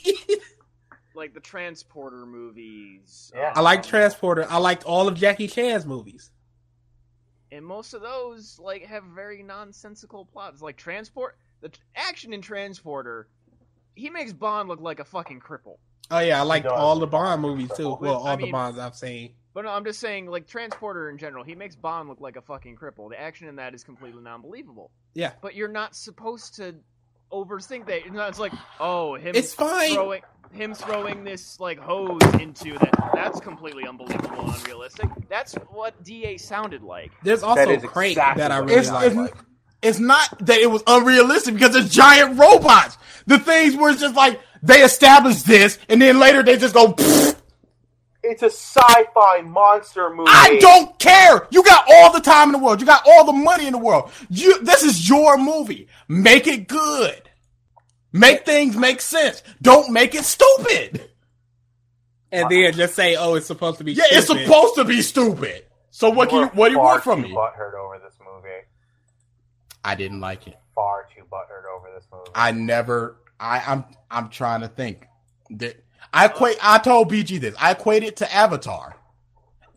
Like the Transporter movies. Yeah. I like Transporter. I liked all of Jackie Chan's movies. And most of those have very nonsensical plots. Like the action in Transporter, he makes Bond look like a fucking cripple. Oh yeah, I liked all the Bond movies too. Well, the Bonds I've seen. But no, I'm just saying, Transporter in general, he makes Bond look like a fucking cripple. The action in that is completely non-believable. Yeah. But you're not supposed to overthink that. It's like, it's fine. Him throwing this hose into that's completely unbelievable and unrealistic. That's what DA sounded like. There's also Crank that I really like. It's not that it was unrealistic because it's giant robots. The things were just they established this and then later they just go pfft. It's a sci-fi monster movie. I don't care. You got all the time in the world. You got all the money in the world. This is your movie. Make it good. Make things make sense. Don't make it stupid. And then just say, it's supposed to be stupid. Yeah, it's supposed to be stupid. So what do you want from me? Butthurt over this movie. I didn't like it. Far too butthurt over this movie. I'm trying to think. I told BG this. I equate it to Avatar.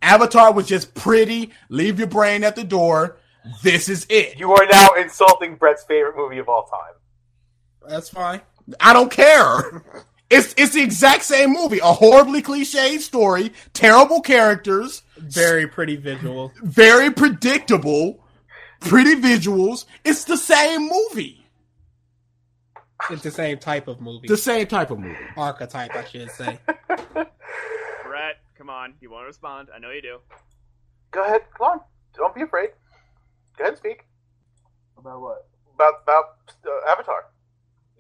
Avatar was just pretty. Leave your brain at the door. This is it. You are now insulting Brett's favorite movie of all time. That's fine. I don't care. It's the exact same movie. A horribly cliched story, terrible characters, very pretty visuals, very predictable, pretty visuals. It's the same movie. It's the same type of movie. The same type of movie. Archetype, I should say. Brett, come on. You want to respond? I know you do. Go ahead. Come on. Don't be afraid. Go ahead and speak. About what? About Avatar.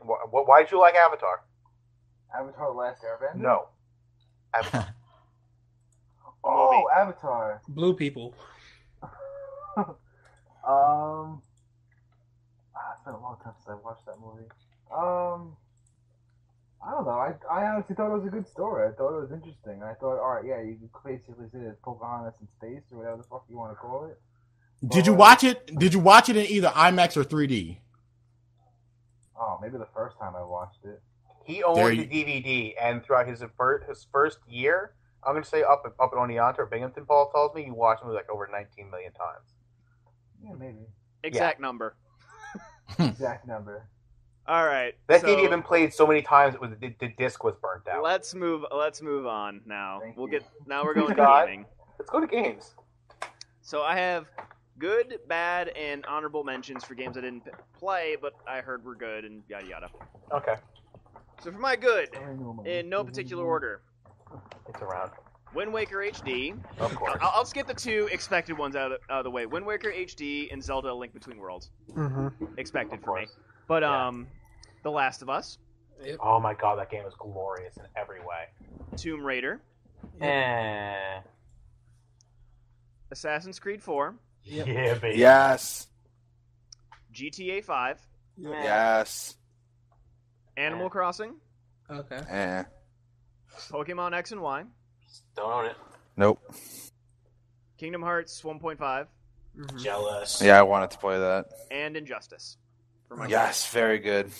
Why did you like Avatar? Avatar: Last Airbender? No. Avatar. Avatar. Blue people. It's been a long time since I watched that movie. I don't know. I honestly thought it was a good story. I thought it was interesting. I thought, alright, yeah, you could basically say it's Pocahontas in space or whatever the fuck you want to call it. Did you watch it? Did you watch it in either IMAX or 3D? Oh, maybe the first time I watched it. He owned the DVD, and throughout his first year, I'm going to say up at Oneonta or Binghamton, Paul tells me, he watched it like over 19 million times. Yeah, maybe. Exact number. Exact number. All right. That DVD had been played so many times the disc was burnt out. Let's move on now. Thank We're you. going to God. gaming. Let's go to games. So I have good, bad, and honorable mentions for games I didn't play, but I heard were good and yada yada. Okay. So for my good, in no particular order, It's around. Wind Waker HD. Of course. I'll skip the two expected ones out of the way. Wind Waker HD and Zelda: A Link Between Worlds. Expected for me. But The Last of Us, Oh my god, that game is glorious in every way. Tomb Raider, Assassin's Creed 4, Yeah, baby. Yes. GTA 5, Yes. Animal Crossing, Okay. Eh. Pokemon X and Y, Don't own it. Nope. Kingdom Hearts 1.5, Jealous. Yeah, I wanted to play that. and Injustice. For my Yes, very good.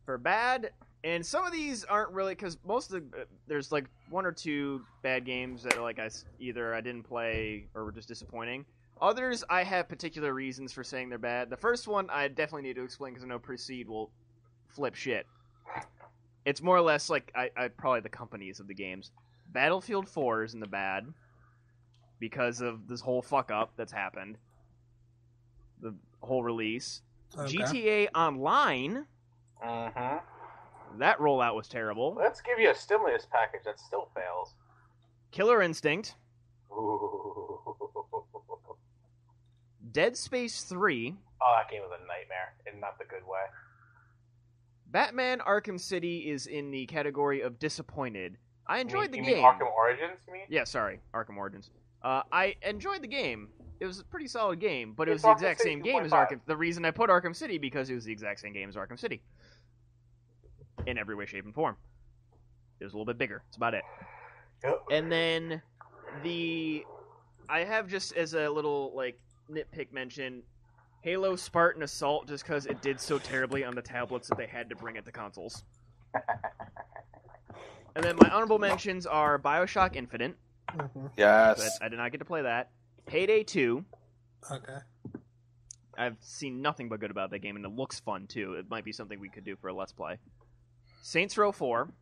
For bad, and some of these aren't really, because most of the there's like one or two bad games that are like either I didn't play or were just disappointing. Others I have particular reasons for saying they're bad. The first one I definitely need to explain because I know Proceed will flip shit. It's more or less like I probably the companies of the games. Battlefield 4 is in the bad because of this whole fuck up that's happened. The whole release. Okay. GTA Online. That rollout was terrible. Let's give you a stimulus package that still fails. Killer Instinct, Ooh. Dead Space 3, Oh, that game was a nightmare, in not the good way. Batman Arkham City is in the category of disappointed. I enjoyed the you game. mean Arkham Origins, you mean? Yeah, sorry, Arkham Origins. I enjoyed the game. It was a pretty solid game, but it was It's the Arkham exact City same game as 2.5. Arkham. The reason I put Arkham City because it was the exact same game as Arkham City. In every way, shape, and form. It was a little bit bigger. That's about it. Yep. And then I have just as a little like nitpick mention, Halo Spartan Assault, just because it did so terribly on the tablets that they had to bring it to consoles. And then my honorable mentions are BioShock Infinite. Yes. But I did not get to play that. Payday 2. Okay. I've seen nothing but good about that game, and it looks fun too. It might be something we could do for a Let's Play. Saints Row 4.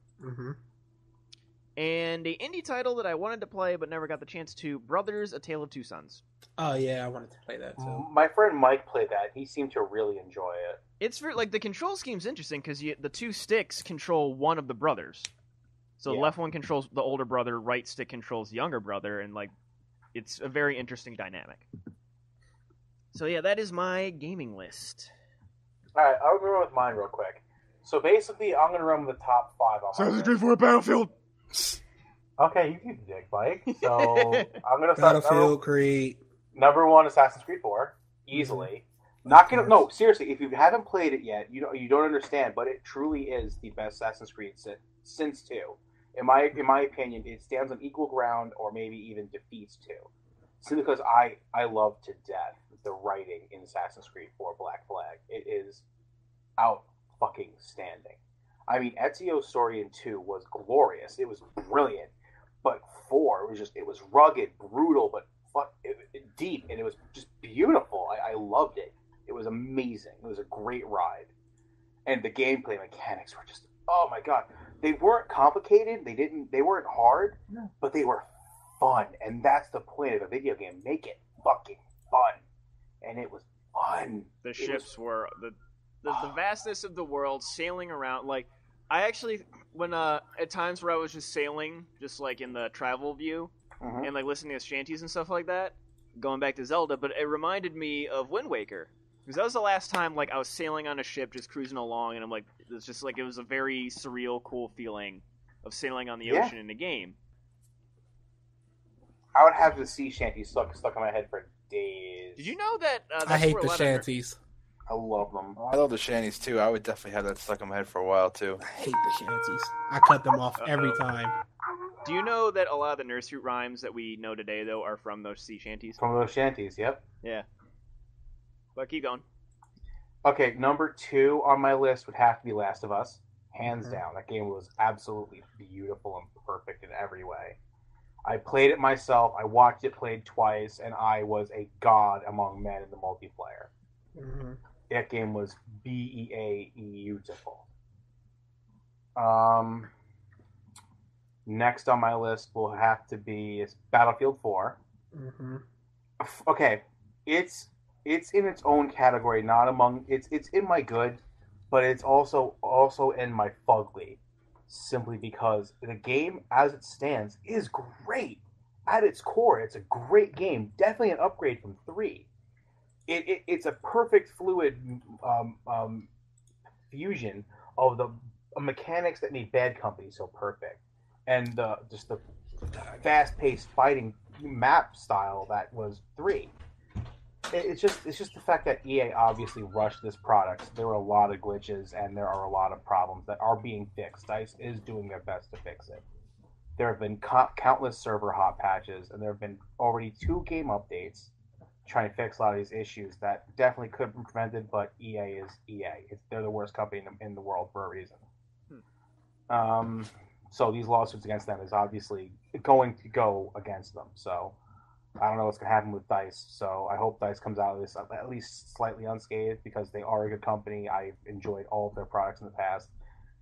And a indie title that I wanted to play but never got the chance to, Brothers: A Tale of Two Sons. Oh yeah, I wanted to play that too. My friend Mike played that. He seemed to really enjoy it. It's for, like, the control scheme's interesting because the two sticks control one of the brothers. So the Yeah. left one controls the older brother, right stick controls the younger brother, and like it's a very interesting dynamic. So yeah, that is my gaming list. Alright, I'll go with mine real quick. So basically, I'm going to run with the top 5 on my list. 4 Battlefield. Okay, you keep the dick, Mike. So I'm going to start. Battlefield, Creed. Number 1, Assassin's Creed 4. Easily. Not gonna. No, seriously. If you haven't played it yet, you don't understand. But it truly is the best Assassin's Creed since 2. In my opinion, it stands on equal ground, or maybe even defeats 2. Simply because I love to death the writing in Assassin's Creed 4 Black Flag. It is out fucking standing. I mean, Ezio's story in 2 was glorious. It was brilliant. But 4 it was rugged, brutal, but deep, and it was just beautiful. I loved it. It was amazing. It was a great ride. And the gameplay mechanics were just, oh my god. They weren't complicated. They weren't hard, but they were fun. And that's the point of a video game. Make it fucking fun. And it was fun. The ships were the vastness of the world, sailing around. Like, I actually, when at times where I was just sailing, just like in the travel view, and like listening to shanties and stuff like that, going back to Zelda, but it reminded me of Wind Waker. Because that was the last time like I was sailing on a ship, just cruising along, and I'm like, it's just like, it was a very surreal, cool feeling of sailing on the ocean in a game. I would have the sea shanties stuck in my head for days. Did you know that? I hate the shanties. I love them. I love the shanties too. I would definitely have that stuck in my head for a while too. I hate the shanties. I cut them off every time. Do you know that a lot of the nursery rhymes that we know today, though, are from those sea shanties? From those shanties, yep. Yeah. But keep going. Okay, number 2 on my list would have to be Last of Us. Hands down. That game was absolutely beautiful and perfect in every way. I played it myself. I watched it played twice, and I was a god among men in the multiplayer. Mm-hmm. That game was beautiful. Next on my list will have to be Battlefield 4. Mm-hmm. Okay, it's in its own category, not among it's in my good, but it's also in my fugly, simply because the game as it stands is great. At its core, it's a great game. Definitely an upgrade from 3. It's a perfect fluid fusion of the mechanics that made Bad Company so perfect, and just the fast-paced fighting map style that was 3. It's just the fact that EA obviously rushed this product. There were a lot of glitches, and there are a lot of problems that are being fixed. DICE is doing their best to fix it. There have been countless server hot patches, and there have been already 2 game updates trying to fix a lot of these issues that definitely could have been prevented, but EA is EA. They're the worst company in the world for a reason. So these lawsuits against them is obviously going to go against them. So I don't know what's going to happen with DICE. So I hope DICE comes out of this at least slightly unscathed, because they are a good company. I've enjoyed all of their products in the past.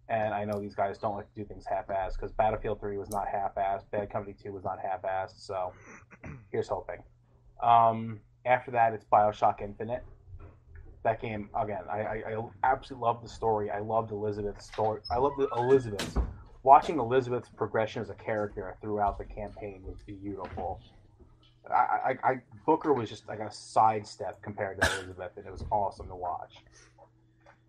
And I know these guys don't like to do things half-assed, because Battlefield 3 was not half-assed. Bad Company 2 was not half-assed. So here's hoping. After that, it's BioShock Infinite. That game, again, I absolutely love the story. I loved Elizabeth's story. I loved Elizabeth's. Watching Elizabeth's progression as a character throughout the campaign was beautiful. Booker was just like a sidestep compared to Elizabeth, and it was awesome to watch.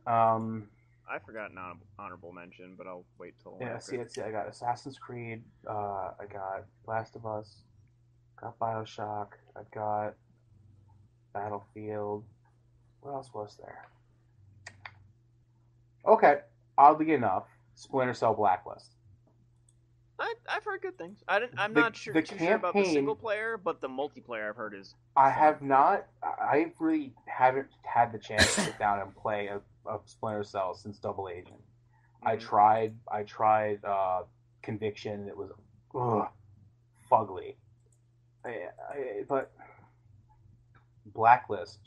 I forgot an honorable mention, but I'll wait till after. See, I got Assassin's Creed. I got Last of Us. Got BioShock. I got Battlefield. What else was there? Okay, oddly enough, Splinter Cell Blacklist. I've heard good things. I'm not too sure about the single player, but the multiplayer I've heard is. I have not. I really haven't had the chance to sit down and play a Splinter Cell since Double Agent. Mm-hmm. I tried Conviction. It was fugly. But Blacklist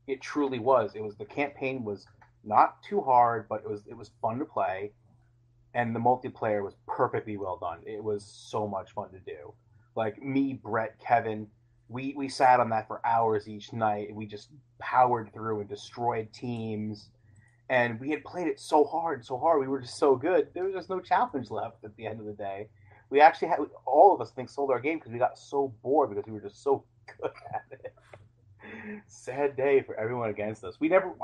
it truly was. It was, the campaign was not too hard, but it was fun to play, and the multiplayer was perfectly well done. It was so much fun to do. Like me, Brett, Kevin, we sat on that for hours each night, and we just powered through and destroyed teams. And we had played it so hard. We were just so good. There was just no challenge left at the end of the day. We actually had, all of us, I think, sold our game because we got so bored because we were just so good at it. Sad day for everyone against us.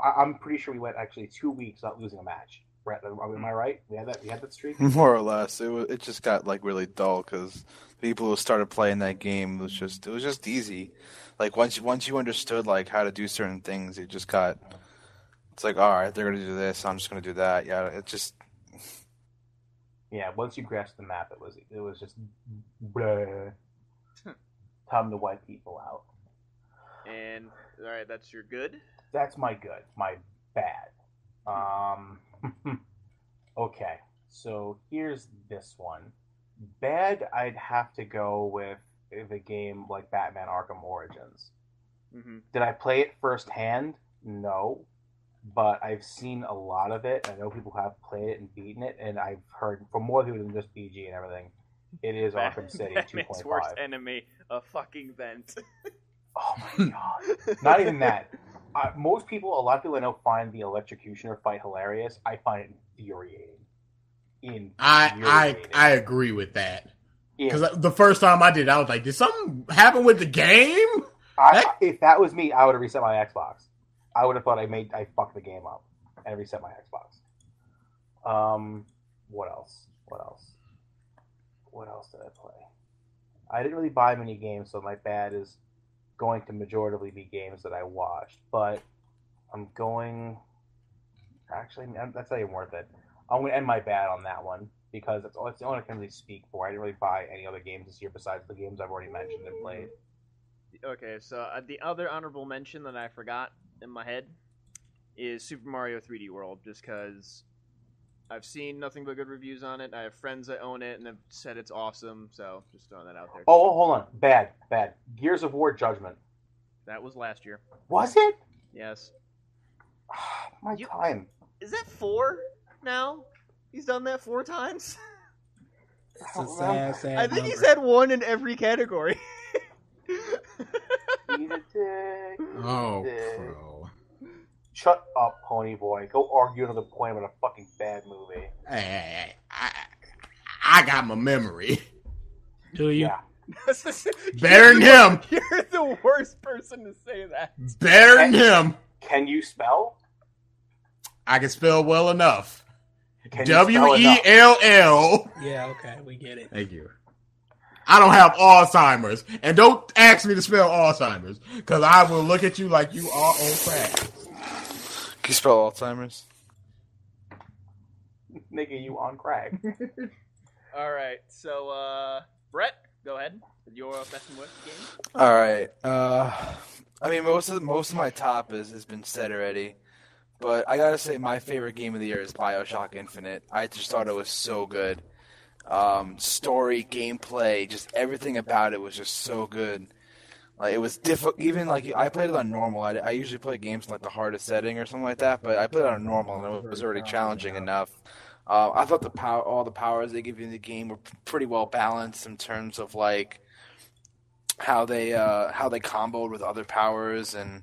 I'm pretty sure we went actually 2 weeks without losing a match. Brett, am I right? We had that streak? More or less. It just got like really dull because people who started playing that game, it was just easy. Like once you understood like how to do certain things, it's like, all right, they're gonna do this, I'm just gonna do that. Yeah, it just. Yeah, once you grasped the map, it was just bleh. Time to wipe people out. And all right, that's your good. That's my good. My bad. Okay, so here's this one. Bad, I'd have to go with a game like Batman Arkham Origins. Mm-hmm. Did I play it firsthand? No. But I've seen a lot of it. I know people have played it and beaten it, and I've heard from more people than just BG and everything. It is Arkham City 2.5. Batman's worst enemy, a fucking vent. Oh my god. Not even that. A lot of people I know find the Electrocutioner fight hilarious. I find it infuriating. I agree with that. Because the first time I did, I was like, did something happen with the game? If that was me, I would have reset my Xbox. I would have thought I fucked the game up and reset my Xbox. What else? What else did I play? I didn't really buy many games, so my bad is going to majoritively be games that I watched. But I'm going... Actually, that's not even worth it. I'm going to end my bad on that one. because it's the only one I can really speak for. I didn't really buy any other games this year besides the games I've already mentioned and played. Okay, so the other honorable mention that I forgot in my head is Super Mario 3D World, just because I've seen nothing but good reviews on it. I have friends that own it and have said it's awesome, so just throwing that out there. Oh, hold on. Bad. Gears of War Judgment. That was last year. Was it? Yes. My time. Is that 4 now? He's done that 4 times? It's a sad I think number. he's had 1 in every category. Eat a dick. Oh, Dick. bro. Shut up, Pony Boy. Go argue another point about a fucking bad movie. Hey, I got my memory. Do you? Yeah. Better than him. You're the worst person to say that. Better than him. Can you spell? I can spell well enough. Can you spell enough? WELL. Yeah, okay, we get it. Thank you. I don't have Alzheimer's. And don't ask me to spell Alzheimer's, because I will look at you like you are on crack. Can you spell Alzheimer's? Nigga, you on crack. All right, so Brett, go ahead. Your best and worst game. All right. I mean, most of my top has been said already, but I gotta say my favorite game of the year is BioShock Infinite. I just thought it was so good. Story, gameplay, just everything about it was just so good. Like, it was difficult. Even like I played it on normal. I usually play games in like the hardest setting or something like that, but I played it on normal and it was already challenging enough. I thought all the powers they give you in the game were pretty well balanced in terms of like how they comboed with other powers and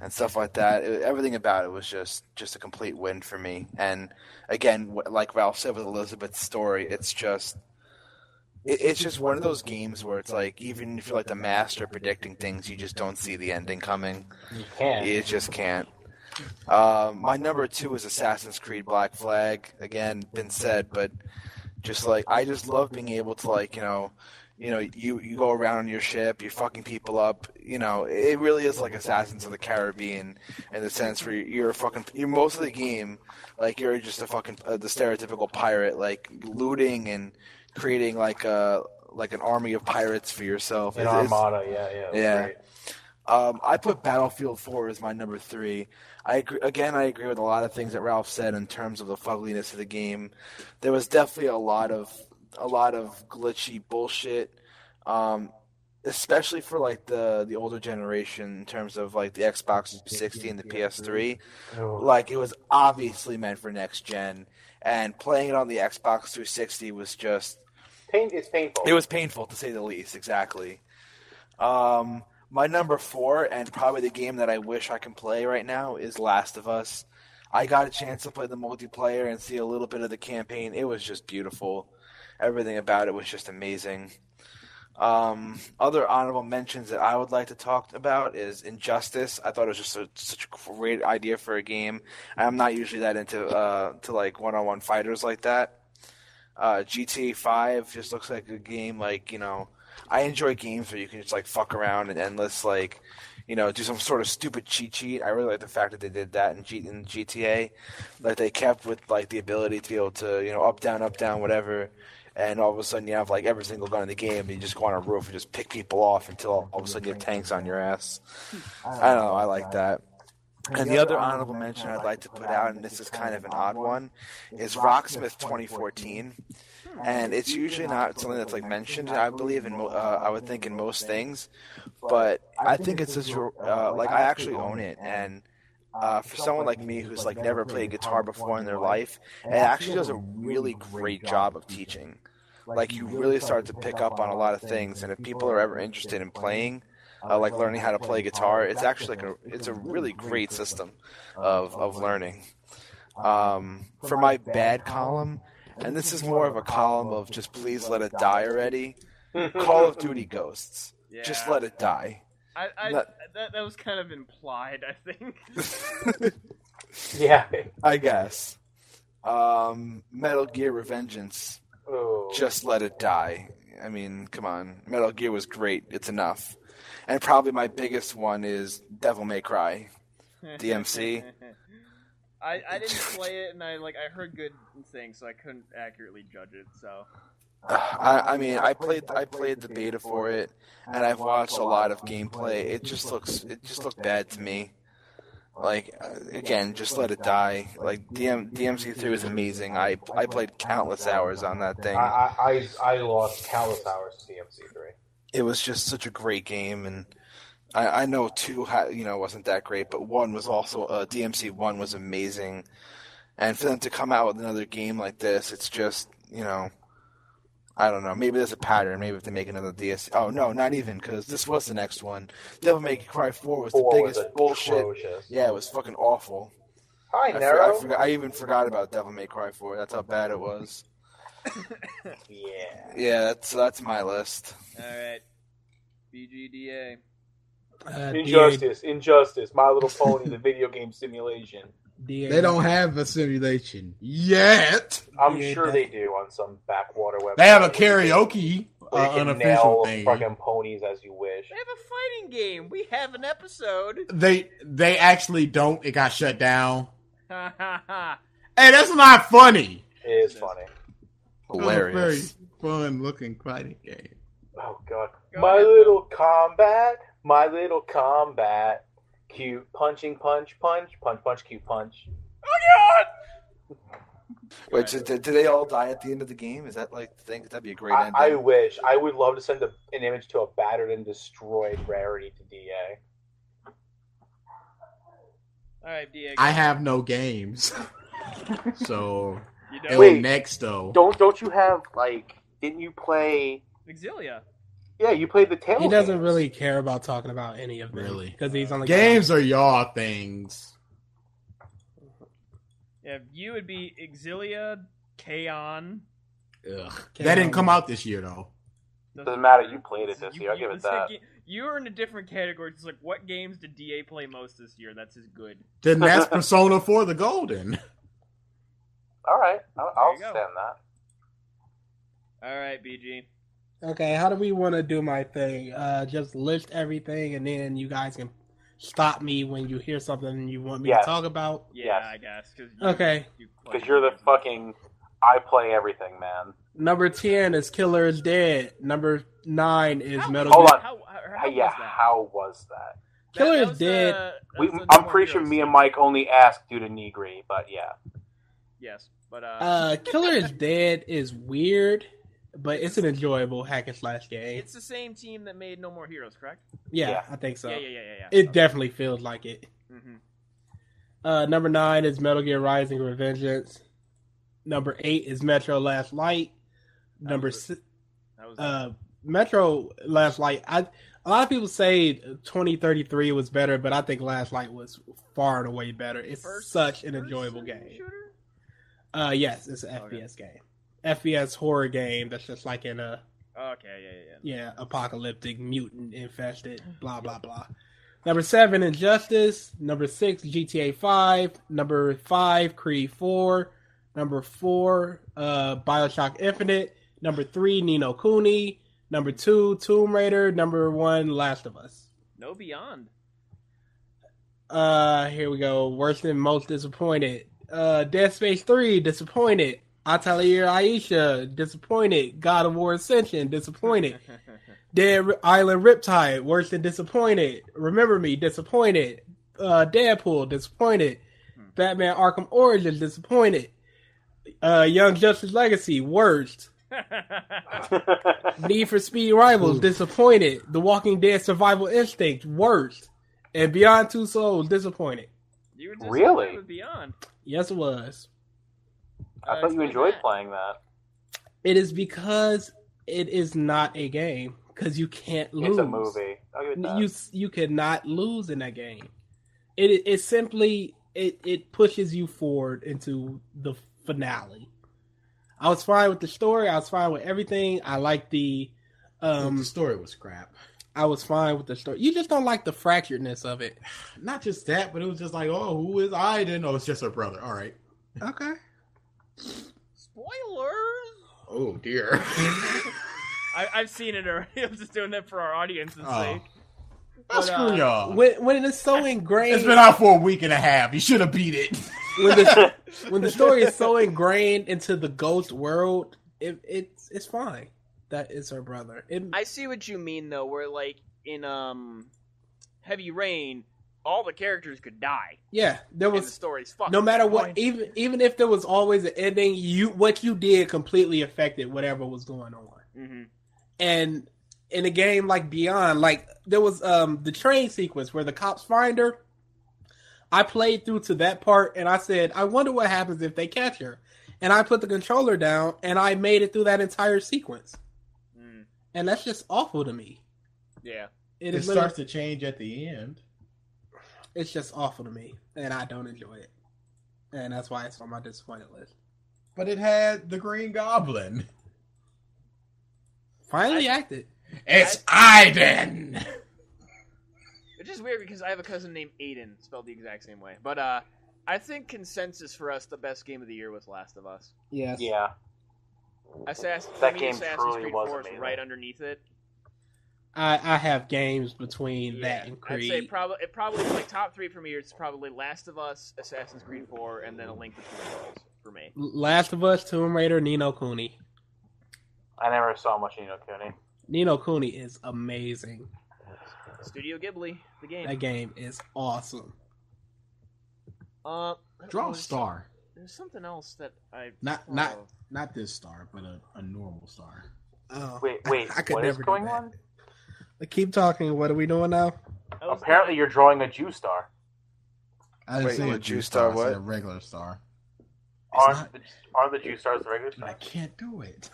stuff like that. Everything about it was just a complete win for me. And again, like Ralph said with Elizabeth's story, it's just one of those games where it's like, even if you're like the master predicting things, you just don't see the ending coming. You can't. You just can't. My number 2 is Assassin's Creed Black Flag. Again, been said, but just like I just love being able to like you go around on your ship, you're fucking people up. It really is like Assassins of the Caribbean in the sense where you're most of the game like you're just a fucking the stereotypical pirate, like looting and creating like an army of pirates for yourself. An armada, yeah. Great. I put Battlefield 4 as my number 3. I agree with a lot of things that Ralph said in terms of the fugliness of the game. There was definitely a lot of glitchy bullshit, especially for like the older generation in terms of like the Xbox 360 and the PS3. Like, it was obviously meant for next gen, and playing it on the Xbox 360 was just It's painful. It was painful to say the least. Exactly. My number 4, and probably the game that I wish I can play right now, is Last of Us. I got a chance to play the multiplayer and see a little bit of the campaign. It was just beautiful. Everything about it was just amazing. Other honorable mentions that I would like to talk about is Injustice. I thought it was just such a great idea for a game. I'm not usually that into to like one-on-one fighters like that. GTA 5 just looks like a game like, I enjoy games where you can just like fuck around and endless like, do some sort of stupid cheat sheet. I really like the fact that they did that in GTA. Like, they kept with like the ability to be able to, up, down, whatever. And all of a sudden you have like every single gun in the game, and you just go on a roof and just pick people off until all of a sudden you have tanks on your ass. I don't know, I like that. And the other honorable mention I'd like to put out, and this is kind of an odd one, is Rocksmith 2014. And it's usually not something that's like mentioned, I believe, I would think in most things. But I think it's just like, I actually own it, and for someone like me who's like never played guitar before in their life, it actually does a really great job of teaching. Like, you really start to pick up on a lot of things, and if people are ever interested in playing, like learning how to play guitar, it's actually it's a really great system of learning. For my bad column, and this is more of a column of just please let it die already, Call of Duty Ghosts. Yeah. Just let it die. That was kind of implied, I think. Yeah. I guess. Metal Gear Revengeance. Oh. Just let it die. I mean, come on. Metal Gear was great. It's enough. And probably my biggest one is Devil May Cry. DMC. I didn't play it, and I heard good things, so I couldn't accurately judge it. So. I mean, I played the beta for it, and I've watched a lot of gameplay. It just looked bad to me. Like, again, just let it die. Like, DMC3 was amazing. I played countless hours on that thing. I lost countless hours to DMC3. It was just such a great game, and I know 2 wasn't that great, but 1 was also DMC1 was amazing. And for them to come out with another game like this, it's just, I don't know. Maybe there's a pattern. Maybe if they make another DS. Oh no, not even, because this was the next one. Devil May Cry 4 was the biggest bullshit. Atrocious. Yeah, it was fucking awful. Hi, Nero. I even forgot about Devil May Cry 4. That's how bad it was. Yeah, that's my list. All right, BGDA. Injustice, My Little Pony, the video game simulation. They don't have a simulation yet. I'm sure they do on some backwater website. They have a karaoke nail unofficial thing. Fucking ponies as you wish. They have a fighting game. We have an episode. They actually don't. It got shut down. Ha ha ha. Hey, that's not funny. It is funny. Hilarious. Very fun looking fighting game. Oh god. Go My ahead, little combat. Cute punching punch, cute punch. Oh god! Wait, so did they all die at the end of the game? Is that like the thing? That'd be a great ending. I wish. I would love to send an image to a battered and destroyed Rarity to DA. Alright, DA. I have no games. So You El don't? Wait. Nexto. Don't you have, didn't you play... Exilia. Yeah, you played the Tales He doesn't games. really care about talking about any of them. Really? Because he's only Games are y'all things. Yeah, you would be Exilia, Kaon. Ugh. That didn't come out this year though. Doesn't matter, you played it this year, I'll give it that. You're in a different category. It's like, what games did DA play most this year? That's his good. Then that's Persona 4 the Golden. Alright, I'll you go. stand that. Alright, BG. Okay, how do we want to do my thing? Just list everything, and then you guys can stop me when you hear something you want me Yes. to talk about. Yeah, Yes. I guess. Okay. Because you're the fucking... I play everything, man. Number 10 is Killer is Dead. Number 9 is Metal Hold Gear. on. How How was that? how was that? Killer That is was Dead. I'm pretty sure me and Mike only asked due to Negri, but yeah. Yes, but Killer is Dead is weird, but it's an enjoyable hack and slash game. it's the same team that made No More Heroes, correct? Yeah, I think so. Yeah. It definitely feels like it. Mm-hmm. Number 9 is Metal Gear Rising Revengeance. Number 8 is Metro Last Light. Number 6, Metro Last Light. A lot of people say 2033 was better, but I think Last Light was far and away better. It's such an enjoyable game. Shooter? Yes, it's an FPS game. FPS horror game that's just like in a apocalyptic mutant infested blah blah blah. Number 7 Injustice. Number 6 GTA 5. Number 5 Creed 4. Number 4 BioShock Infinite. Number 3 Ni no Kuni. Number 2 Tomb Raider. Number 1 Last of Us. No Beyond. Here we go. Worse than most disappointed. Dead Space 3 disappointed. Atelier Aisha disappointed. God of War Ascension disappointed. Dead Island Riptide worse than disappointed. Remember Me disappointed. Deadpool disappointed. Batman Arkham Origins disappointed. Young Justice Legacy worst. Need for Speed Rivals disappointed. The Walking Dead Survival Instinct worst. And Beyond Two Souls disappointed. You were Really? with Beyond. Yes, it was. I thought you enjoyed playing that. It is because it is not a game. Because you can't lose. It's a movie. I'll give it that. You cannot lose in that game. It simply it pushes you forward into the finale. I was fine with the story. I was fine with everything. I liked the story was crap. I was fine with the story. You just don't like the fracturedness of it. Not just that, but it was just like, oh, who is Aiden? Oh, it's just her brother. All right. Okay. Spoilers. Oh dear. I've seen it already. I'm just doing that for our audience's sake. Screw y'all. When it is so ingrained, It's been out for a week and a half. You should have beat it. when the story is so ingrained into the ghost world, it's fine. That is her brother. I see what you mean though. Where like in Heavy Rain, all the characters could die. Yeah, there was and the story's fucked. No matter what, even if there was always an ending, what you did completely affected whatever was going on. Mm-hmm. And in a game like Beyond, like there was the train sequence where the cops find her. I played through to that part and I said, I wonder what happens if they catch her. And I put the controller down and I made it through that entire sequence. Mm. And that's just awful to me. Yeah. It starts to change at the end. It's just awful to me, and I don't enjoy it. And that's why it's on my disappointed list. But it had the Green Goblin. Finally acted. It's Aiden! Which is weird because I have a cousin named Aiden, spelled the exact same way. But I think consensus for us, the best game of the year was Last of Us. Yes. Yeah. Assassin's That Creed game truly Creed was 4 is amazing. right underneath it. I have games between that and Creed. I'd say probably like top 3 for me. It's probably Last of Us, Assassin's Creed 4, and then A Link Between Worlds for me. Last of Us, Tomb Raider, Ni no Kuni. I never saw much Ni no Kuni. Ni no Kuni is amazing. Studio Ghibli, the game. That game is awesome. Draw a star. There's something else that I Not this star, but a normal star. Oh, Wait, I could what is never do going that. on? Keep talking. What are we doing now? Apparently you're drawing a Jew star. I didn't say a a Jew Jew star, star, I said what? a regular star. Aren't the Jew stars the regular I stars? can't do it.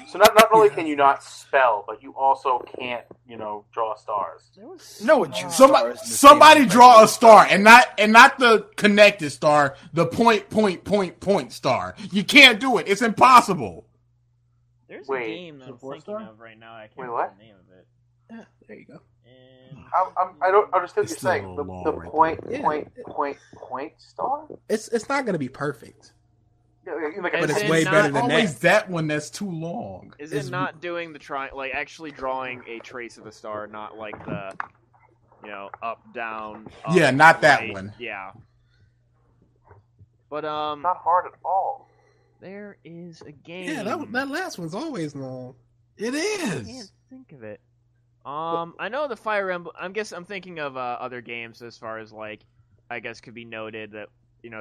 So not only can you not spell, but you also can't, draw stars. No, a Jew star is the Somebody same draw a as star, and not the connected star, the point star. You can't do it. It's impossible. There's Wait, a game that I'm Support thinking Star? of right now. I can't Wait, remember what? the name of it. Yeah, there you go. And I don't understand what It's you're saying. still a The long point, right there. point star? It's not going to be perfect, Yeah, like But but it's it way not better than Always that. that one that's too long. is Is- it not doing the like actually drawing a trace of a star, not like the, up, down, up, Yeah, not that right? one. Yeah. But not hard at all. there is a game. Yeah, that last one's always long. It I can't is. think of it. I know the Fire Emblem. I'm thinking of other games as far as like, I guess could be noted that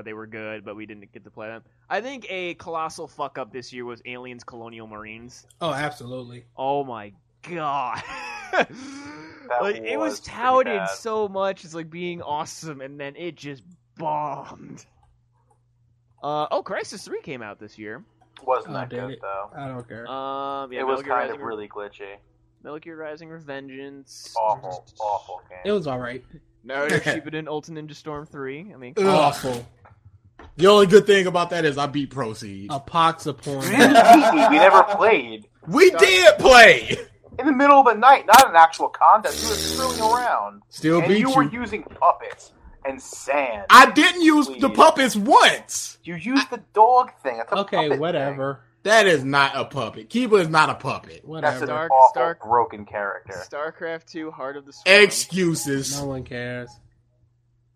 they were good, but we didn't get to play them. I think a colossal fuck up this year was Aliens: Colonial Marines. Oh, absolutely. Oh my god! like it was was pretty touted bad. so much as like being awesome, and then it just bombed. Crisis 3 came out this year. Wasn't Oh, that did good it? though? I don't care. Yeah, It was Metal Gear kind of Rising really glitchy. Metal Gear Rising Revengeance. Awful game. It was all right. Naruto Shippuden Ultimate Ninja Storm 3. I mean, Awful. The only good thing about that is I beat Proceed. A pox upon we never played. We did play. In the middle of the night, not an actual contest. You were screwing around. Still And beat you you. were using puppets and sand. I didn't use the Please. puppets once. You used the dog thing. That's a Okay, puppet whatever. That is not a puppet. Kiba is not a puppet. Thing. That's Whatever. an Dark- awful, Stark- broken character. StarCraft 2 Heart of the Swarm. Excuses. No one cares.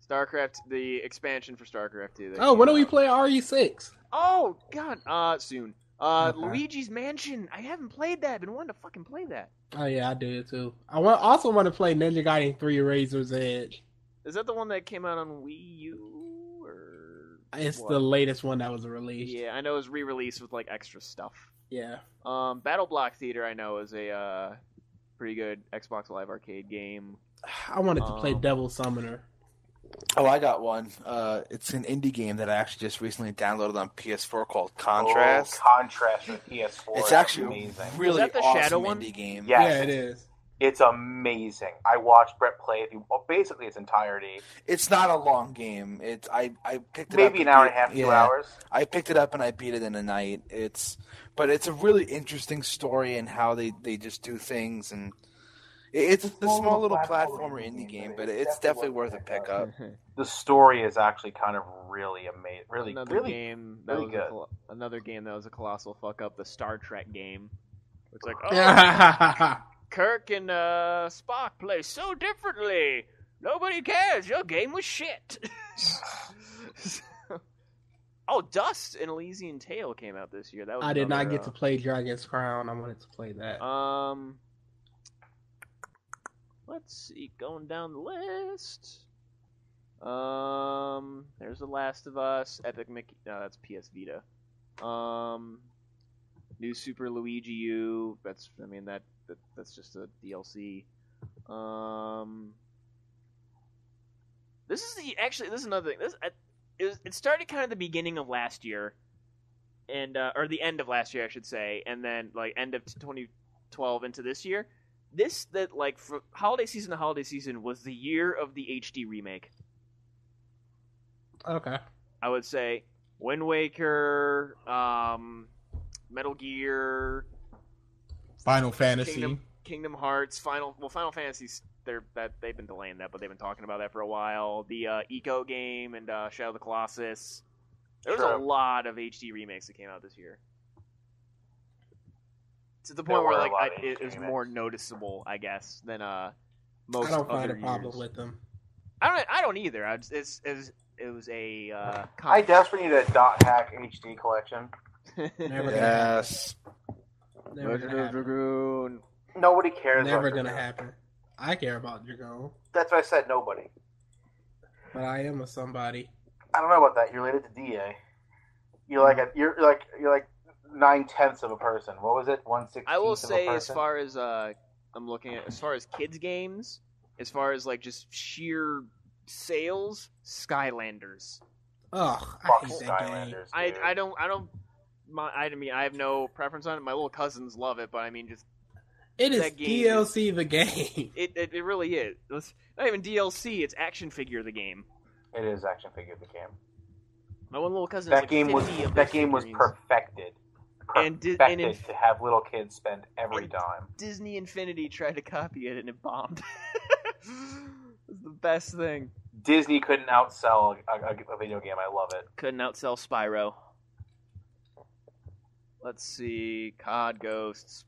StarCraft, the expansion for StarCraft 2. that Oh, came when do we out. play RE6? Oh, God. Soon. Okay. Luigi's Mansion. I haven't played that. Been wanting to fucking play that. Oh yeah, I do it too. Also want to play Ninja Gaiden 3 Razor's Edge. Is that the one that came out on Wii U? Or It's what? the latest one that was released. Yeah, I know it was re-released with like extra stuff. Yeah. Battle Block Theater, I know, is a pretty good Xbox Live Arcade game. I wanted to play Devil Summoner. Oh, I got one. It's an indie game that I actually just recently downloaded on PS4 called Contrast. Oh, Contrast for PS4. It's is actually amazing. a really Is that the awesome Shadow one? indie game. Yes. Yeah, it is. It's amazing. I watched Brett play it through basically its entirety. It's not a long game. I picked it up. Maybe an hour and a half, 2 yeah. hours. I picked it up and I beat it in a night. But it's a really interesting story and how they just do things, and it's a small little platformer indie game, but it's definitely worth a pickup. The story is actually kind of really amazing. Another Really game that really was good. another game that was a colossal fuck up. The Star Trek game. It's like, oh, Kirk and Spock play so differently. Nobody cares. Your game was shit. Oh, Dust and Elysian Tale came out this year. That was I did not get to play Dragon's Crown. I wanted to play that. Let's see. Going down the list. There's The Last of Us. Epic Mickey. No, that's PS Vita. New Super Luigi U. That's just a DLC. This is another thing. It started kind of the beginning of last year, and or the end of last year, I should say, and then like end of 2012 into this year. For holiday season to holiday season was the year of the HD remake. Okay. I would say Wind Waker, Metal Gear, Final Fantasy, Kingdom Hearts, Final Fantasy's they've been delaying that, but they've been talking about that for a while. The Eco game and Shadow of the Colossus. There was a lot of HD remakes that came out this year. To the point where like it was more noticeable, I guess, than most. I don't find other a problem years. with them. I don't either. It was a. I desperately need a dot hack HD collection. Never Yes. Never gonna happen. Dragoon. Nobody cares. Never about gonna Dragoon. happen. I care about Dragon, That's what I said. Nobody. but I am a somebody. I don't know about that. You're related to DA. You're like 9/10 of a person. What was it? 1/16 I will of a say, as person? far as I'm looking at, as far as kids games, as far as like just sheer sales, Skylanders. Ugh, I Fuck hate that game. Skylanders. I dude. I have no preference on it. My little cousins love it, but I mean, just It is that game DLC the game. it really is. It's not even DLC. It's action figure the game. It is action figure the game. My one little cousin. That game was perfected. And Perfected to have little kids spend every and dime. Disney Infinity tried to copy it and it bombed. It's the best thing. Disney couldn't outsell a video game. I love it. Couldn't outsell Spyro. Let's see. COD Ghosts.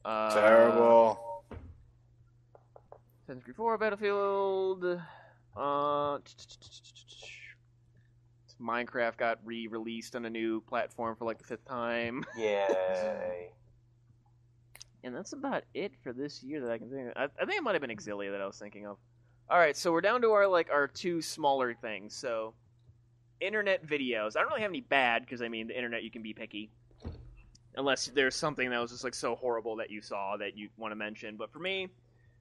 Terrible. Assassin's Creed 4 Battlefield. Minecraft got re-released on a new platform for like the 5th time. Yay. And that's about it for this year that I can think of. I think it might have been Exilia that I was thinking of. Alright, so we're down to our two smaller things. So, internet videos. I don't really have any bad, because I mean, the internet you can be picky. Unless there's something that was just like so horrible that you saw that you want to mention. But for me,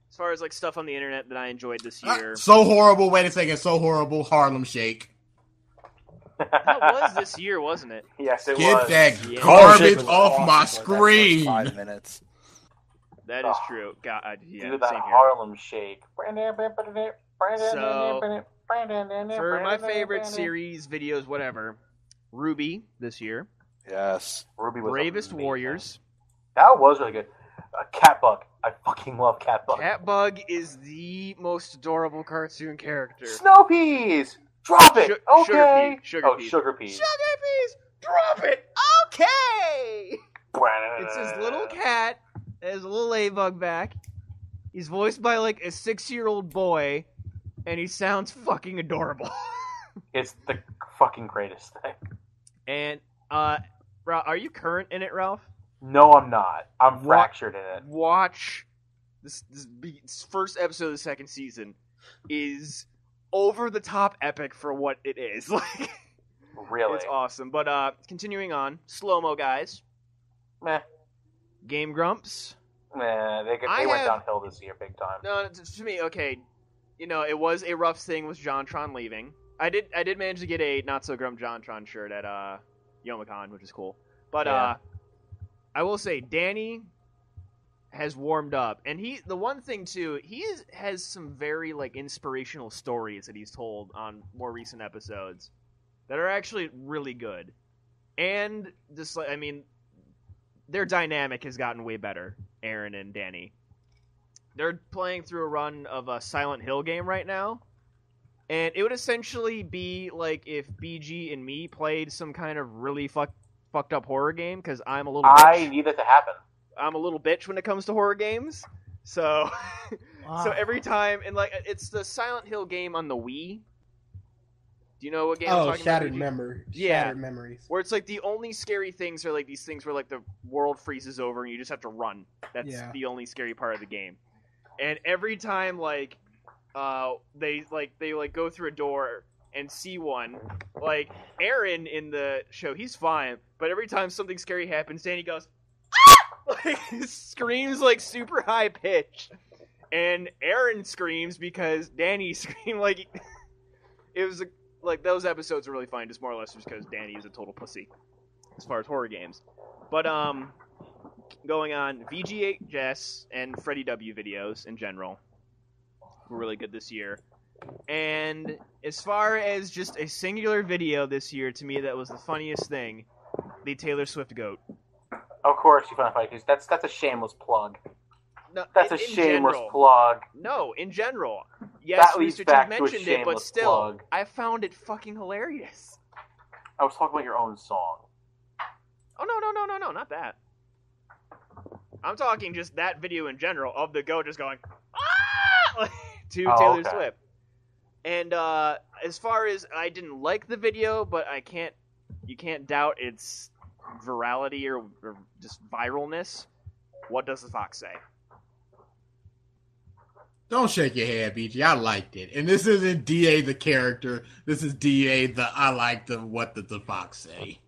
as far as like stuff on the internet that I enjoyed this year. So horrible. Wait a second. So horrible. Harlem Shake. That was this year, wasn't it? Yes, it Get was. that Yeah. garbage was off awesome, my but that was screen. 5 minutes. That is true. God, yeah, Do that same here. Harlem Shake. So, for my favorite series, videos, whatever, Ruby this year, Yes. Ruby was Bravest amazing. Warriors. That was really good. Catbug. I fucking love Catbug. Catbug is the most adorable cartoon character. Snow Peas! Drop it! Okay! Sugar Peas. Sugar Peas. Sugar Peas! Drop it! Okay! It's this little cat that has a little A-bug back. He's voiced by like a 6-year-old boy, and he sounds fucking adorable. It's the fucking greatest thing. And, are you current in it, Ralph? No, I'm not. I'm fractured in it. Watch this first episode of the second season is over the top epic for what it is. Like, Really? it's awesome. But continuing on, slow-mo guys, Meh. Game Grumps. Nah, they went downhill this year big time. No, to me, okay, it was a rough thing with JonTron leaving. I did manage to get a not so grump JonTron shirt at Youmacon, which is cool. But Yeah. I will say Danny has warmed up, and the one thing too, has some very like inspirational stories that he's told on more recent episodes that are actually really good, and just like their dynamic has gotten way better. Aaron and Danny, they're playing through a run of a Silent Hill game right now. And it would essentially be like if BG and me played some kind of really fucked up horror game, because I'm a little bitch. I need it to happen. I'm a little bitch when it comes to horror games. So So every time, and like it's the Silent Hill game on the Wii. Do you know what game I'm talking Shattered about? Memory. Yeah. Shattered Memories. Where it's like the only scary things are like these things where like the world freezes over and you just have to run. That's the only scary part of the game. And every time like they go through a door and see one, like Aaron in the show, he's fine, but every time something scary happens, Danny goes ah! Like screams like super high pitched. And Aaron screams because Danny screamed like it was like those episodes are really fun, just more or less just because Danny is a total pussy as far as horror games. But going on, VGHS and Freddy W videos in general were really good this year. And as far as just a singular video this year, to me that was the funniest thing, the Taylor Swift goat. Of course, you found it funny because that's a shameless plug. No, that's a shameless plug. No, in general. Yes, Mr. Chief mentioned it, but still, plug. I found it fucking hilarious. I was talking about your own song. Oh, no, not that. I'm talking just that video in general of the goat just going, ah! to Taylor Swift. And as far as I didn't like the video, but you can't doubt its virality or just viralness. What does the fox say? Don't shake your head, BG. I liked it. And this isn't DA the character. This is DA the I like the what did the fox say.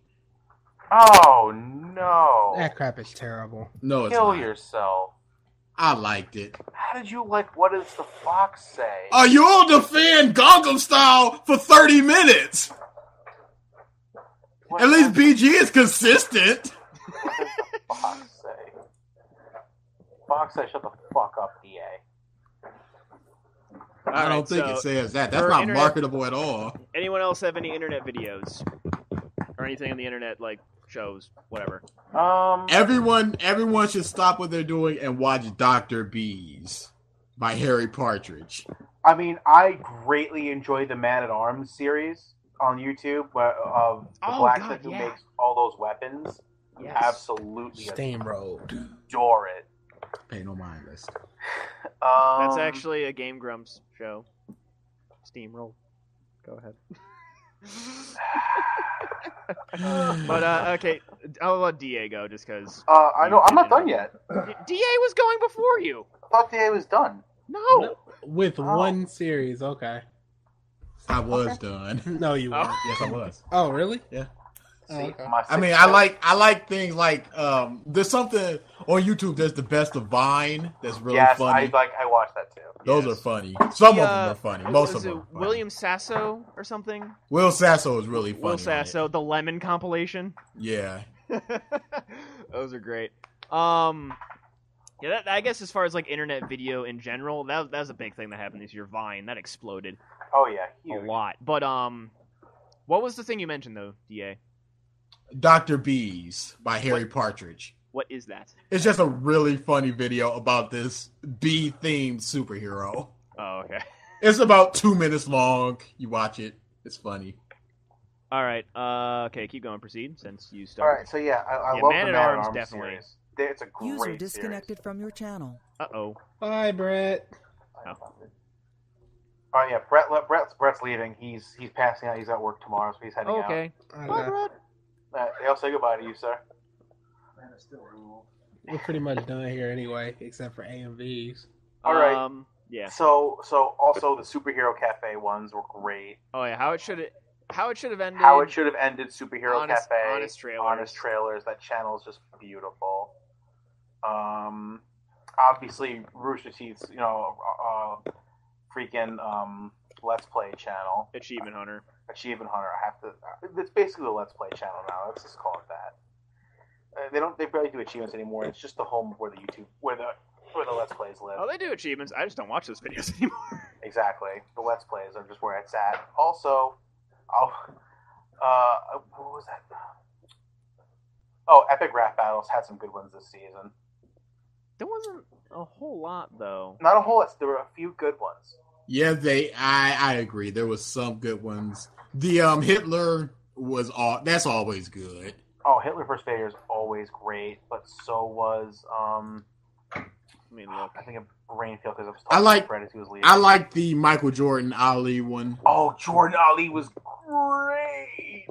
Oh, no. That crap is terrible. No, it's Kill not. yourself. I liked it. How did you like what does the fox say? You'll defend Gangnam Style for 30 minutes. At least BG is consistent. What does the fox say? Fox says shut the fuck up, DA. I don't think it says that. That's not marketable at all. Anyone else have any internet videos? Or anything on the internet, like shows, whatever? Everyone should stop what they're doing and watch Dr. Bees by Harry Partridge. I mean, I greatly enjoy the Man-at-Arms series on YouTube of the blacksmith who makes all those weapons. Yes. Absolutely Steamrolled. adore it. Pay no mind list. That's actually a Game Grumps show. Steamroll. Go ahead. But okay, I'll let DA go just because. I know I'm not done yet. DA was going before you. I thought DA was done. No. With one series, okay. I was done. No, you weren't. Yes, I was. Oh, really? Yeah. Okay. I mean, I like things like there's something on YouTube. There's the best of Vine. That's really funny. I watched that too. Those are funny. Some of them are funny. Most of them are funny. William Sasso or something? Will Sasso is really funny. Will Sasso, the Lemon compilation. Yeah. Those are great. Yeah, I guess as far as like internet video in general, that was a big thing that happened this year. Vine, that exploded. Oh yeah, huge. A lot. But what was the thing you mentioned though, DA? Dr. Bees by Harry Partridge. What is that? It's just a really funny video about this bee-themed superhero. Oh, okay. It's about 2 minutes long. You watch it. It's funny. All right. Okay, keep going. Proceed since you started. All right. So yeah, I love Man the at Man-at-Arms Arms definitely. series. It's a great User disconnected series. from your channel. Uh-oh. Bye, Brett. Oh. All right, yeah. Brett's leaving. He's passing out. He's at work tomorrow, so he's heading out. Okay. Bye, Brett. I'll say goodbye to you, sir. We're pretty much done here anyway, except for AMVs. All right. Yeah. So also the superhero cafe ones were great. Oh yeah. How it should have ended. How it should have ended. Superhero Honest- cafe. Honest Trailers. Honest Trailers. That channel is just beautiful. Obviously Rooster Teeth's freaking Let's Play channel. Achievement Hunter. Achievement Hunter. It's basically the Let's Play channel now. Let's just call it that. They barely do achievements anymore. It's just the home where the Let's Plays live. Oh, they do achievements. I just don't watch those videos anymore. Exactly. The Let's Plays are just where it's at. Also, what was that? Oh, Epic Rap Battles had some good ones this season. There wasn't a whole lot though. Not a whole lot. There were a few good ones. Yeah, I agree. There was some good ones. The Hitler that's always good. Oh, Hitler vs. Vader is always great, but so was Let me look. I think of Rainfield because I was I talking like- to Fred as he was leaving. I like the Michael Jordan Ali one. Oh, Jordan Ali was great.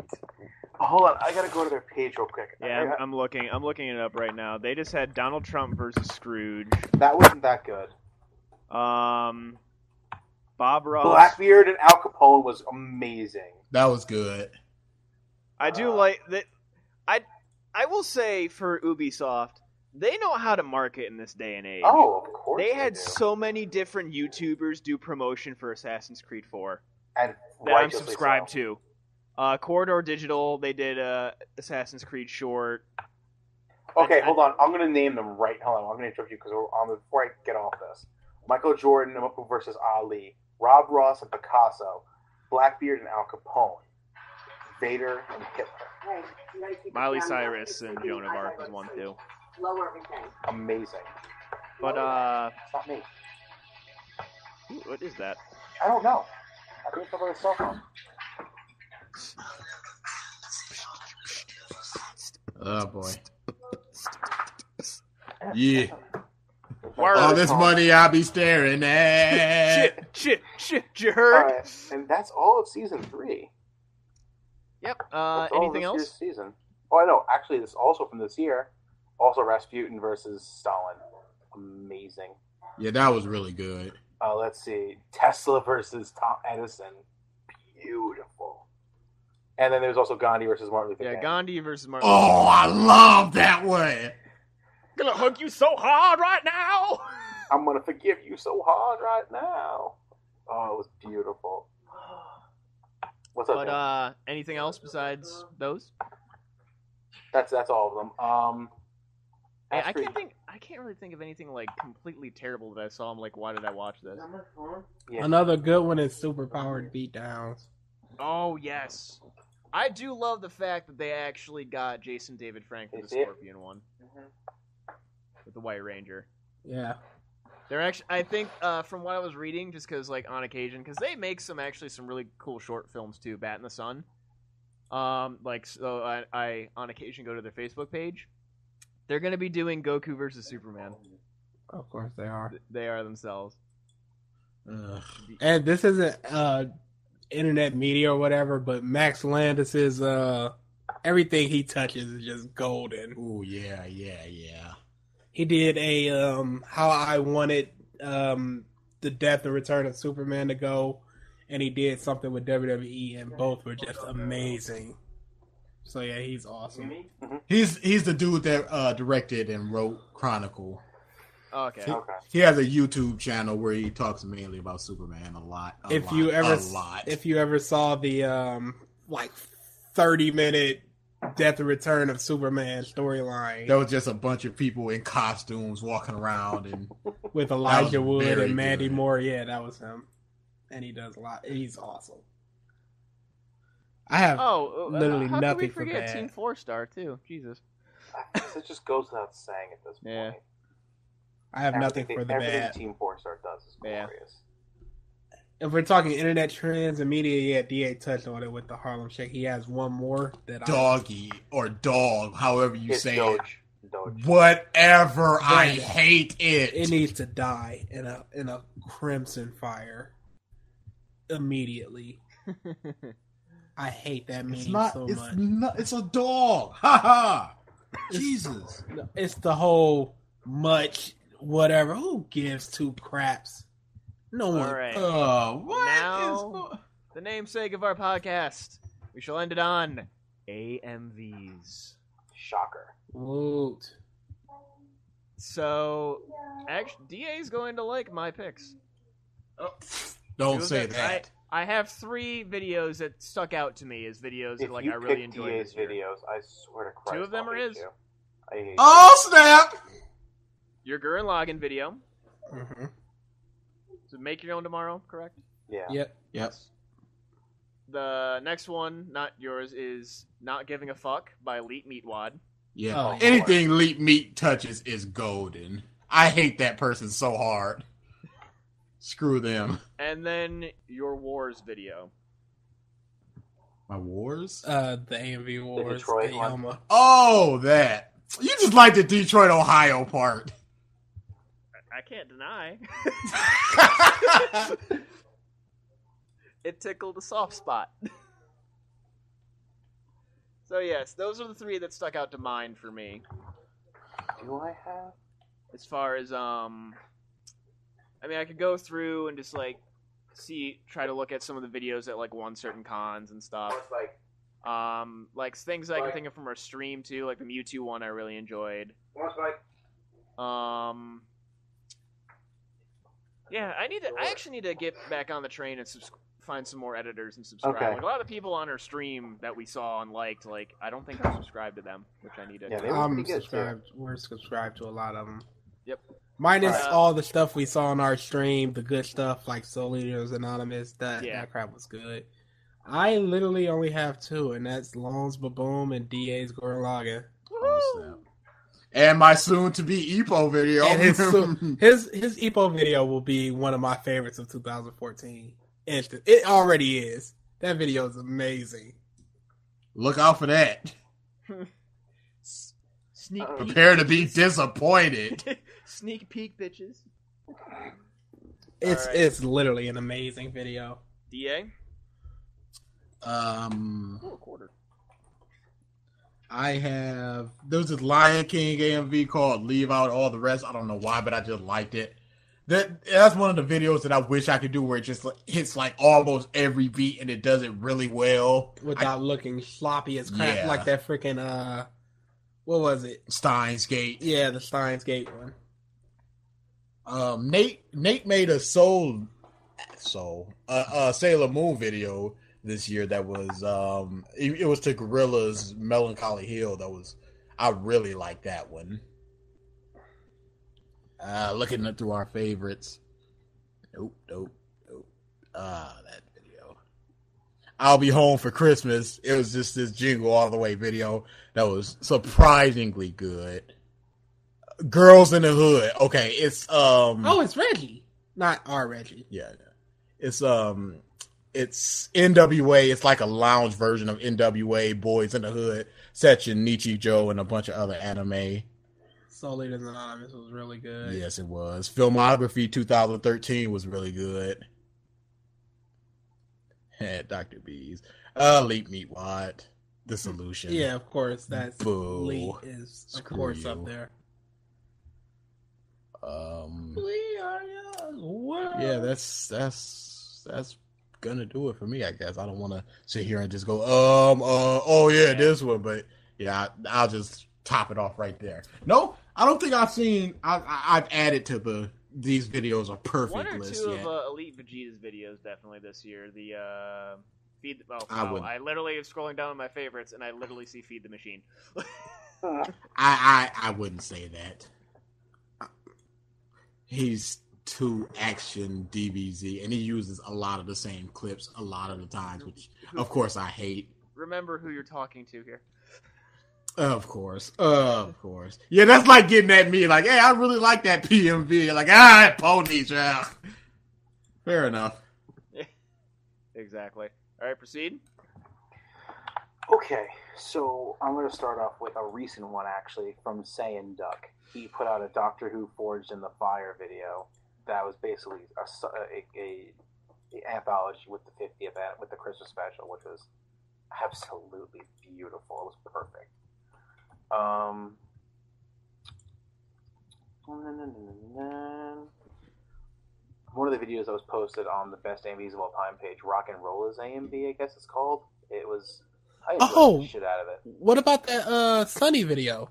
Oh, hold on, I gotta go to their page real quick. Yeah, I'm looking. I'm looking it up right now. They just had Donald Trump versus Scrooge. That wasn't that good. Bob Ross. Blackbeard and Al Capone was amazing. That was good. I do like that. I will say for Ubisoft, they know how to market in this day and age. Oh, of course. They had do. so many different YouTubers do promotion for Assassin's Creed 4 and that I'm righteously subscribed so. to. Corridor Digital, they did Assassin's Creed short. Okay, hold on. I'm going to name them right. Hold on. I'm going to interrupt you because before I get off this. Michael Jordan versus Ali. Rob Ross and Picasso. Blackbeard and Al Capone. Vader and Hitler. Miley Cyrus and Joan of Arc was one too. Lower everything. Amazing. But It's not me. ooh, what is that? I don't know. I think it's over the cell phone. Oh boy. Yeah. Word. All this money I be staring at. Shit, you heard? Alright, and that's all of season 3. Yep. That's all of Anything this else? year's season. Oh, I know. Actually, this is also from this year. Also, Rasputin versus Stalin. Amazing. Yeah, that was really good. Let's see. Tesla versus Tom Edison. Beautiful. And then there's also Gandhi versus Martin Luther Yeah, King. Gandhi versus Martin. Oh, I love that one. Gonna hug you so hard right now. I'm going to forgive you so hard right now. Oh, it was beautiful. What's up, But Dan? anything else besides those? That's all of them. I Astrid- can't really think of anything like completely terrible that I saw. I'm like, why did I watch this? Yeah. Another good one is Superpowered Beatdowns. Oh yes, I do love the fact that they actually got Jason David Frank for the Is it? Scorpion one with the White Ranger. Yeah. They're actually, I think, from what I was reading, just because like on occasion, because they make some really cool short films too. Bat in the Sun. So I on occasion go to their Facebook page. They're going to be doing Goku versus Superman. Of course they are. They are themselves. Ugh. And this isn't internet media or whatever, but Max Landis is everything he touches is just golden. Ooh, yeah. He did a how I wanted the Death and Return of Superman to go, and he did something with WWE, and both were just amazing. So yeah, he's awesome. He's the dude that directed and wrote Chronicle. Okay. Okay. He has a YouTube channel where he talks mainly about Superman a lot. If you ever saw the 30-minute Death and Return of Superman storyline there was just a bunch of people in costumes walking around, and with Elijah was Wood very and Mandy good. Moore, yeah, that was him, and he does a lot. He's awesome. I have literally how nothing could we for forget bad. Team 4-Star too? Jesus. It just goes without saying at this point. Yeah. I have nothing for the everything bad. Team 4-Star does is Yeah. glorious. If we're talking internet trends and media, yeah, DA touched on it with the Harlem Shake. He has one more that Doggy or dog, however you It's say Doge. it. Doge. Whatever, I Right. hate it. it needs to die in a crimson fire immediately. I hate that meme It's not. so it's much. not. It's a dog. Ha ha. Jesus. It's the whole much whatever. Who gives two craps? No one. All right. What Now- The namesake of our podcast. We shall end it on AMVs. Shocker. Woot. So, actually, DA is going to like my picks. Don't Because say that. I have 3 videos that stuck out to me as videos If that you I really pick enjoyed DA's this year. videos, I swear to Christ, 2 of them I'll are hate his. you. I hate Oh snap! Your Gurren Lagann video. Mm-hmm. So make your own tomorrow, correct? you. Yeah. Yep. Yes. The next one, not yours, is Not Giving a Fuck by Elite Meatwad. Yeah. Oh, Anything Leap Meat touches is golden. I hate that person so hard. Screw them. And then your Wars video. My wars? The AMV Wars. Detroit the one. Yoma. Oh, that. You just like the Detroit, Ohio part. I I can't deny. It tickled a soft spot. So yes, those are the three that stuck out to mind for me. Do I have? As far as I mean, I could go through and just like try to look at some of the videos that like won certain cons and stuff. Like things I can think of from our stream too, like the Mewtwo one I really enjoyed. Yeah, I actually need to get back on the train and find some more editors and subscribe. Okay. Like a lot of the people on our stream that we saw and liked, like I don't think I'm subscribed to them, which I need to. Yeah, they I'm pretty good, subscribed. We're subscribed to a lot of them. Yep. Minus all the stuff we saw on our stream, the good stuff like Soul Eaters Anonymous. That crap was good. I literally only have two, and that's Lons Baboom and DA's Gurren Lagann. And my soon-to-be Epo video. And his Epo video will be one of my favorites of 2014. It already is. That video is amazing. Look out for that. Sneak peek. Prepare to be disappointed. Sneak peek, bitches. It's literally an amazing video. DA? I have there's this Lion King AMV called Leave Out All the Rest. I don't know why, but I just liked it. That's one of the videos that I wish I could do where it just hits like almost every beat and it does it really well without looking sloppy as crap, like that freaking what was it? Steins Gate. Yeah, the Steins Gate one. Nate made a Sailor Moon video this year that was it was to Gorilla's Melancholy Hill. I really like that one. Looking through our favorites. Nope. That video. I'll Be Home for Christmas. It was just this Jingle All the Way video that was surprisingly good. Girls in the Hood. Okay, it's it's Reggie, not our Reggie. Yeah, it's NWA. It's like a lounge version of NWA. Boys in the Hood, Setchin, Nichijou, and a bunch of other anime. Soul Eaters Anonymous was really good. Yes, it was. Filmography 2013 was really good. Dr. B's. Leap Meat Wad. The Solution. Yeah, of course. That's Boo. Leap is of course up there. Yeah, that's gonna do it for me, I guess. I don't want to sit here and just go, this one, but yeah, I'll just top it off right there. No, I don't think I've added to these videos a perfect one or list two yet. of Elite Vegeta's videos definitely this year. The feed. I literally am scrolling down my favorites, and I literally see Feed the Machine. I wouldn't say that. He's too action DBZ, and he uses a lot of the same clips a lot of the times, which of course I hate. Remember who you're talking to here. Of course. Yeah, that's like getting at me, like, hey, I really like that PMV. Like, ponies, yeah. Fair enough. Yeah, exactly. All right, proceed. Okay, so I'm going to start off with a recent one, actually, from Saiyan Duck. He put out a Doctor Who Forged in the Fire video that was basically a anthology with the 50th with the Christmas special, which was absolutely beautiful. It was perfect. One of the videos that was posted on the Best AMVs of All Time page, Rock and Rolla's AMV, I guess it's called. I enjoyed the shit out of it. What about that Sunny video?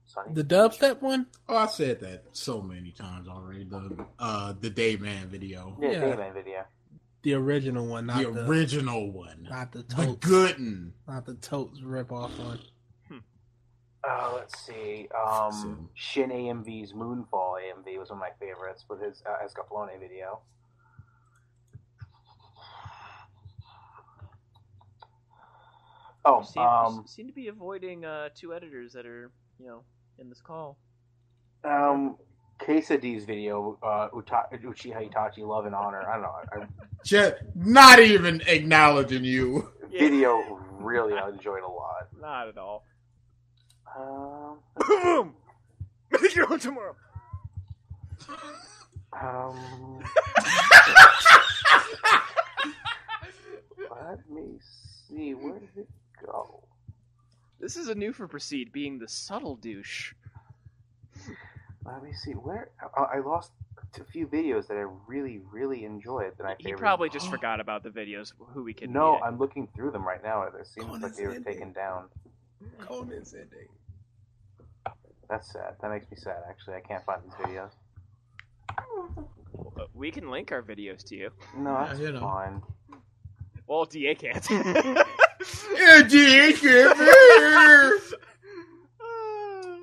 Sunny? The dubstep one? Oh, I said that so many times already. The Dayman video. Yeah, Dayman video. The original one, not the original one. Not the The Totes. good one. Not the Totes rip-off one. Let's see. Shin AMV's Moonfall AMV was one of my favorites with his Escaflowne video. Oh, seem to be avoiding two editors that are, in this call. Quesadi's video, Uchiha Itachi, Love and Honor. I don't know. Just not even acknowledging you. Video really I enjoyed a lot. Not at all. Boom! Make it on tomorrow. Let me see. Where did it go? This is a new for Proceed, being the subtle douche. Let me see. Where I lost a few videos that I really, really enjoyed. That I He probably just forgot about the videos. Who we can? No, I'm looking through them right now. It seems like they were taken down. Conan's ending. That's sad. That makes me sad. Actually, I can't find these videos. We can link our videos to you. No, that's fine. Well, DA can't. DA can't.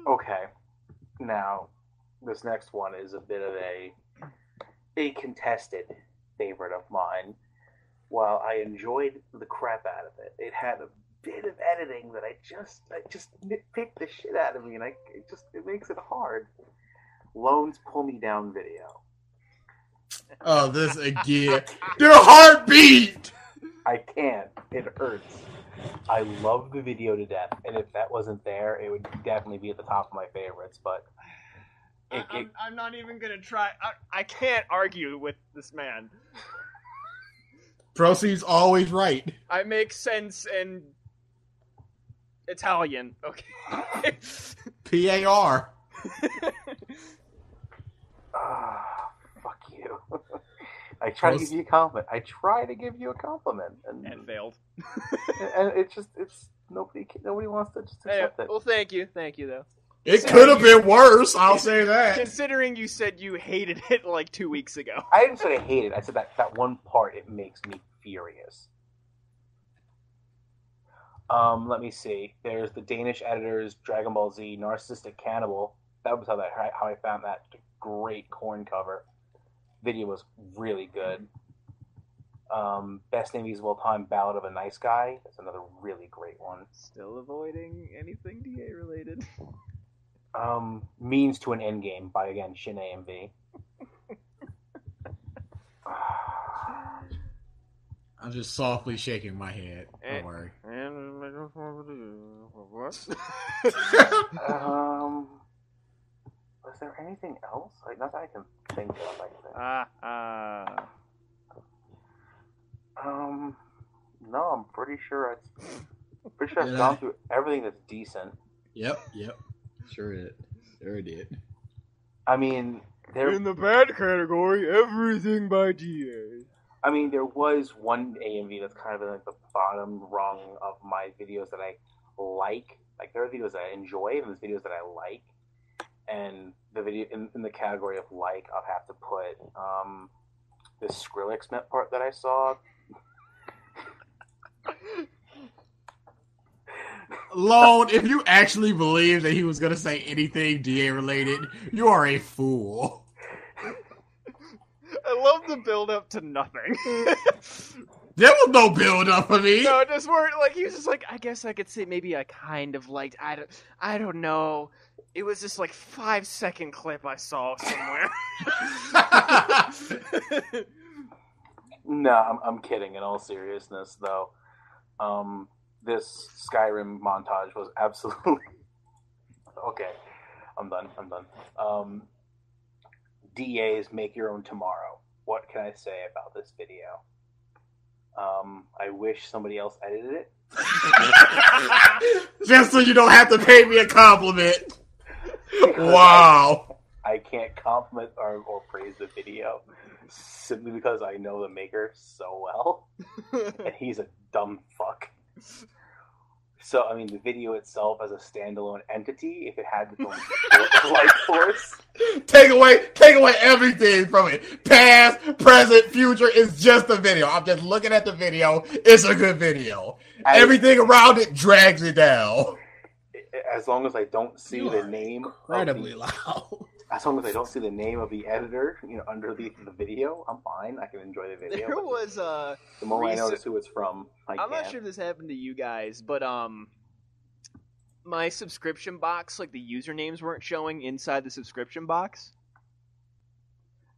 Okay. Now, this next one is a bit of a contested favorite of mine. While I enjoyed the crap out of it, it had a bit of editing that I just nitpicked the shit out of me, and it makes it hard. Loans Pull Me Down video. Oh, this again. Their heartbeat! I can't. It hurts. I love the video to death, and if that wasn't there, it would definitely be at the top of my favorites, but... I'm not even gonna try. I can't argue with this man. Proceed's always right. I make sense in Italian. Okay. PAR. Fuck you. I try to give you a compliment. And failed. And it's nobody wants to just accept it. Well, thank you though. It could have been worse, I'll say that. Considering you said you hated it like 2 weeks ago. I didn't say I hate it. I said that one part, it makes me furious. Let me see. There's the Danish editor's Dragon Ball Z Narcissistic Cannibal. That was how I found that great corn cover. Video was really good. Best AMVs of all time, Ballad of a Nice Guy. That's another really great one. Still avoiding anything DA related. Means to an Endgame by, again, Shin AMV. I'm just softly shaking my head. Don't worry. What? Was there anything else? Like, not that I can think of, no, I'm pretty sure I've gone through everything that's decent. Yep. Sure did. I mean, in the bad category, everything by DA. I mean, there was one AMV that's kind of like the bottom rung of my videos that I like. Like, there are videos that I enjoy, and there's videos that I like. And the video in the category of like, I'll have to put this Skrillex part that I saw. Lone, if you actually believe that he was going to say anything DA related, you are a fool. I love the build up to nothing. There was no build up for me. No, just where like he was just like, I guess I could say maybe I kind of liked. I don't know. It was just like 5-second clip I saw somewhere. No, I'm kidding. In all seriousness, though, this Skyrim montage was absolutely okay. I'm done. DA's Make Your Own Tomorrow. What can I say about this video? I wish somebody else edited it. Just so you don't have to pay me a compliment. Wow. I can't compliment or praise the video simply because I know the maker so well. And he's a dumb fuck. So, I mean, the video itself as a standalone entity, if it had its own life force. Take away everything from it. Past, present, future is just a video. I'm just looking at the video. It's a good video. Everything around it drags it down. As long as I don't see the name. Incredibly loud. As long as I don't see the name of the editor, underneath the video, I'm fine. I can enjoy the video. There was the moment I notice who it's from, I'm not sure if this happened to you guys, but my subscription box, like the usernames weren't showing inside the subscription box.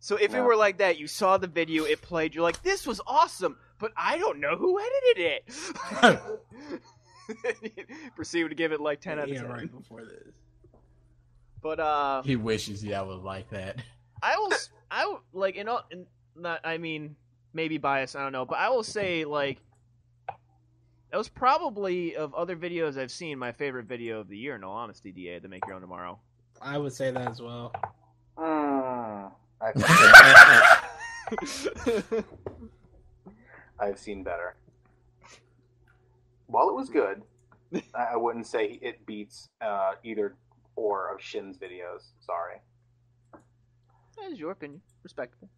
So if it were like that, you saw the video, it played, you're like, this was awesome, but I don't know who edited it. Proceed to give it like 10 out of 10. Right before this. But he wishes that was like that. I will like not. I mean, maybe biased. I don't know, but I will say like that was probably of other videos I've seen my favorite video of the year. In all honesty, DA, the Make Your Own Tomorrow. I would say that as well. I've seen better. While it was good, I wouldn't say it beats either or of Shin's videos. Sorry. That is your opinion. Respectable.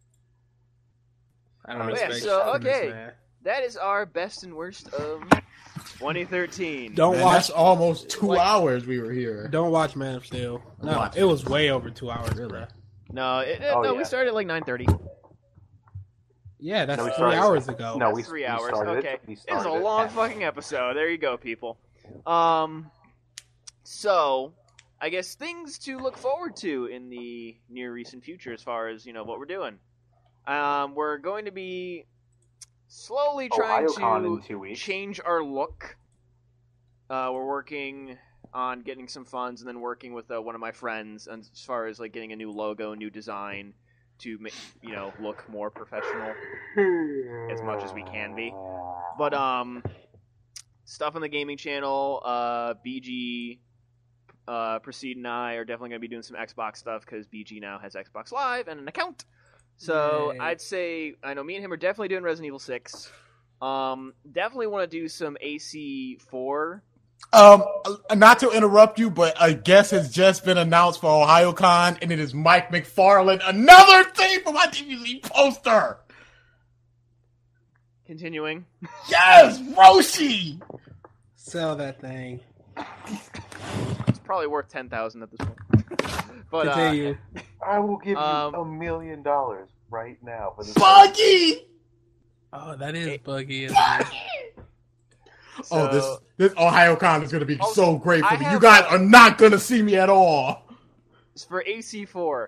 I don't Yeah, respect so, Shin's, okay. man. That is our best and worst of 2013. Don't Man, watch. that's almost 2 hours we were here. Don't watch Man of Steel. No, Watch it was way over 2 hours. Really? Bruh. No, we started at like 9:30. Yeah, that's No, we 3 started- hours ago. No, That's 3 hours. started Okay. We It was started a at long 10. fucking episode. There you go, people. So I guess things to look forward to in the near recent future, as far as what we're doing. We're going to be slowly trying OhioCon in to 2 weeks. change our look. We're working on getting some funds, and then working with one of my friends, and as far as like getting a new logo, new design, to look more professional as much as we can be. But stuff on the gaming channel, BG, Proceed and I are definitely going to be doing some Xbox stuff because BG now has Xbox Live and an account. So Yay. I'd say, I know me and him are definitely doing Resident Evil 6. Definitely want to do some AC4. Not to interrupt you, but a guest has just been announced for OhioCon, and it is Mike McFarland, another thing for my DVC poster. Continuing. Yes, Roshi. Sell that thing. It's probably worth $10,000 at this point. But Continue. I will give you $1 million right now for this. Buggy. Oh, that is buggy. Isn't it? so, This OhioCon is going to be so great for I me. have You guys are not going to see me at all. for AC4,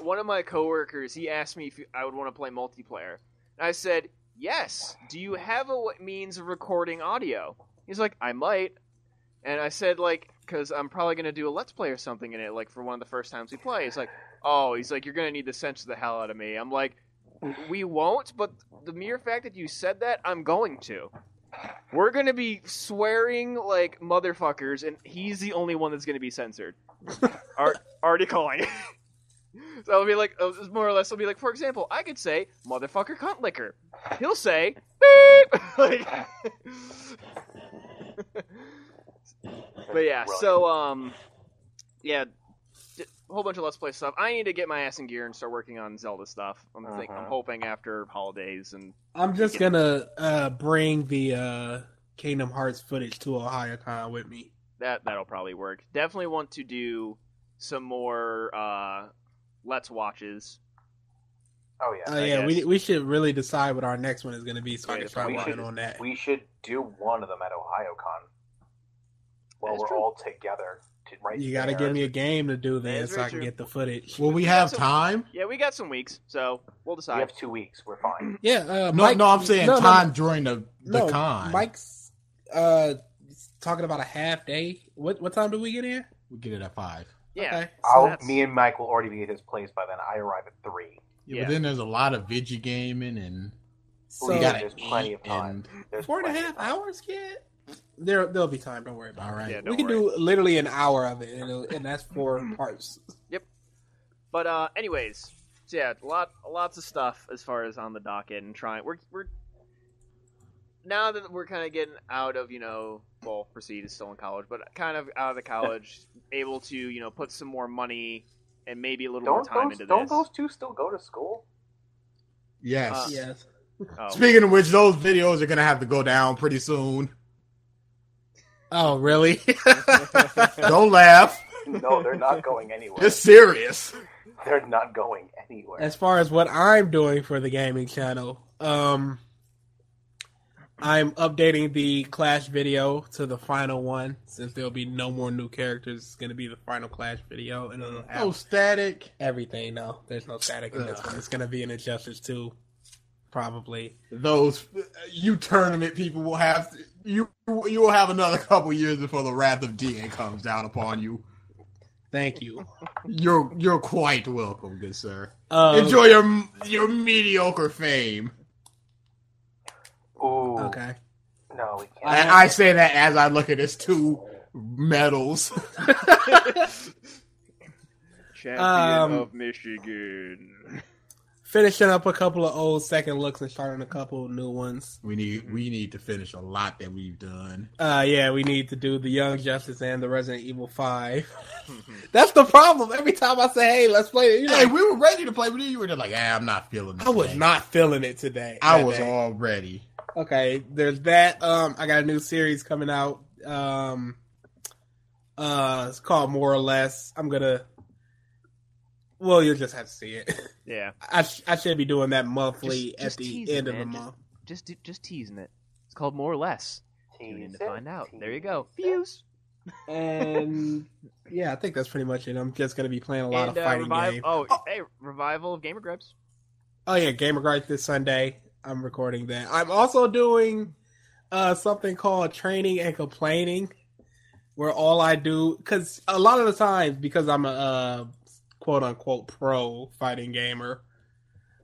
one of my coworkers, he asked me if I would want to play multiplayer. And I said, yes. Do you have a means of recording audio? He's like, I might. And I said, like, because I'm probably going to do a Let's Play or something in it, like, for one of the first times we play. He's like, you're going to need to censor the hell out of me. I'm like, we won't, but the mere fact that you said that, I'm going to. We're going to be swearing like motherfuckers, and he's the only one that's going to be censored. Already calling. So it'll be like, more or less, it'll be like, for example, I could say, motherfucker cunt liquor. He'll say, beep! Like, but yeah, so, yeah, a whole bunch of Let's Play stuff. I need to get my ass in gear and start working on Zelda stuff. I'm hoping after holidays. And I'm just gonna bring the Kingdom Hearts footage to OhioCon with me. That'll probably work. Definitely want to do some more Let's Watches. Oh yeah. Yeah, we should really decide what our next one is going to be, so I can start we working should, on that. We should do one of them at OhioCon while we're all together. You got to give me a game to do then, so I can true. get the footage. Will we have time? Yeah, we got some weeks, so we'll decide. We have 2 weeks. We're fine. Yeah, No, I'm saying time during the con. Mike's talking about a half day. What time do we get in? We get it at 5. Yeah. Okay. Me and Mike will already be at his place by then. I arrive at 3. Yeah, but then there's a lot of video gaming, and So we gotta there's plenty of time. There's 4.5 plenty of time. hours, kid. There'll be time. Don't worry about it. all right. Yeah, We can do literally an hour of it, and that's 4 parts. But anyways, so yeah, lots of stuff as far as on the docket and trying. We're now that we're kind of getting out of Proceed is still in college, but kind of out of the college, able to put some more money and maybe a little more time into this. Don't those two still go to school? Yes. Yes. Oh. Speaking of which, those videos are gonna have to go down pretty soon. Oh, really? Don't laugh. No, they're not going anywhere. It's serious. They're not going anywhere. As far as what I'm doing for the gaming channel, I'm updating the Clash video to the final one, since there'll be no more new characters. It's going to be the final Clash video, and it'll have No static. everything. No, there's no static in this one. It's going to be an Injustice 2, probably. Those you tournament people will have you will have another couple years before the wrath of DA comes down upon you. Thank you. You're quite welcome, good sir. Enjoy your mediocre fame. Ooh. Okay. No, we can't. I say that as I look at his 2 medals. Champion of Michigan. Finishing up a couple of old second looks and starting a couple new ones. We need to finish a lot that we've done. Yeah, we need to do the Young Justice and the Resident Evil 5. That's the problem. Every time I say, "Hey, let's play it," Hey, we were ready to play, but you were just like, I'm not feeling it. I was not feeling it today. I was all ready. Okay, there's that. I got a new series coming out. It's called More or Less. Well, you'll just have to see it. Yeah. I should be doing that monthly Just at the teasing, end of man. the month. Just teasing it. It's called More or Less. Tune in to find out. There you go. Views. And yeah, I think that's pretty much it. I'm just going to be playing a lot of fighting games. Hey, Revival of Gamer Gripes. Oh yeah, Gamer Gripe this Sunday. I'm recording that. I'm also doing something called Training and Complaining, where all I do, because a lot of the times, because I'm a quote-unquote pro fighting gamer,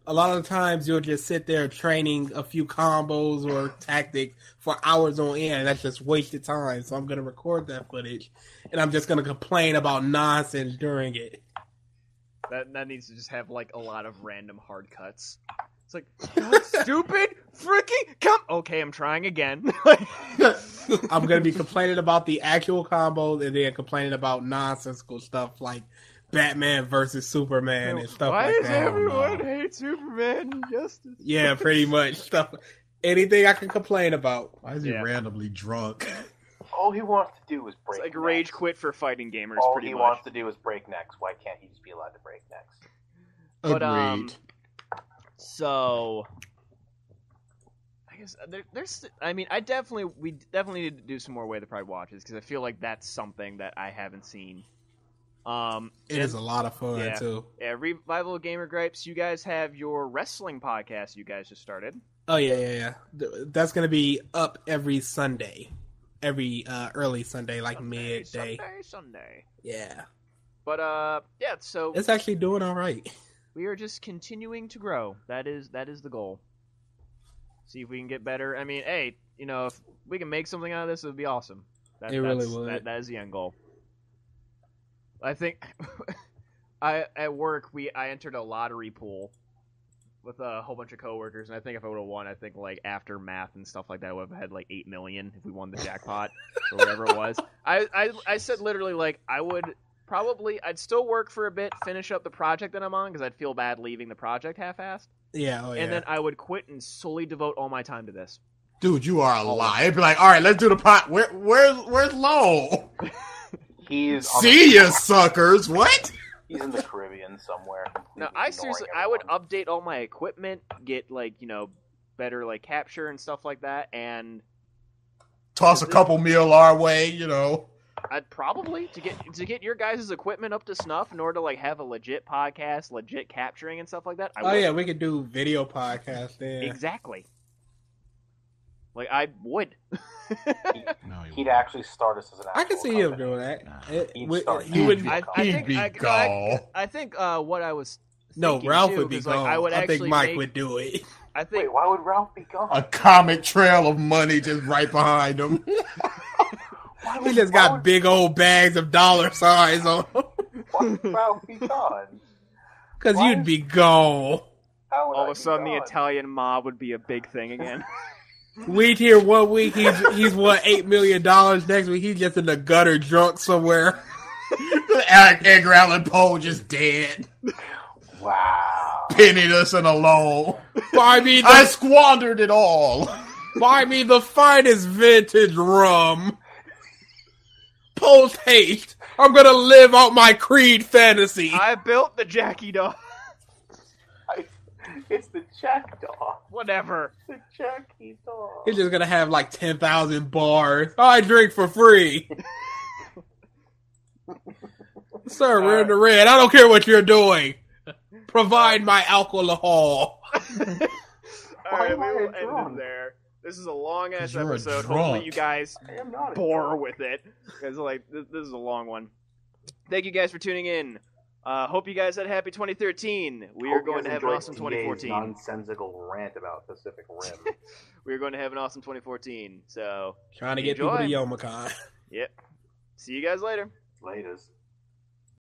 a lot of the times you'll just sit there training a few combos or tactics for hours on end, and that's just wasted time. So I'm going to record that footage, and I'm just going to complain about nonsense during it. That needs to just have, like, a lot of random hard cuts. It's like, God, stupid, freaking, come. Okay, I'm trying again. I'm going to be complaining about the actual combos and then complaining about nonsensical stuff like Batman versus Superman and stuff Why like does that. everyone hate Superman and Justice? Yeah, pretty much. Stuff. Anything I can complain about. Why is he randomly drunk? All he wants to do is break It's like necks. rage quit for fighting gamers, All pretty he much. wants to do is break necks. Why can't he just be allowed to break necks? But, Agreed. So, I guess there's. I mean, we definitely need to do some more Way the Pride watches because I feel like that's something that I haven't seen. It is a lot of fun too. Yeah, Revival of Gamer Gripes. You guys have your wrestling podcast. You guys just started. Oh yeah. That's gonna be up every Sunday, every early Sunday, like midday. Sunday. Yeah. But yeah. So it's actually doing all right. We are just continuing to grow. That is the goal. See if we can get better. I mean, hey, if we can make something out of this, it would be awesome. It really would. That is the end goal. I think at work I entered a lottery pool with a whole bunch of coworkers, and I think if I would have won, I think like after math and stuff like that, I would have had like $8 million if we won the jackpot or whatever it was. I said literally like I'd still work for a bit, finish up the project that I'm on, because I'd feel bad leaving the project half-assed. Yeah, And then I would quit and solely devote all my time to this. Dude, you are a lie. It'd be like, all right, let's do the pot. Where's Lowell? He's See ya, suckers. What? He's in the Caribbean somewhere. No, I seriously, I would update all my equipment, get like better like capture and stuff like that, and toss a couple mil our way, I'd probably to get your guys' equipment up to snuff in order to like have a legit podcast, legit capturing and stuff like that. Yeah, we could do video podcast then. Exactly. Like I would. He'd actually start us as an. I can see him doing that. He'd be gone. I think what I was. No, Ralph would be gone. Like, I think Mike would do it. I think. Wait, why would Ralph be gone? A comic trail of money just right behind him. He just got big old bags of dollar signs on him. Why would Ralph be gone? Because you'd be gone. All of a sudden, the Italian mob would be a big thing again. We'd hear 1 week he's won $8 million. Next week he's just in the gutter drunk somewhere. Edgar Allan Poe just dead. Wow. Penniless and alone. I squandered it all. Buy me the finest vintage rum. Post haste. I'm gonna live out my Creed fantasy. I built the Jackie doll. It's the Jackdaw. Whatever. The Jackie doll. He's just gonna have like 10,000 bars. I drink for free. Sir, we're in the red. I don't care what you're doing. Provide my alcohol. Alright, we will end it there. This is a long ass episode. Hopefully you guys bore with it. Because like this is a long one. thank you guys for tuning in. Hope you guys had a happy 2013. We are going to have an awesome 2014. Nonsensical rant about Pacific Rim. We are going to have an awesome 2014. So Trying to get people to Youmacon. Yep. See you guys later. Laters.